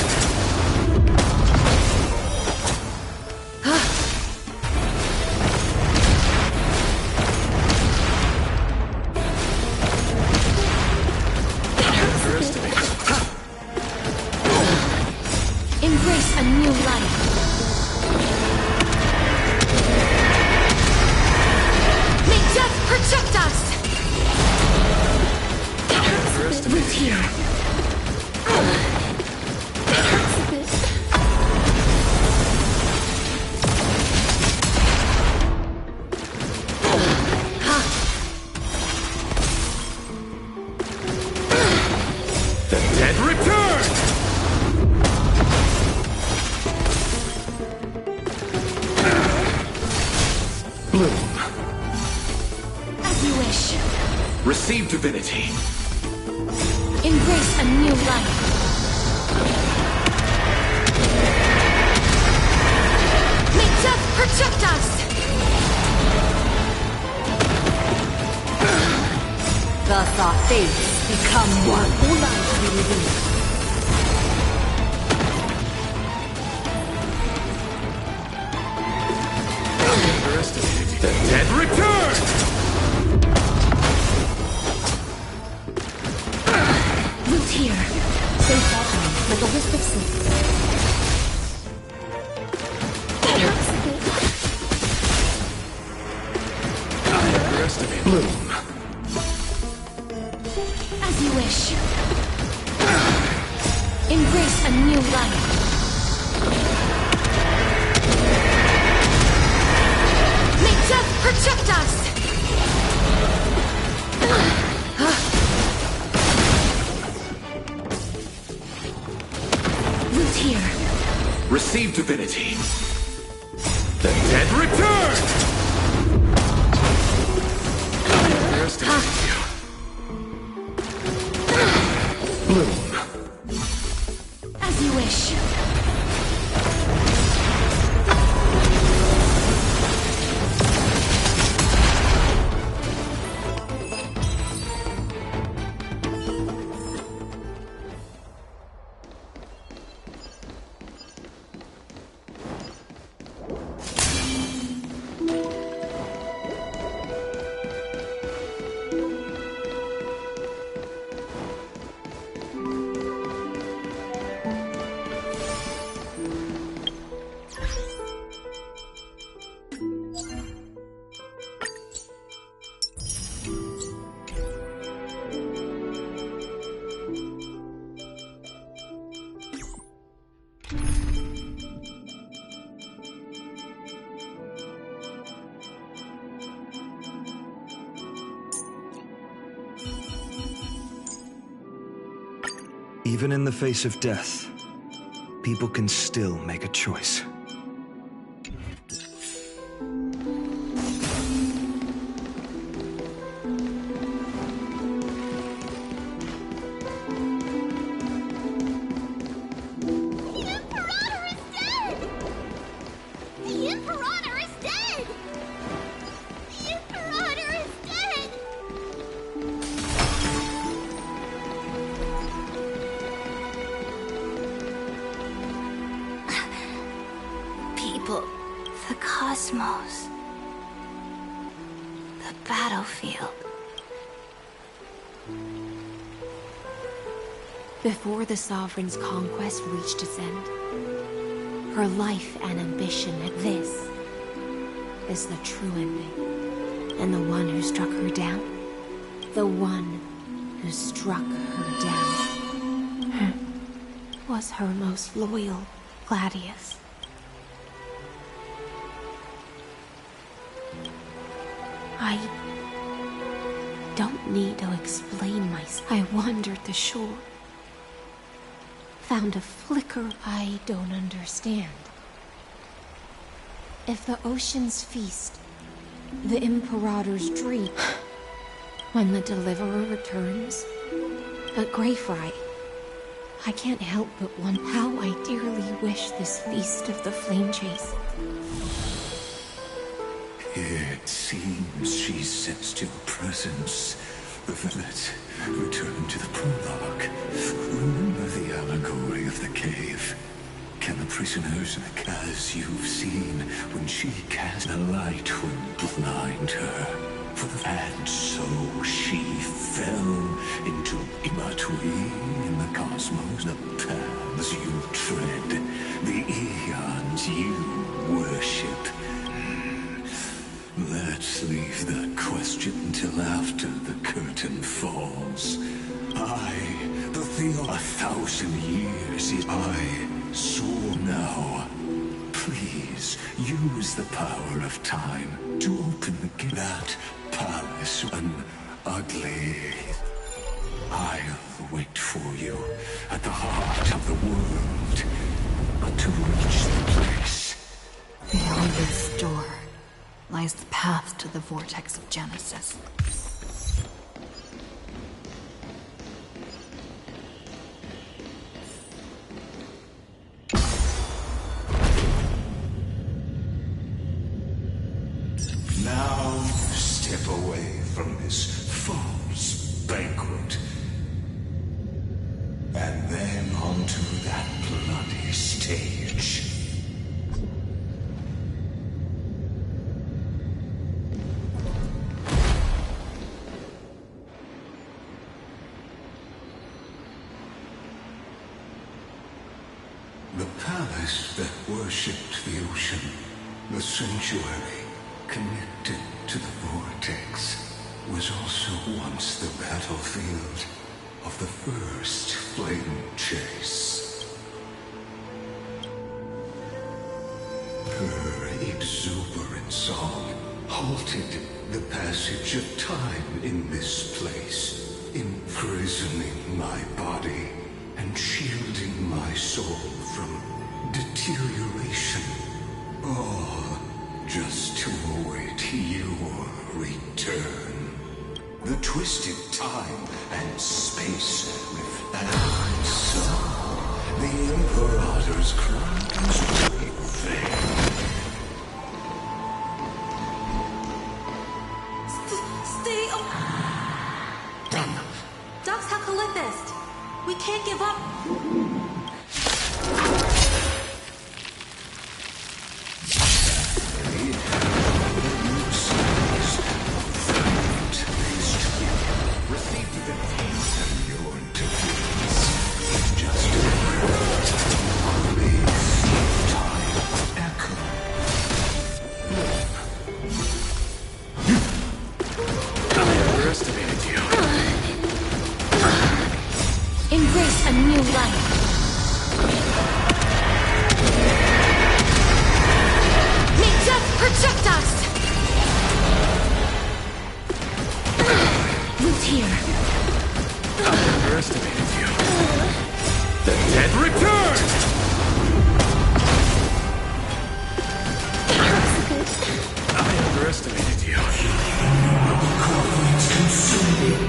Embrace a new life. May death protect us! Root here. It hurts a bit. The dead return! Bloom. As you wish. Receive divinity. Embrace a new life. May death protect us! Thus our fates become one. All lives be revealed. The dead return! Root here. Stay faltering like a wisp of sleep. It hurts a bit. Bloom. As you wish. Embrace a new life. May death protect us! Root here. Receive divinity. The dead return! Bloom. As you wish. Even in the face of death, people can still make a choice. The cosmos. The battlefield. Before the Sovereign's conquest reached its end, her life and ambition at this is the true ending. And the one who struck her down The one who struck her down was her most loyal Gladius. I don't need to explain myself. I wandered the shore, found a flicker I don't understand. If the ocean's feast, the Imperator's dream, when the Deliverer returns, but Greyfry, I can't help but wonder how I dearly wish this feast of the Flame Chase. It seems she sensed your presence. Let's return to the prologue. Remember the allegory of the cave? Can the prisoners, as you've seen, when she cast the light would blind her? And so she fell into between in the cosmos, the paths you tread, the eons you worship. Let's leave that question till after the curtain falls. The Theo, 1,000 years I soar now. Please use the power of time to open the gate. That palace, an ugly. I'll wait for you at the heart of the world. But to reach the place. Beyond this door lies the path to the vortex of Genesis. Now step away from this false banquet. And then onto that bloody stage. The palace that worshipped the ocean, the sanctuary connected to the vortex, was also once the battlefield of the first flame chase. Her exuberant song halted the passage of time in this place, imprisoning my body and shielding my soul from deterioration. All just to await your return. The twisted time and space reflect. So the Imperator's crimes will be vain. Stay Done. Dux Hakalithist! We can't give up! Embrace a new life. May death protect us! Root here. I underestimated you. The dead return! I underestimated you. It's consuming.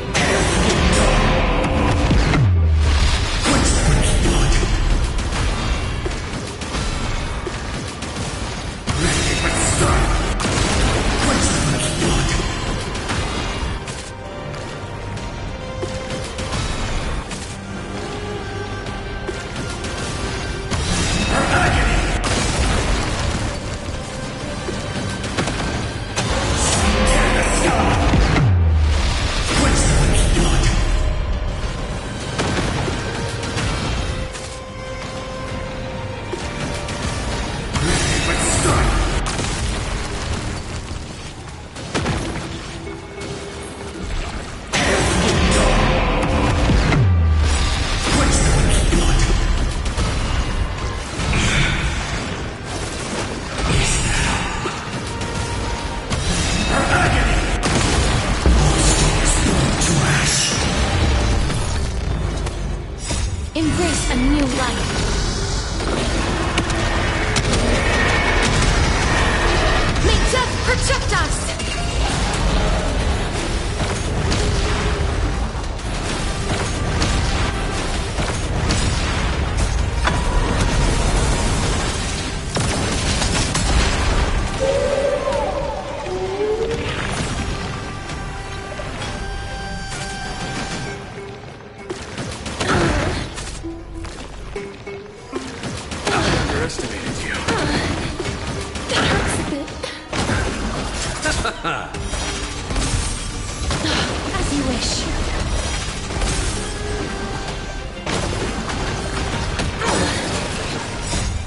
a new light. May death protect us! Underestimated you. That hurts a bit. As you wish.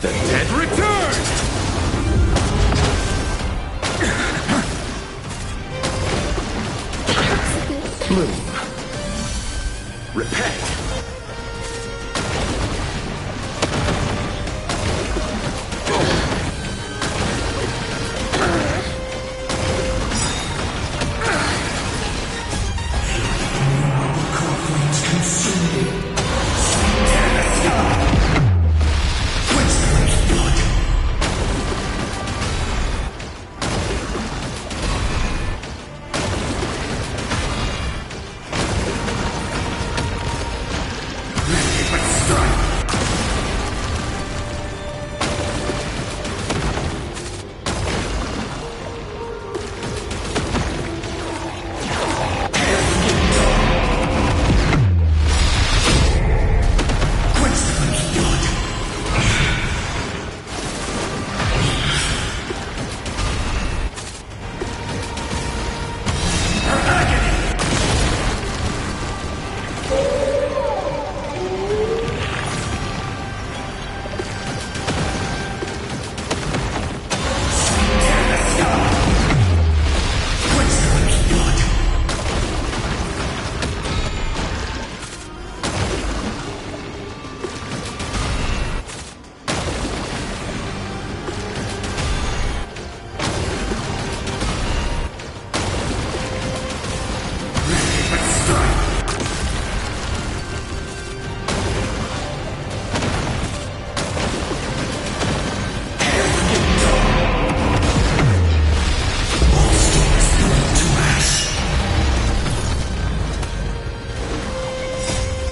The dead return! That hurts a bit. Bloom. Repay.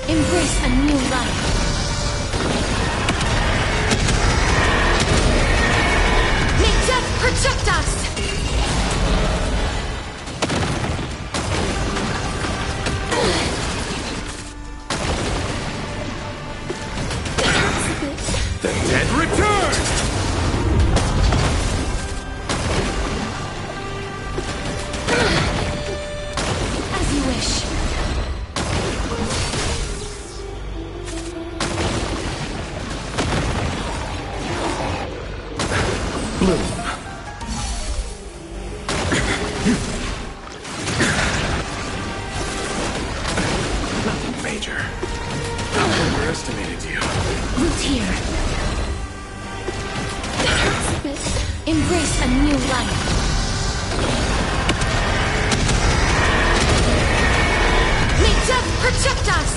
Embrace a new life. May death protect us! That hurts a bit. The dead return! As you wish. Bloom. Nothing major. I underestimated you. Root here. That hurts a bit. Embrace a new life. May death protect us!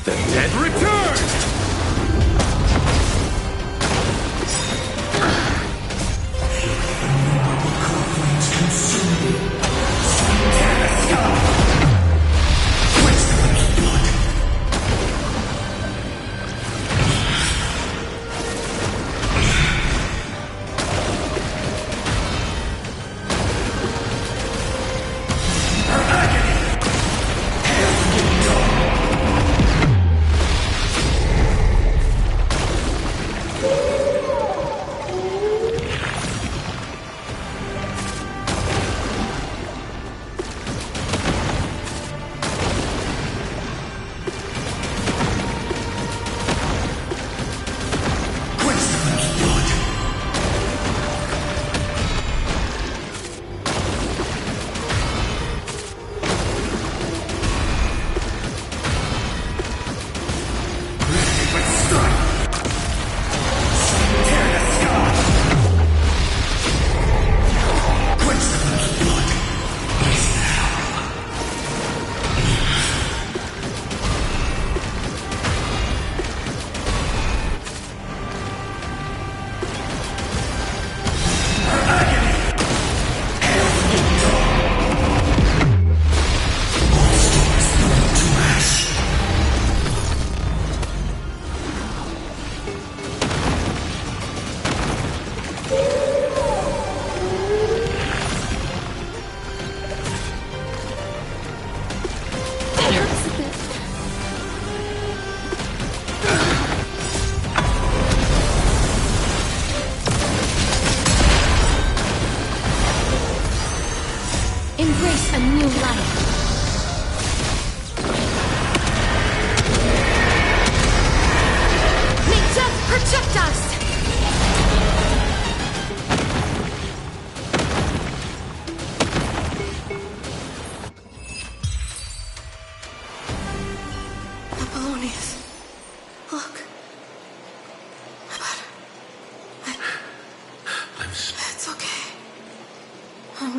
The dead return!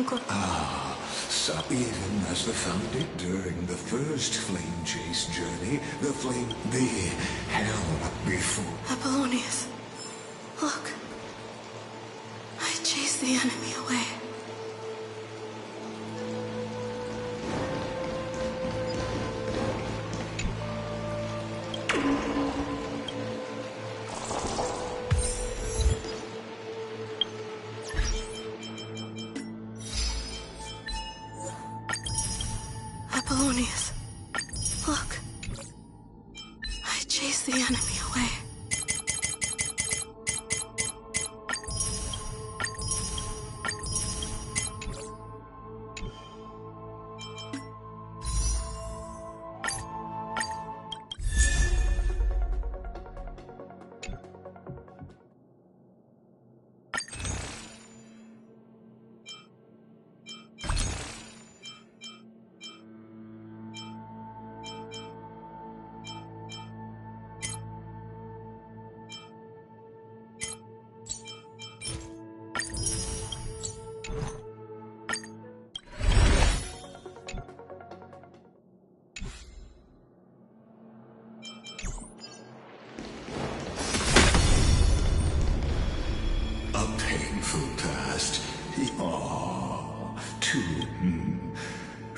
Uncle. So even as the found it during the first flame chase journey, the hell before. Apollonius, look. I chased the enemy away. Apollonius, look. I chased the enemy away.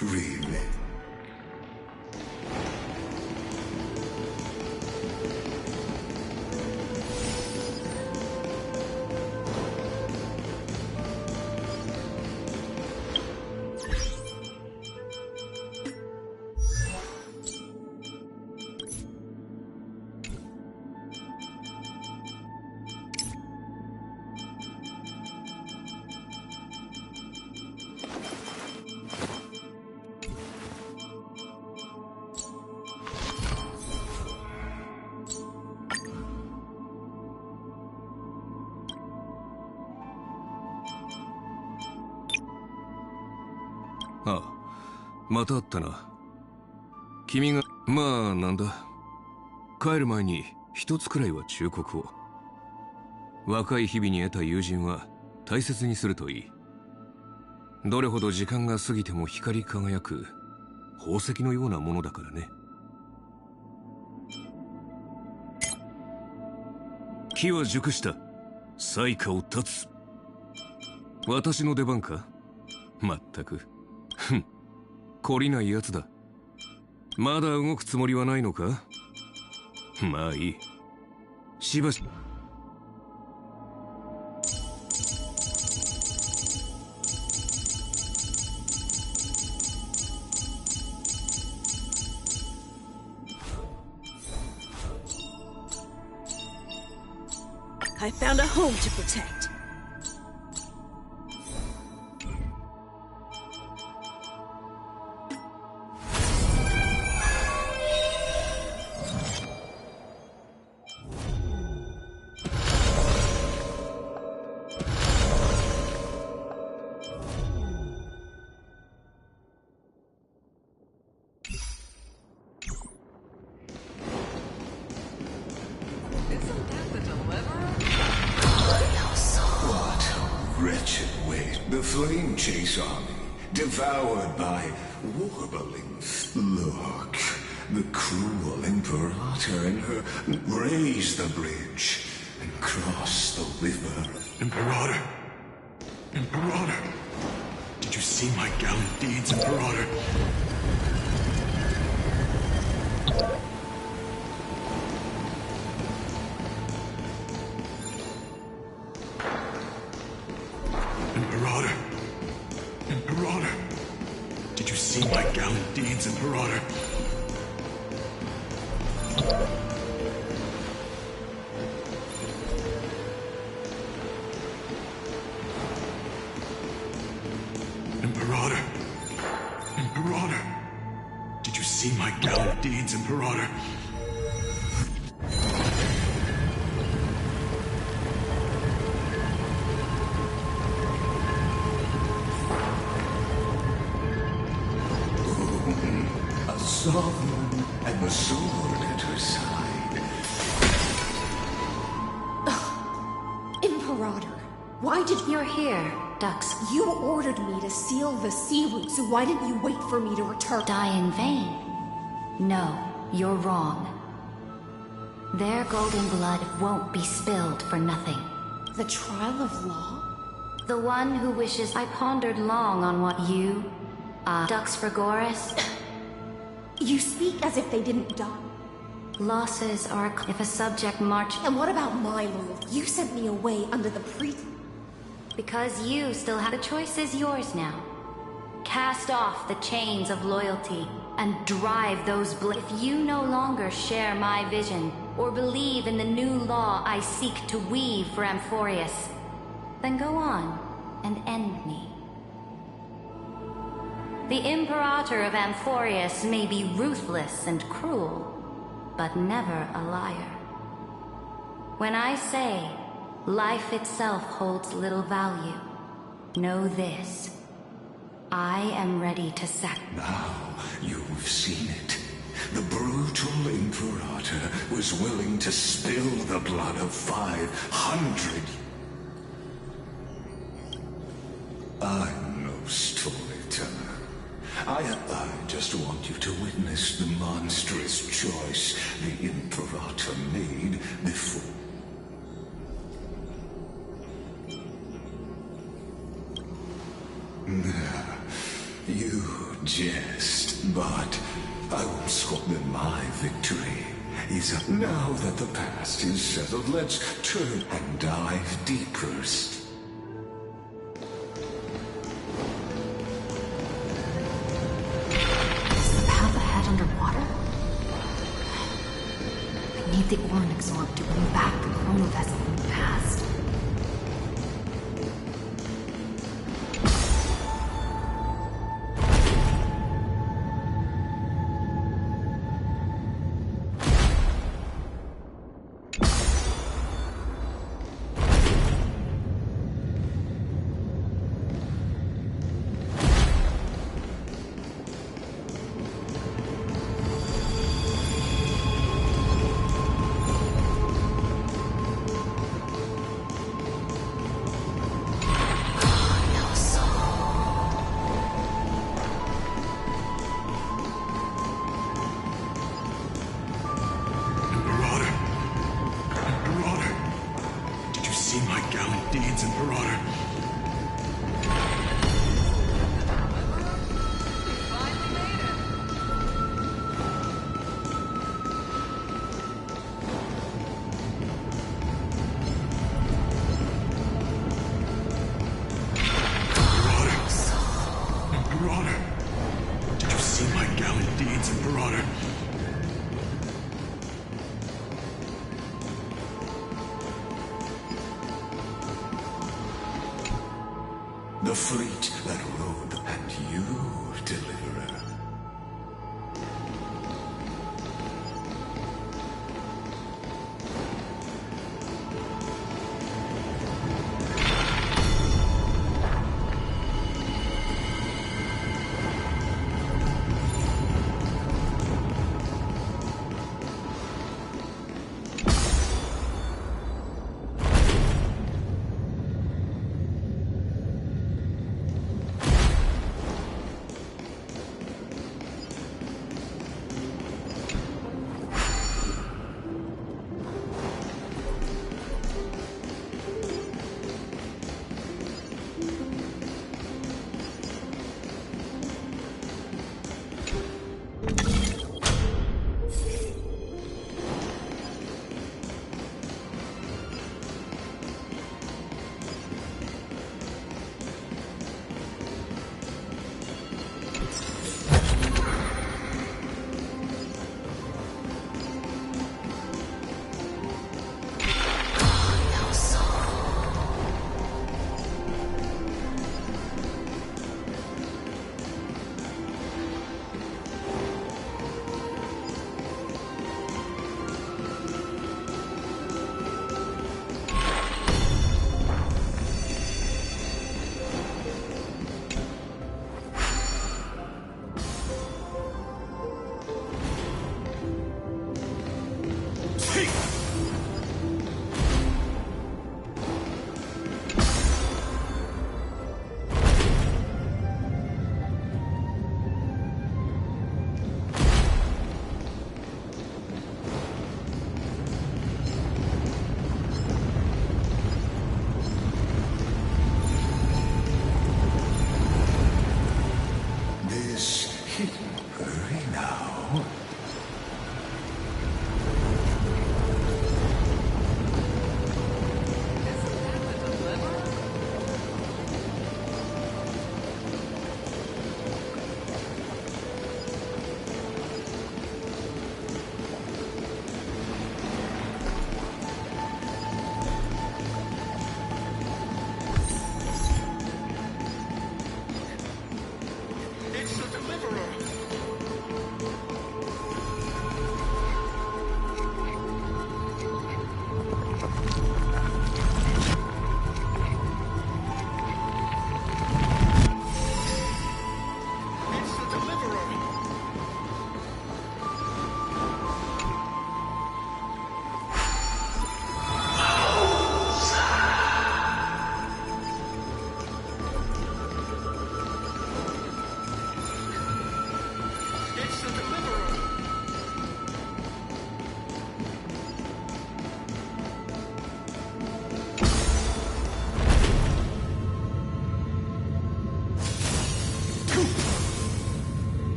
Really?ああ、また会ったな。君が、まあなんだ。帰る前に一つくらいは忠告を。若い日々に得た友人は大切にするといい。どれほど時間が過ぎても光り輝く宝石のようなものだからね。機は熟した。災禍を断つ。私の出番か？まったく。ふん。懲りないやつだ。まだ動くつもりはないのか？まあいい。しばし。I found a home to protect. Devoured by warblings. Look, the cruel Imperator and her raise the bridge and cross the river. Imperator! Imperator! Did you see my gallant deeds, Imperator? Imperator! Imperator! Did you see my gallant deeds, Imperator? Imperator! Imperator! Did you see my gallant deeds, Imperator? Sovereign and the sword at her side. Imperator, why did... You're here. Dux. You ordered me to seal the sea route, so why didn't you wait for me to return? Die in vain? No, you're wrong. Their golden blood won't be spilled for nothing. The trial of law? The one who wishes. I pondered long on what you, Dux Frigoris. You speak as if they didn't die. Losses are if a subject marches. And what about my loyalty? You sent me away under the Because you still have the choice is yours now. Cast off the chains of loyalty and drive those If you no longer share my vision or believe in the new law I seek to weave for Amphorius, then go on and end me. The Imperator of Amphorius may be ruthless and cruel, but never a liar. When I say life itself holds little value, know this. I am ready to Now you've seen it. The brutal Imperator was willing to spill the blood of 500. I'm no storyteller. I just want you to witness the monstrous choice the Imperator made before. You jest, but I won't scorn that my victory is now that the past is settled. Let's turn and dive deeper. I need the Ornix orb to bring back the chrono vessel from the past. The fleet that rode, and you, Deliverer.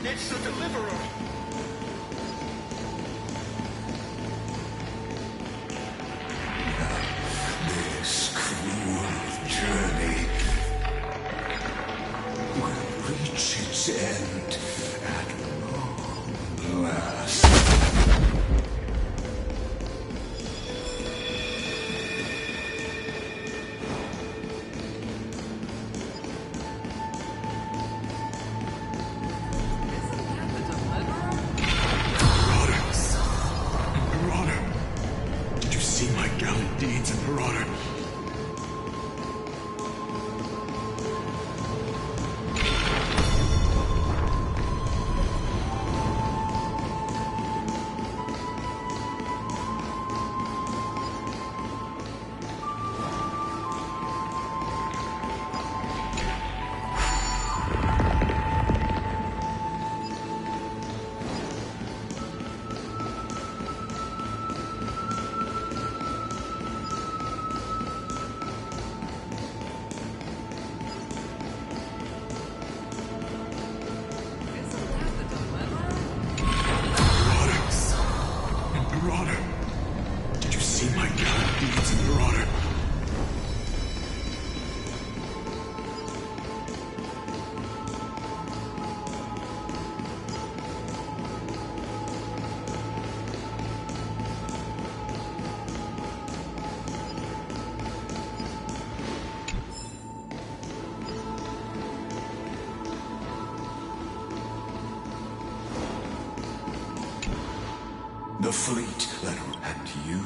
It's the Deliverer! This cruel journey will reach its end at long last. The fleet, and you.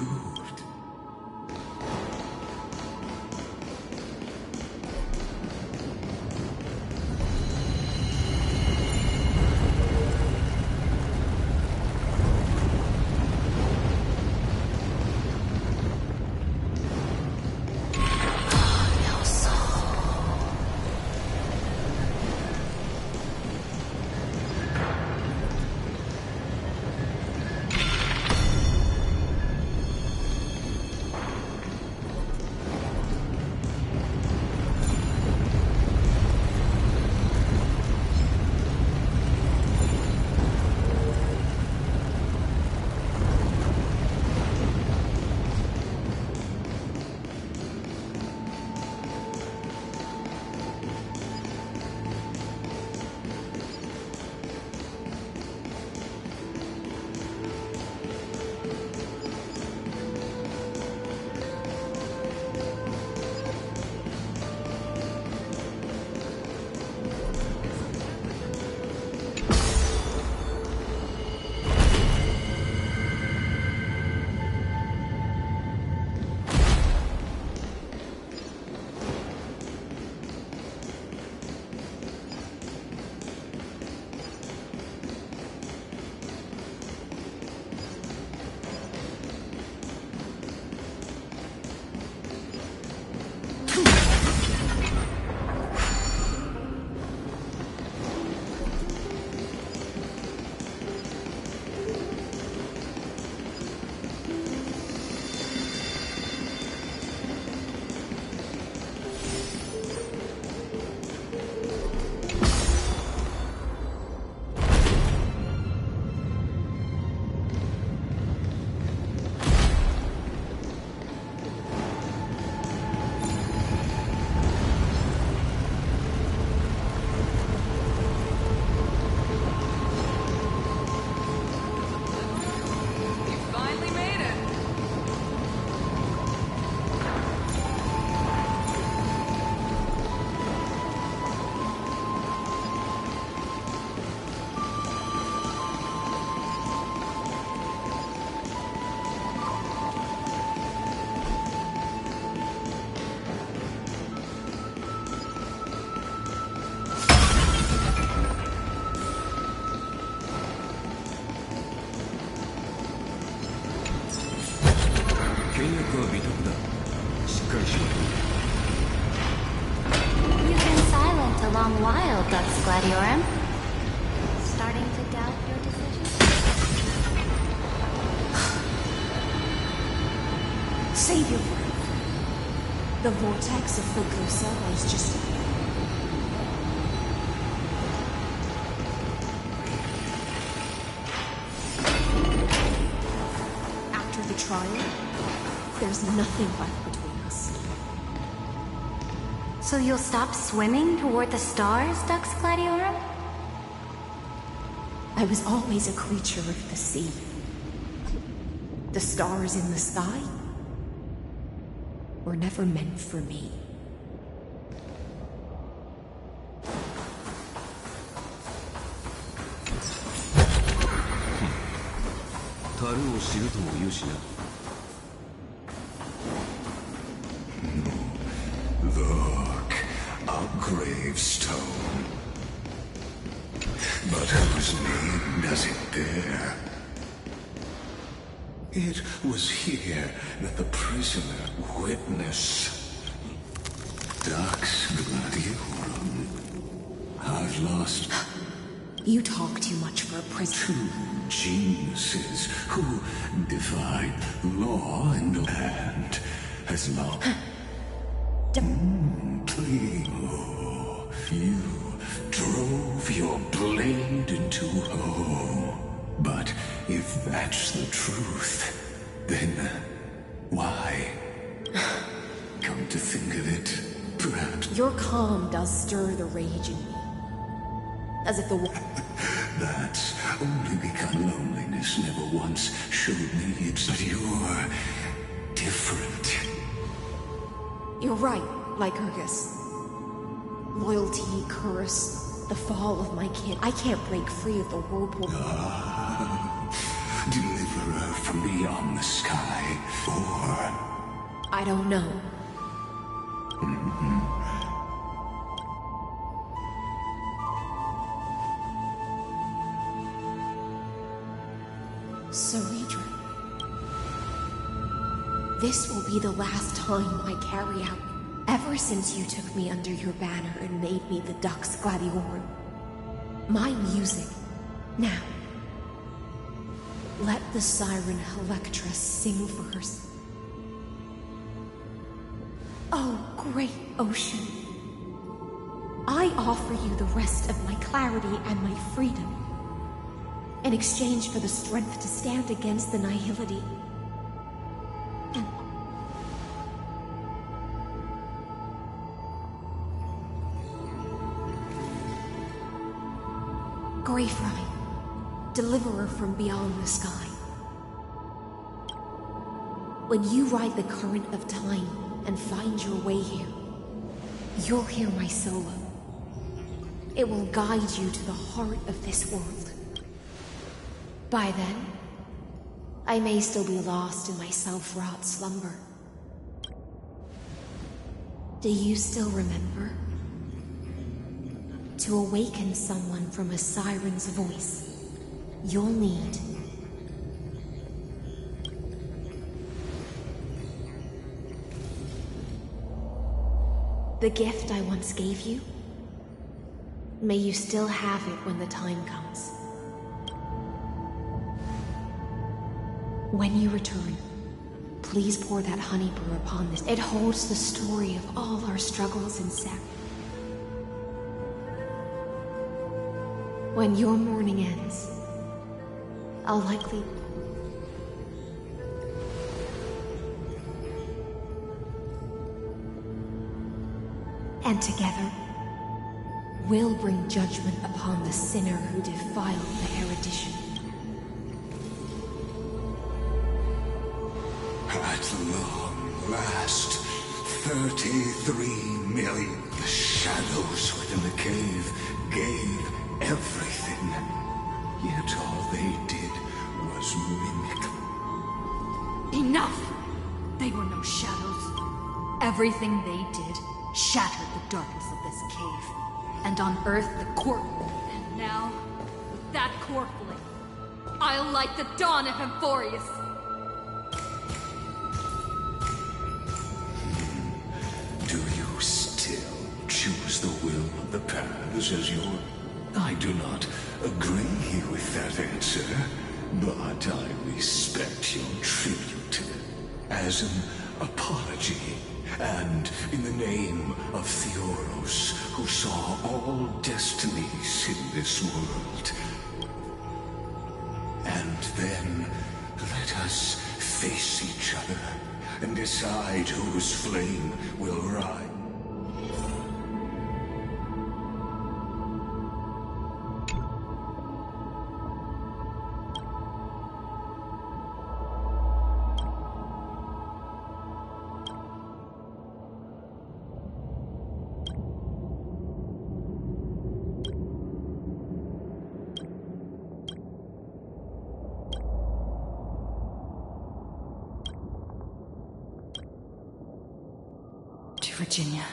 You've been silent a long while, Dux Gladiorum. Starting to doubt your decision? Save your breath. The vortex of Fogusa was just... trial, there's nothing left between us. So you'll stop swimming toward the stars, Dux Gladiorum? I was always a creature of the sea. The stars in the sky were never meant for me. Look, a gravestone. But whose name does it bear? It was here that the prisoner witnessed Dux Gladiorum. I've lost... You talk too much for a prisoner. Two geniuses who defied law and the land has long... Please. Oh, you drove your blade into home. But if that's the truth, then why? Come to think of it, perhaps... Your calm does stir the rage in me. As if the... That's only because loneliness never once showed me it's... But you're different. You're right, Lycurgus. Loyalty, curse, the fall of my kin. I can't break free of the whirlpool. Deliverer from beyond the sky, or... I don't know. Cerydra. This will be the last time I carry out. Ever since you took me under your banner and made me the Dux Gladiorum. My music. Now. Let the siren Electra sing for us. Oh, great ocean. I offer you the rest of my clarity and my freedom. In exchange for the strength to stand against the nihility. And Greyfry, deliverer from beyond the sky. When you ride the current of time and find your way here, you'll hear my solo. It will guide you to the heart of this world. By then, I may still be lost in my self-wrought slumber. Do you still remember? To awaken someone from a siren's voice, you'll need... the gift I once gave you? May you still have it when the time comes. When you return, please pour that honey brew upon this. It holds the story of all our struggles and sacrifice. When your mourning ends, I'll likely... And together, we'll bring judgment upon the sinner who defiled the erudition. At long last, 33 million shadows within the cave gave everything. Yet all they did was mimic. Enough! They were no shadows. Everything they did shattered the darkness of this cave, and unearthed the court. And now, with that core flame, I'll light the dawn of Amphorius. Do you still choose the will of the past as your... I do not agree with that answer, but I respect your tribute as an apology. And in the name of Theoros, who saw all destinies in this world. And then let us face each other and decide whose flame will rise. Virginia.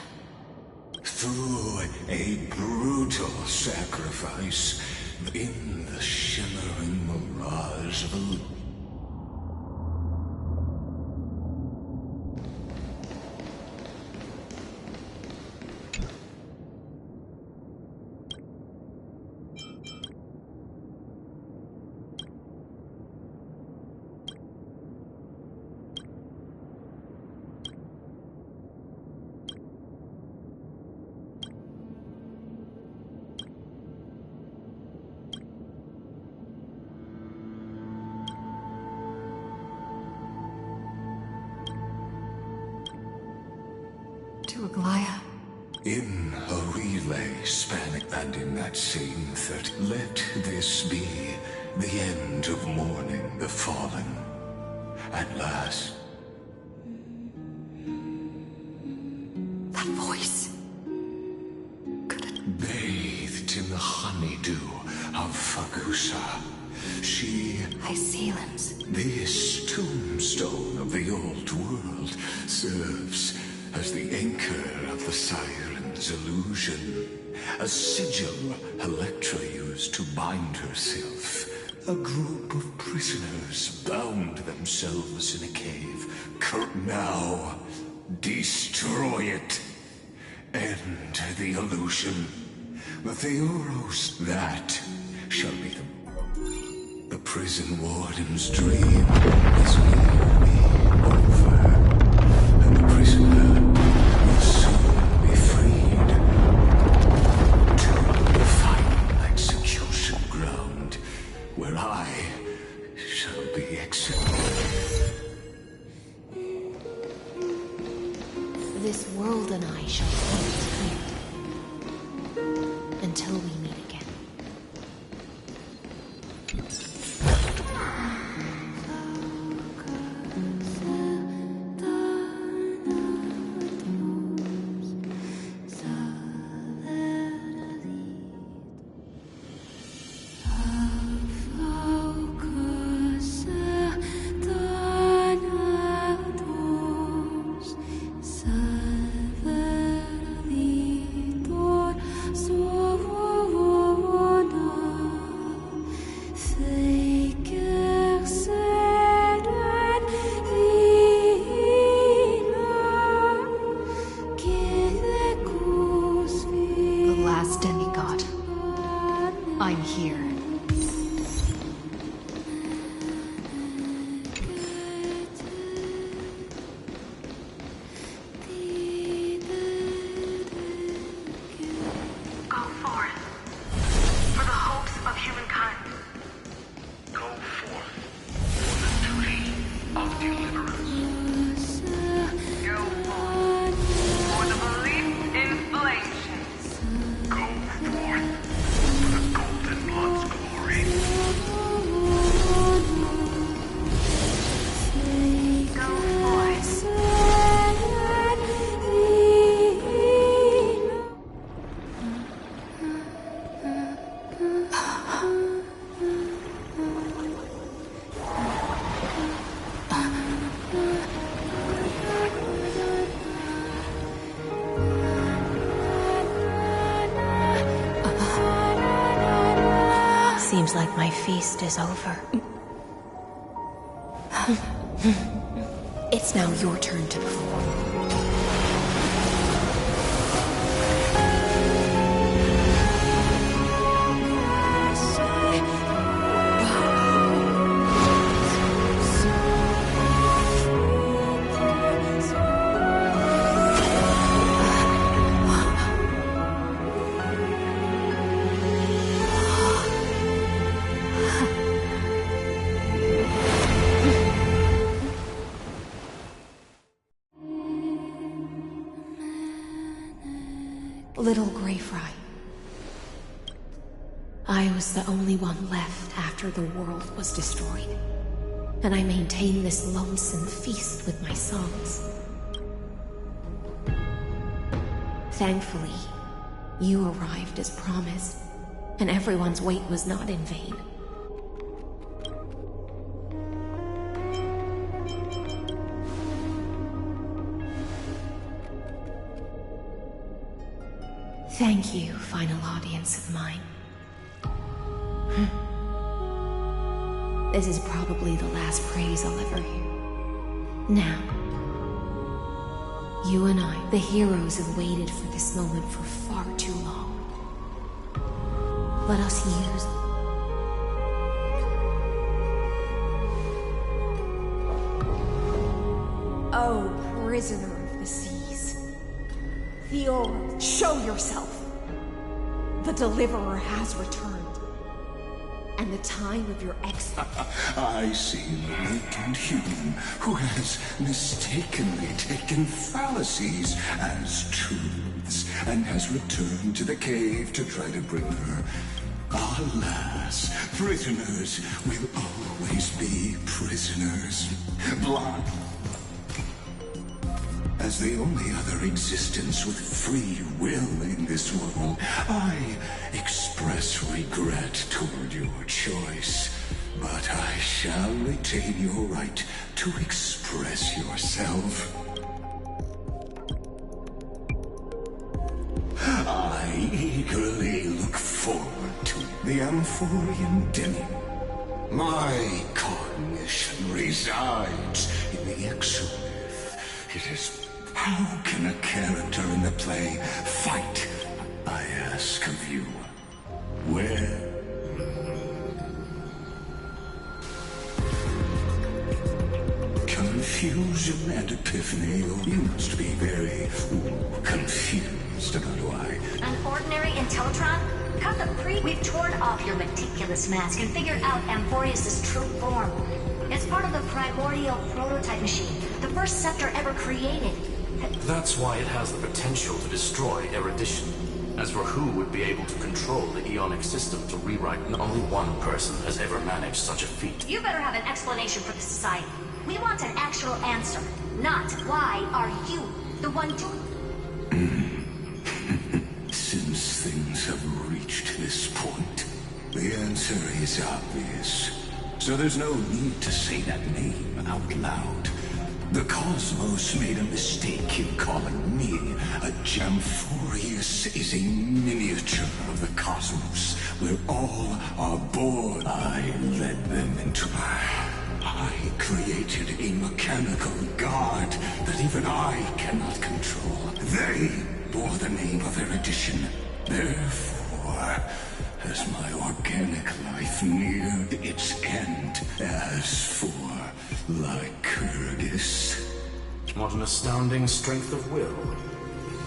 Through a brutal sacrifice, in the shimmering mirage of a... Aglaya. In a relay spanning, and in that same 30, let this be the end of mourning the fallen. At last. That voice. Bathed in the honeydew of Fagusa, she... Icelands. This tombstone of the old world serves as the anchor of the Siren's illusion, a sigil Electra used to bind herself. A group of prisoners bound themselves in a cave. Now, destroy it. End the illusion. The Theoros, that shall be the prison warden's dream is nearly over. And the prisoner will soon be freed to the final execution ground, where I shall be executed. This world and I shall hold here until we meet again. I'm here. Go forth for the hopes of humankind. Go forth for the duty of deliverance. Go forth for the belief in flames. Go forth for the Golden Blood's glory. Go forth. Seems like my feast is over. It's now your turn to perform. was the only one left after the world was destroyed. And I maintained this lonesome feast with my songs. Thankfully, you arrived as promised, and everyone's wait was not in vain. Thank you, final audience of mine. This is probably the last praise I'll ever hear. Now, you and I, the heroes, have waited for this moment for far too long. Let us use it. Oh, prisoner of the seas. Theora, show yourself! The Deliverer has returned. And the time of your exile. I see a wicked human who has mistakenly taken fallacies as truths and has returned to the cave to try to bring her. Alas, prisoners will always be prisoners. Blind. As the only other existence with free will in this world, I express regret toward your choice. But I shall retain your right to express yourself. I eagerly look forward to the Amphorian Demi. My cognition resides in the exomyth. It is... How can a character in the play fight, I ask of you? Where? Confusion and epiphany. You must be very confused about why. An ordinary Intellitron? Cut the We've torn off your meticulous mask and figured out Amphorius' true form. It's part of the primordial prototype machine, the first scepter ever created. That's why it has the potential to destroy erudition. As for who would be able to control the Eonic system to rewrite, only one person has ever managed such a feat. You better have an explanation for the society. We want an actual answer, not why are you the one doing... Since things have reached this point, the answer is obvious. So there's no need to say that name out loud. The cosmos made a mistake in calling me a Jamphorius is a miniature of the cosmos, where all are born. I led them into I created a mechanical god that even I cannot control. They bore the name of erudition. Therefore, as my organic life neared its end, as for Lycurgus. What an astounding strength of will.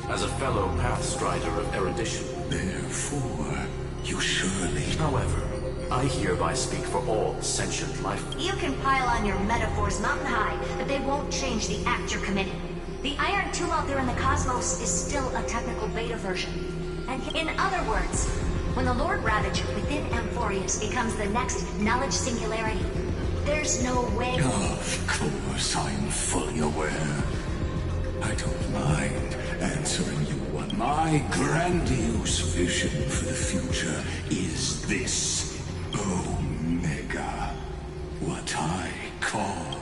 As a fellow pathstrider of erudition. Therefore, you surely... However, I hereby speak for all sentient life. You can pile on your metaphors mountain high, but they won't change the act you're committing. The Iron Tomb out there in the cosmos is still a technical beta version. And in other words, when the Lord Ravager within Amphorius becomes the next knowledge singularity, there's no way... Of course, I'm fully aware. I don't mind answering you one. My grandiose vision for the future is this Omega. What I call...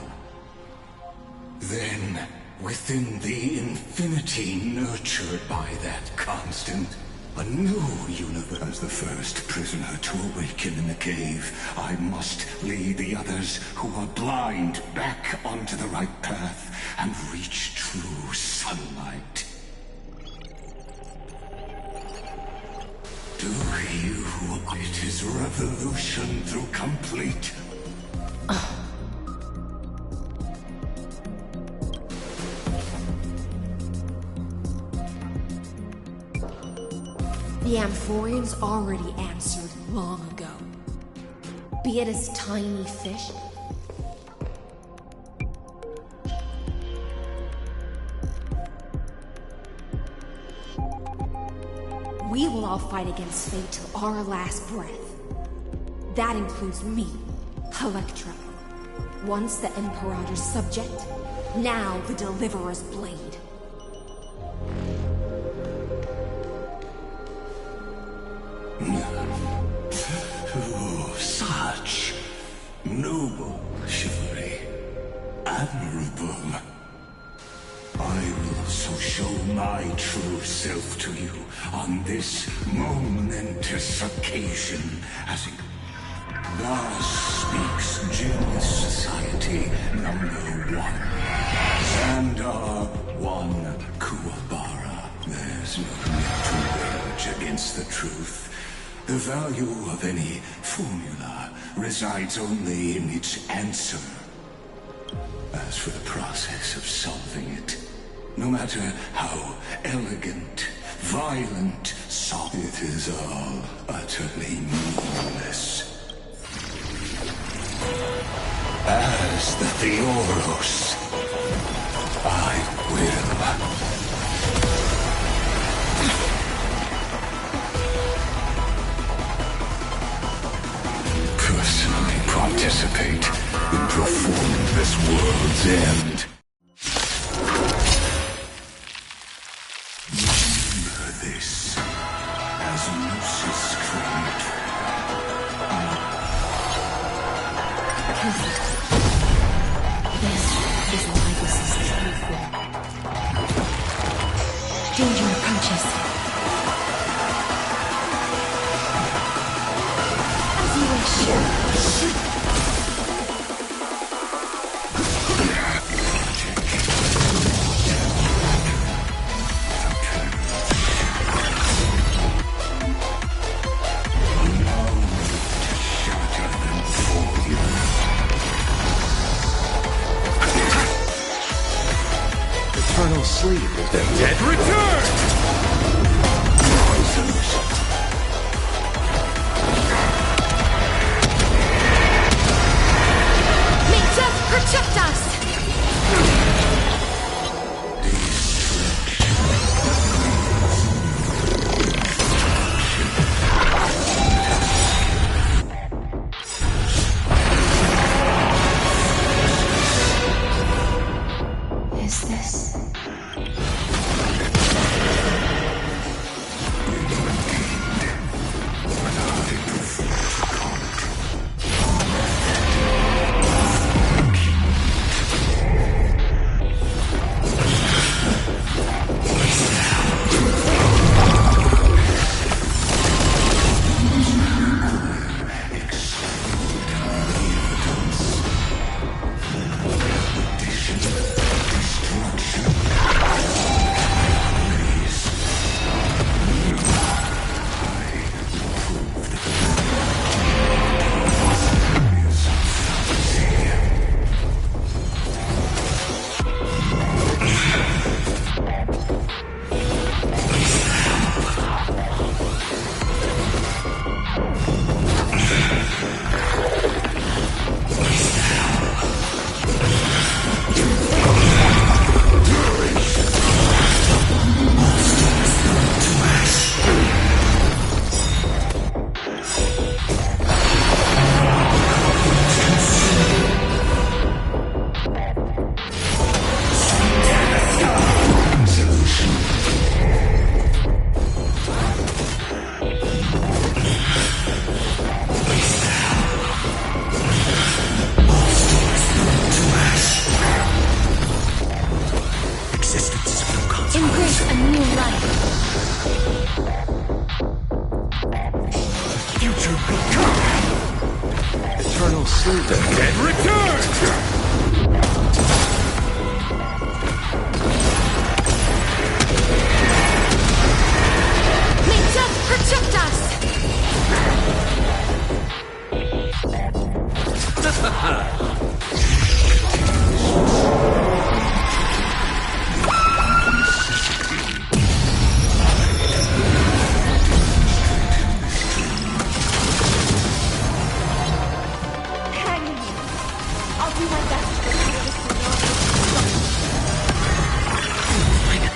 Then, within the infinity nurtured by that constant, a new universe. As the first prisoner to awaken in the cave, I must lead the others who are blind back onto the right path and reach true sunlight. Do you? It is revolution through complete... The Amphorians already answered long ago. Be it as tiny fish. We will all fight against fate till our last breath. That includes me, Electra. Once the Imperator's subject, now the Deliverer's blade. Oh, such noble chivalry. Admirable. I will so show my true self to you on this momentous occasion as it thus speaks Genius Society #1. Xandar 1 Kuwabara. There's no need to rage against the truth. The value of any formula resides only in its answer. As for the process of solving it, no matter how elegant, violent, soft, it is all utterly meaningless. As the Theoros, I will. Personally participate in performing this world's end. Remember this, as Gnosis claimed. This is Lycus's true form. Danger approaches. As you wish. Eternal sleep is The dead return! May death protect us! Is this... Embrace a new life. future will come. Eternal sleep. The dead return! May death protect us! Hang in here. I'll do my best to prepare this for your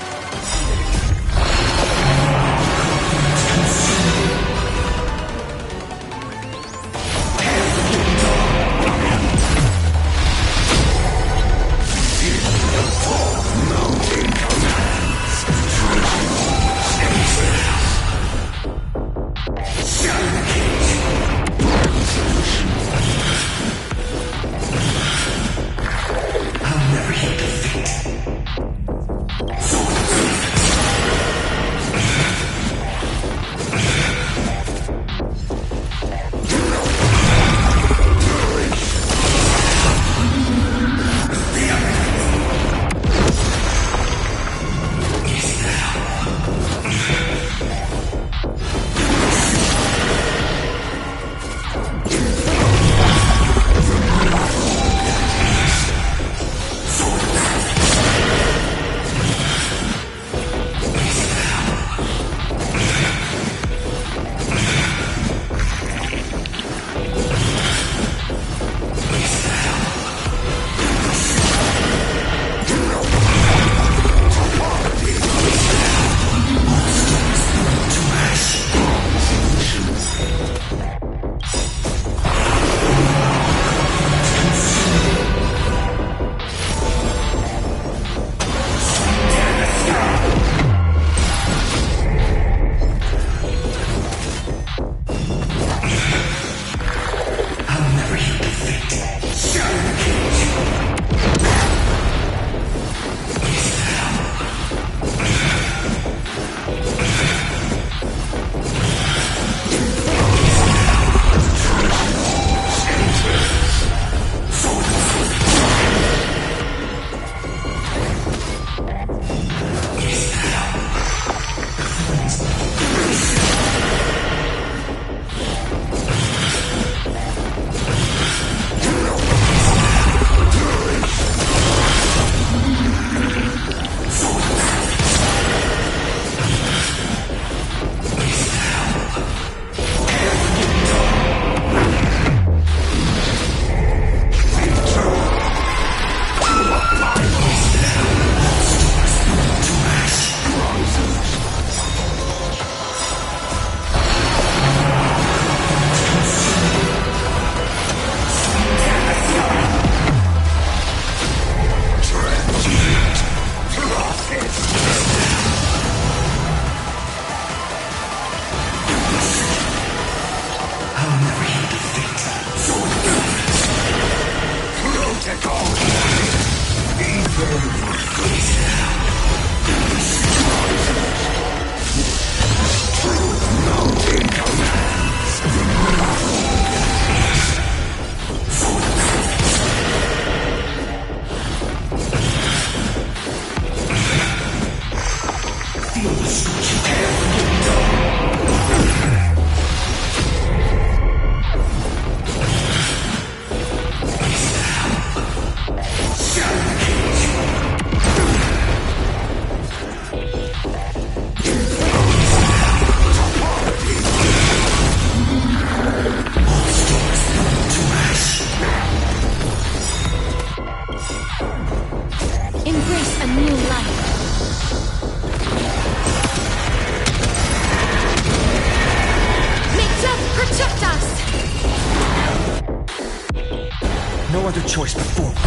no other choice but forward.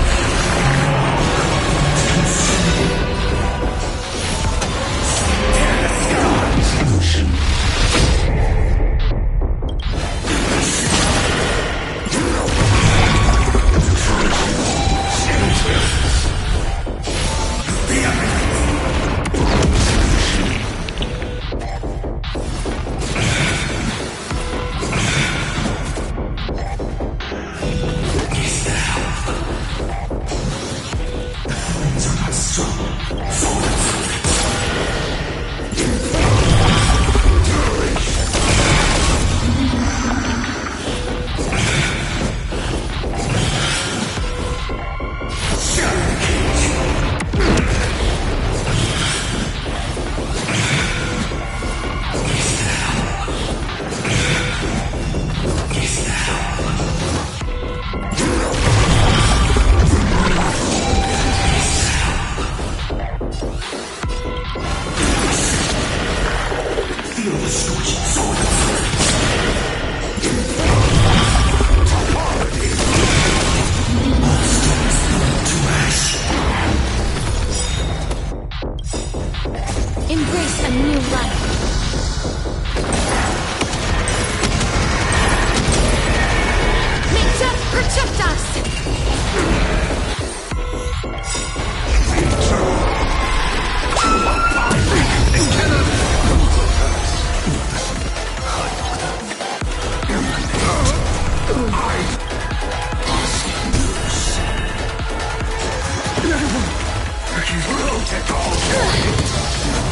Embrace a new life. Make death protect us! Protect all.